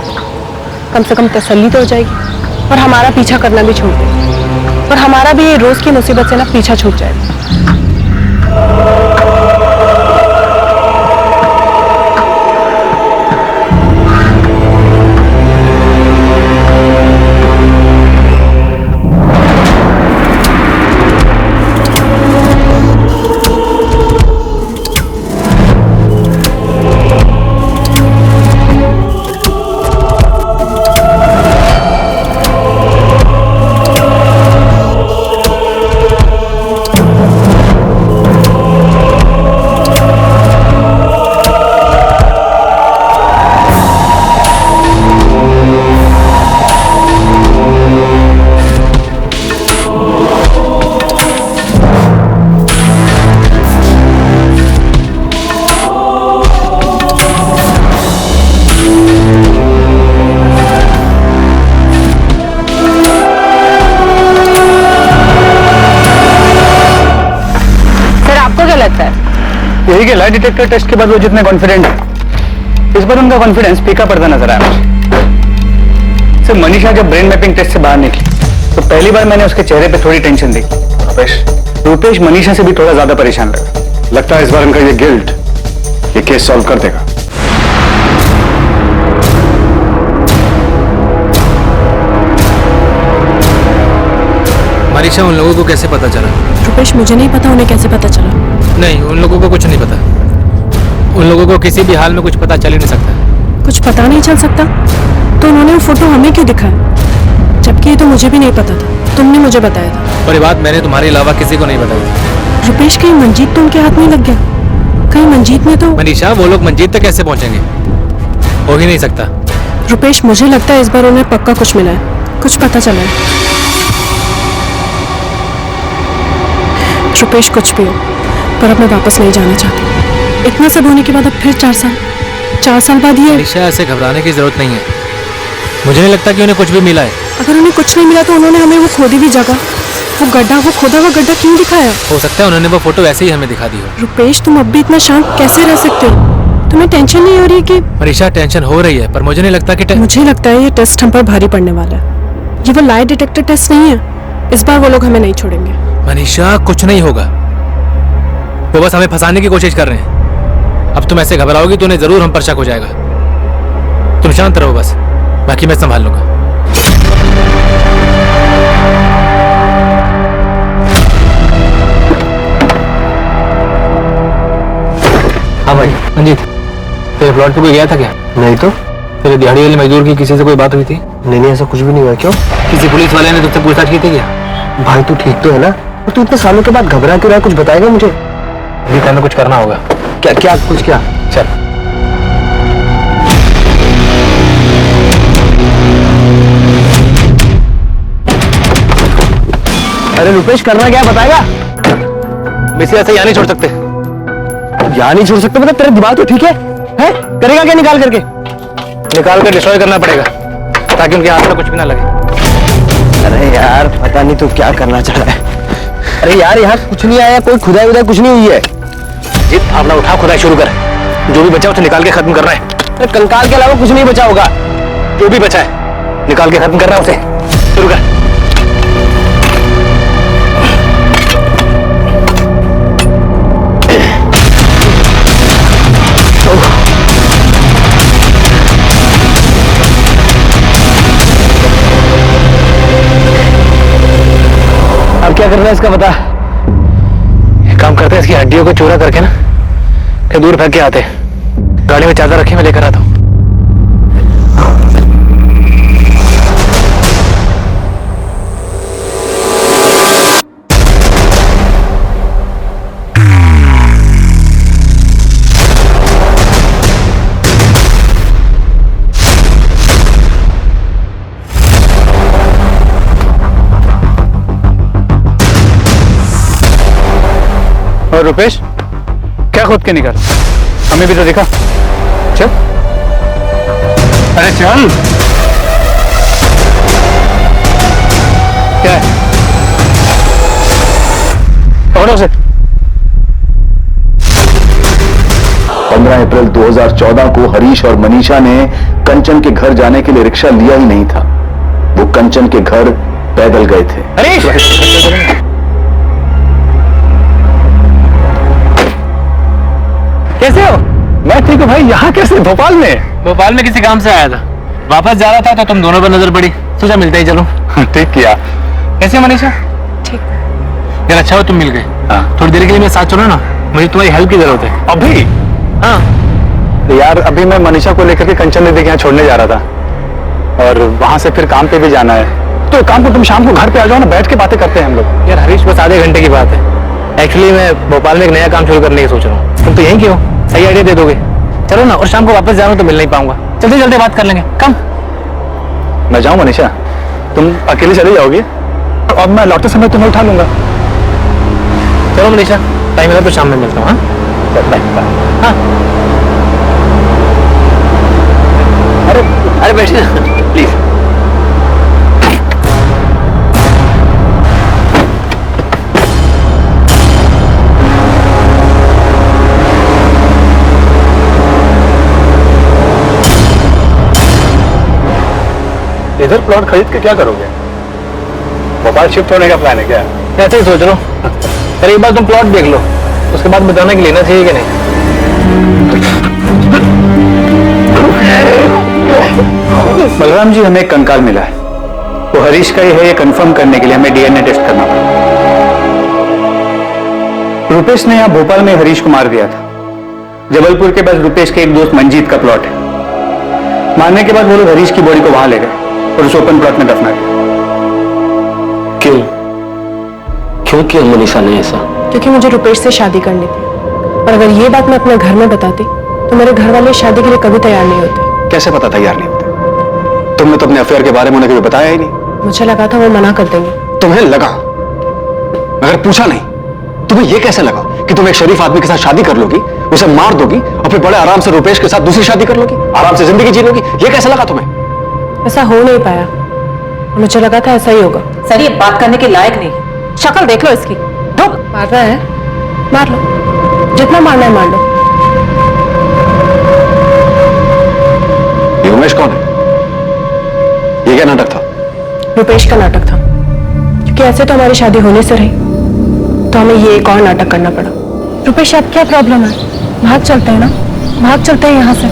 कम से कम तसल्ली तो हो जाएगी और हमारा पीछा करना भी छोड़ दे, और हमारा भी रोज की मुसीबत से ना पीछा छूट जाएगा। देखिए, लाई डिटेक्टर टेस्ट के बाद वो जितने कॉन्फिडेंट है, इस बार उनका कॉन्फिडेंस फीका पड़ता नजर आया मुझे। सिर्फ मनीषा जब ब्रेन मैपिंग टेस्ट से बाहर निकली तो पहली बार मैंने उसके चेहरे पे थोड़ी टेंशन देखी। रूपेश मनीषा से भी थोड़ा ज्यादा परेशान लगा। लगता है इस बार उनका ये गिल्ट ये केस सॉल्व कर देगा। मनीषा, उन लोगों को कैसे पता चला? रुपेश, मुझे नहीं पता उन्हें कैसे पता चला। नहीं, उन लोगों को कुछ नहीं पता। उन लोगों को किसी भी हाल में कुछ पता चल ही नहीं सकता। कुछ पता नहीं चल सकता तो उन्होंने वो फोटो हमें क्यों दिखाया? जबकि ये तो मुझे भी नहीं पता था, तुमने मुझे बताया था। और ये बात मैंने तुम्हारे अलावा किसी को नहीं बताई। रुपेश, कहीं मंजीत तो उनके हाथ में लग गया? कहीं मंजीत ने तो... मनीषा, वो लोग मंजीत तक कैसे पहुंचेंगे? हो ही नहीं सकता। रुपेश, मुझे लगता है इस बार उन्हें पक्का कुछ मिला है, कुछ पता चला है। रुपेश, कुछ भी हो, पर अब मैं वापस नहीं जाना चाहती। इतना सब होने के बाद अब फिर 4 साल बाद ये... मनीषा, ऐसे घबराने की जरूरत नहीं है। मुझे नहीं लगता कि उन्हें कुछ भी मिला है। अगर उन्हें कुछ नहीं मिला तो उन्होंने हमें वो खोदी हुई जगह, वो गड्ढा, वो खोदा हुआ गड्ढा क्यों दिखाया? हो सकता है उन्होंने वो फोटो ऐसे ही हमें दिखा दी हो। रुपेश, तुम अब भी इतना शांत कैसे रह सकते हो? तुम्हें टेंशन नहीं हो रही कि... मनीषा, टेंशन हो रही है, पर मुझे नहीं लगता कि मुझे लगता है ये टेस्ट हम पर भारी पड़ने वाला है। ये वो लाई डिटेक्टर टेस्ट नहीं है। इस बार वो लोग हमें नहीं छोड़ेंगे। मनीषा, कुछ नहीं होगा। वो बस हमें फंसाने की कोशिश कर रहे हैं। अब तुम ऐसे घबराओगी तो उन्हें जरूर हम पर शक हो जाएगा। तुम शांत रहो बस, बाकी मैं संभाल लूंगा। हाँ भाई, मंजीत, तेरे प्लॉट पे कोई गया था क्या? नहीं तो। तेरे दिहाड़ी वाले मजदूर की किसी से कोई बात हुई थी? नहीं, ऐसा कुछ भी नहीं हुआ। क्यों? किसी पुलिस वाले ने तुझसे पूछताछ की थी क्या? भाई तू ठीक तो है ना? और तू इतने सालों के बाद घबरा क्यों रहा है? कुछ बताएगा मुझे? अभी हमें कुछ करना होगा। क्या कुछ क्या? चल। अरे रुपेश, करना क्या है बताएगा? मिसे ऐसे यहाँ नहीं छोड़ सकते। यहाँ नहीं छोड़ सकते मतलब तेरा दिमाग तो ठीक है? करेगा क्या निकाल करके? निकाल कर डिस्ट्रॉय करना पड़ेगा ताकि उनके हाथ में कुछ भी ना लगे। अरे यार, पता नहीं तू क्या करना चाह रहा है। अरे यार, यहाँ कुछ नहीं आया, कोई खुदाई वुदाई कुछ नहीं हुई है। जीत, अपना उठा, खुदाई शुरू कर। जो भी बचा उसे निकाल के खत्म करना है। अरे कंकाल के अलावा कुछ नहीं बचा होगा। जो भी बचा है निकाल के खत्म करना है, उसे शुरू कर। अब क्या करना है इसका बता। एक काम करते हैं, इसकी हड्डियों को चूरा करके ना कहीं दूर फेंक के आते हैं। गाड़ी में चादर रखी, मैं लेकर आता हूँ। और रुपेश, क्या खोद के निकाल? हमें भी तो दिखा। चल। अरे चल। क्या है? पकड़ो उसे। 15 अप्रैल 2014 को हरीश और मनीषा ने कंचन के घर जाने के लिए रिक्शा लिया ही नहीं था। वो कंचन के घर पैदल गए थे। हरीश! कैसे हो? मैं ठीक हूँ भाई। यहाँ कैसे? भोपाल में? भोपाल में किसी काम से आया था, वापस जा रहा था तो तुम दोनों पर नजर पड़ी, सोचा मिलते ही चलो। ठीक किया। कैसे मनीषा? ठीक। यार अच्छा हो तुम मिल गए। थोड़ी देर के लिए मेरे साथ चलो ना, मुझे तुम्हारी हेल्प की जरूरत है। अभी? हाँ यार, अभी मैं मनीषा को लेकर के कंचन दीदी के यहाँ छोड़ने जा रहा था और वहां से फिर काम पे भी जाना है। तो काम को तुम शाम को घर पे आ जाओ ना, बैठ के बातें करते हैं हम लोग। यार हरीश, बस आधे घंटे की बात है। एक्चुअली मैं भोपाल में एक नया काम शुरू करने की सोच रहा हूँ। तुम तो यहीं क्यों? सही आइडिया दे दोगे? चलो ना, और शाम को वापस जाना तो मिल नहीं पाऊंगा। जल्दी जल्दी बात कर लेंगे। कम। मैं जाऊं मनीषा? तुम अकेले चले जाओगे और मैं लौटते समय तुम्हें उठा लूंगा। चलो मनीषा, टाइम मिला तो शाम में मिलता हूँ। हाँ, अरे बैठिए ना प्लीज। इधर प्लॉट खरीद के क्या करोगे? भोपाल शिफ्ट होने का प्लान है क्या? ऐसे ही सोच रहा हूँ। पर एक बार तुम प्लॉट देख लो, उसके बाद बताना कि लेना चाहिए कि नहीं। बलराम जी, हमें एक कंकाल मिला है, वो हरीश का ही है, ये कंफर्म करने के लिए हमें डीएनए टेस्ट करना पड़ा। रुपेश ने यहाँ भोपाल में हरीश को मार दिया था। जबलपुर के पास रुपेश के एक दोस्त मंजीत का प्लॉट है। मारने के बाद वो लोग हरीश की बॉडी को वहां ले गए और उस ओपन प्लॉट में दफना दिया। क्यों क्यों किया मनीषा ने ऐसा? क्योंकि मुझे रुपेश से शादी करनी थी, और अगर ये बात मैं अपने घर में बताती तो मेरे घर वाले शादी के लिए कभी तैयार नहीं होते। कैसे पता तैयार नहीं होते? तुमने तो अपने अफेयर के बारे में उन्हें कभी बताया ही नहीं। मुझे लगा था वो मना कर देंगे। तुम्हें लगा? मगर पूछा नहीं। तुम्हें यह कैसे लगा कि तुम एक शरीफ आदमी के साथ शादी कर लोगी, उसे मार दोगी और फिर बड़े आराम से रुपेश के साथ दूसरी शादी कर लोगी, आराम से जिंदगी जी लोगी? यह कैसे लगा तुम्हें? ऐसा हो नहीं पाया, मुझे लगा था ऐसा ही होगा। सर ये बात करने के लायक नहीं, शक्ल देख लो इसकी। मार रहा है, मार लो, जितना मारना है मार लो। ये उमेश कौन है? ये क्या नाटक था? रुपेश का नाटक था, क्योंकि ऐसे तो हमारी शादी होने से रही, तो हमें ये एक और नाटक करना पड़ा। रुपेश, अब क्या प्रॉब्लम है? भाग चलते हैं ना, भाग चलते हैं यहाँ से।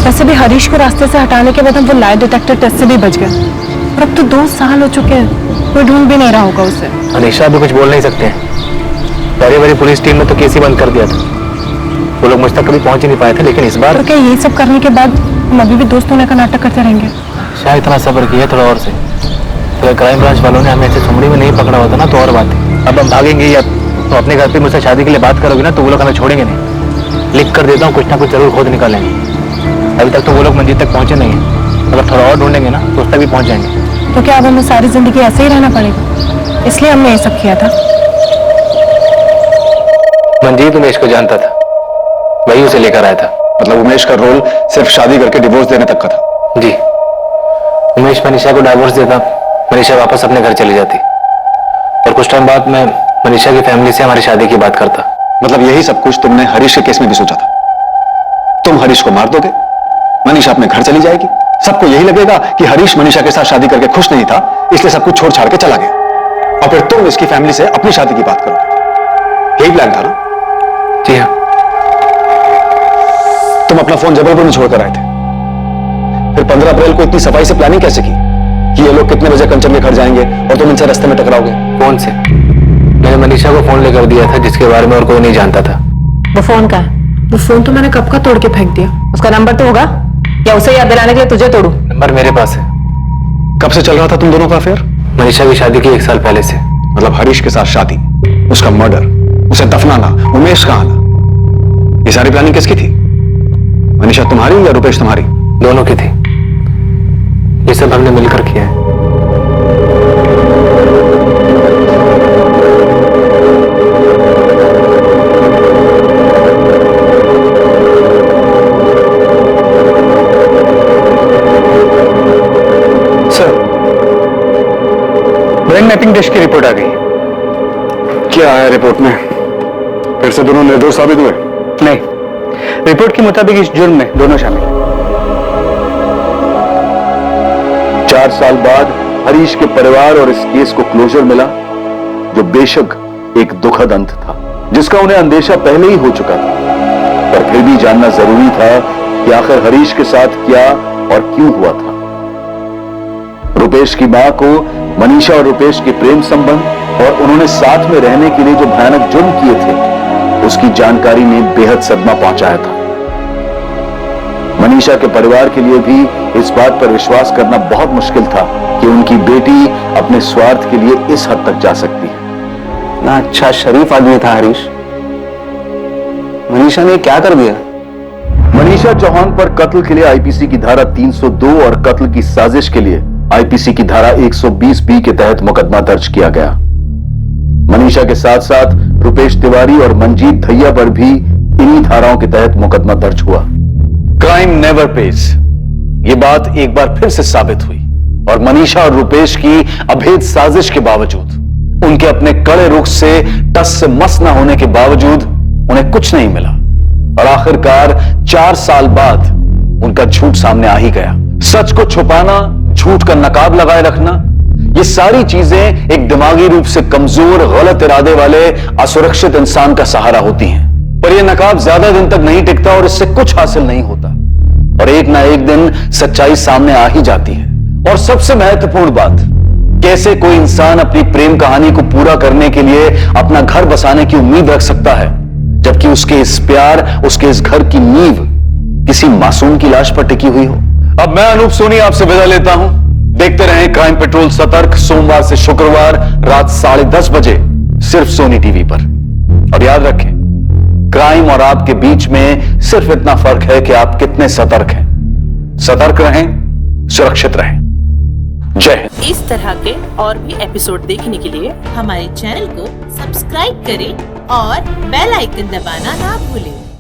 वैसे भी हरीश को रास्ते से हटाने के बाद हम वो लाई डिटेक्टर टेस्ट से भी बच गए, और अब तो 2 साल हो चुके हैं, कोई ढूंढ भी नहीं रहा होगा उसे। अनीशा भी कुछ बोल नहीं सकते हैं। पहली बारी पुलिस टीम ने तो केस ही बंद कर दिया था, वो लोग मुझ तक कभी पहुंच ही नहीं पाए थे, लेकिन इस बार तो क्या ये सब करने के बाद हम अभी भी दोस्त होने का नाटक करते रहेंगे? शायद इतना सब्र किया थोड़ा और से, तो क्राइम ब्रांच वालों ने हमें ऐसे सुमड़ी में नहीं पकड़ा होता ना तो और बात है। अब हम भागेंगे या तो अपने घर पे मुझसे शादी के लिए बात करोगे ना तो वो लोग हमें छोड़ेंगे नहीं। लिख कर देता हूँ, कुछ ना कुछ जरूर खोद निकालेंगे। अभी तक तो वो लोग मंजिल तक पहुंचे नहीं है, अगर थोड़ा और ढूंढेंगे ना तो उस तक भी पहुंच जाएंगे। तो क्या अब हमें सारी जिंदगी ऐसे ही रहना पड़ेगा? इसलिए हमने ये सब किया था। मंजीत उमेश को जानता था, वही उसे लेकर आया था। मतलब उमेश का रोल सिर्फ शादी करके डिवोर्स देने तक का था? जी। उमेश मनीषा को डाइवोर्स देता, मनीषा वापस अपने घर चली जाती, और कुछ टाइम बाद मैं मनीषा की फैमिली से हमारी शादी की बात करता। मतलब यही सब कुछ तुमने हरीश के केस में भी सोचा था? तुम हरीश को मार दोगे, मनीषा अपने घर चली जाएगी, सबको यही लगेगा कि हरीश मनीषा के साथ शादी करके खुश नहीं था, इसलिए सब कुछ छोड़ छाड़ के चला गया, और फिर तुम इसकी फैमिली से अपनी शादी की बात करोगे। यही प्लान था ना? जी हाँ। तुम अपना फोन जबलपुर में छोड़कर आए थे, फिर 15 अप्रैल को इतनी सफाई से प्लानिंग कैसे की कि ये लोग कितने बजे कंचन के घर जाएंगे और तुम इनसे रास्ते में टकराओगे? फोन से मैंने मनीषा को फोन लेकर दिया था, जिसके बारे में और कोई नहीं जानता था। वो फोन का है? वो फोन तो मैंने कब का तोड़ के फेंक दिया। उसका नंबर तो होगा, या उसे याद दिलाने के लिए तुझे तोड़ू? नंबर मेरे पास है। कब से चल रहा था तुम दोनों का अफेयर? मनीषा की शादी की 1 साल पहले से। मतलब हरीश के साथ शादी, उसका मर्डर, उसे दफनाना, उमेश का आना, ये सारी प्लानिंग किसकी थी? मनीषा तुम्हारी या रुपेश तुम्हारी? दोनों की थी। ये सब हमने मिलकर किया है। ब्रेन मैपिंग टेस्ट की रिपोर्ट आ गई। क्या आया रिपोर्ट में? फिर से दोनों निर्दोष साबित हुए? नहीं, रिपोर्ट के मुताबिक इस जुर्म में दोनों शामिल हैं। 4 साल बाद हरीश के परिवार और इस केस को क्लोजर मिला, जो बेशक एक दुखद अंत था, जिसका उन्हें अंदेशा पहले ही हो चुका था, पर फिर भी जानना जरूरी था कि आखिर हरीश के साथ क्या और क्यों हुआ था। रुपेश की मां को मनीषा और रुपेश के प्रेम संबंध और उन्होंने साथ में रहने के लिए जो भयानक जुर्म किए थे, उसकी जानकारी ने बेहद सदमा पहुंचाया था। मनीषा के परिवार के लिए भी इस बात पर विश्वास करना बहुत मुश्किल था कि उनकी बेटी अपने स्वार्थ के लिए इस हद तक जा सकती है। ना अच्छा शरीफ आदमी था हरीश, मनीषा ने क्या कर दिया? मनीषा चौहान पर कत्ल के लिए आईपीसी की धारा 302 और कत्ल की साजिश के लिए आईपीसी की धारा 120B के तहत मुकदमा दर्ज किया गया। मनीषा के साथ साथ रुपेश तिवारी और मंजीत धैया पर भी इन्हीं धाराओं के तहत मुकदमा दर्ज हुआ। क्राइम नेवर पेज, ये बात एक बार फिर से साबित हुई, और मनीषा और रुपेश की अभेद साजिश के बावजूद, उनके अपने कड़े रुख से टस से मस न होने के बावजूद उन्हें कुछ नहीं मिला, और आखिरकार 4 साल बाद उनका झूठ सामने आ ही गया। सच को छुपाना झूठ का नकाब लगाए रखना, ये सारी चीजें एक दिमागी रूप से कमजोर, गलत इरादे वाले असुरक्षित इंसान का सहारा होती हैं। पर यह नकाब ज्यादा दिन तक नहीं टिकता और इससे कुछ हासिल नहीं होता, और एक ना एक दिन सच्चाई सामने आ ही जाती है। और सबसे महत्वपूर्ण बात, कैसे कोई इंसान अपनी प्रेम कहानी को पूरा करने के लिए अपना घर बसाने की उम्मीद रख सकता है, जबकि उसके इस प्यार, उसके इस घर की नींव किसी मासूम की लाश पर टिकी हुई हो। अब मैं अनूप सोनी आपसे विदा लेता हूं। देखते रहें क्राइम पेट्रोल सतर्क, सोमवार से शुक्रवार रात 10:30 बजे सिर्फ सोनी टीवी पर। और याद रखें, क्राइम और आपके बीच में सिर्फ इतना फर्क है कि आप कितने सतर्क हैं। सतर्क रहें, सुरक्षित रहें। जय हिंद। इस तरह के और भी एपिसोड देखने के लिए हमारे चैनल को सब्सक्राइब करें और बेल आइकन दबाना ना भूलें।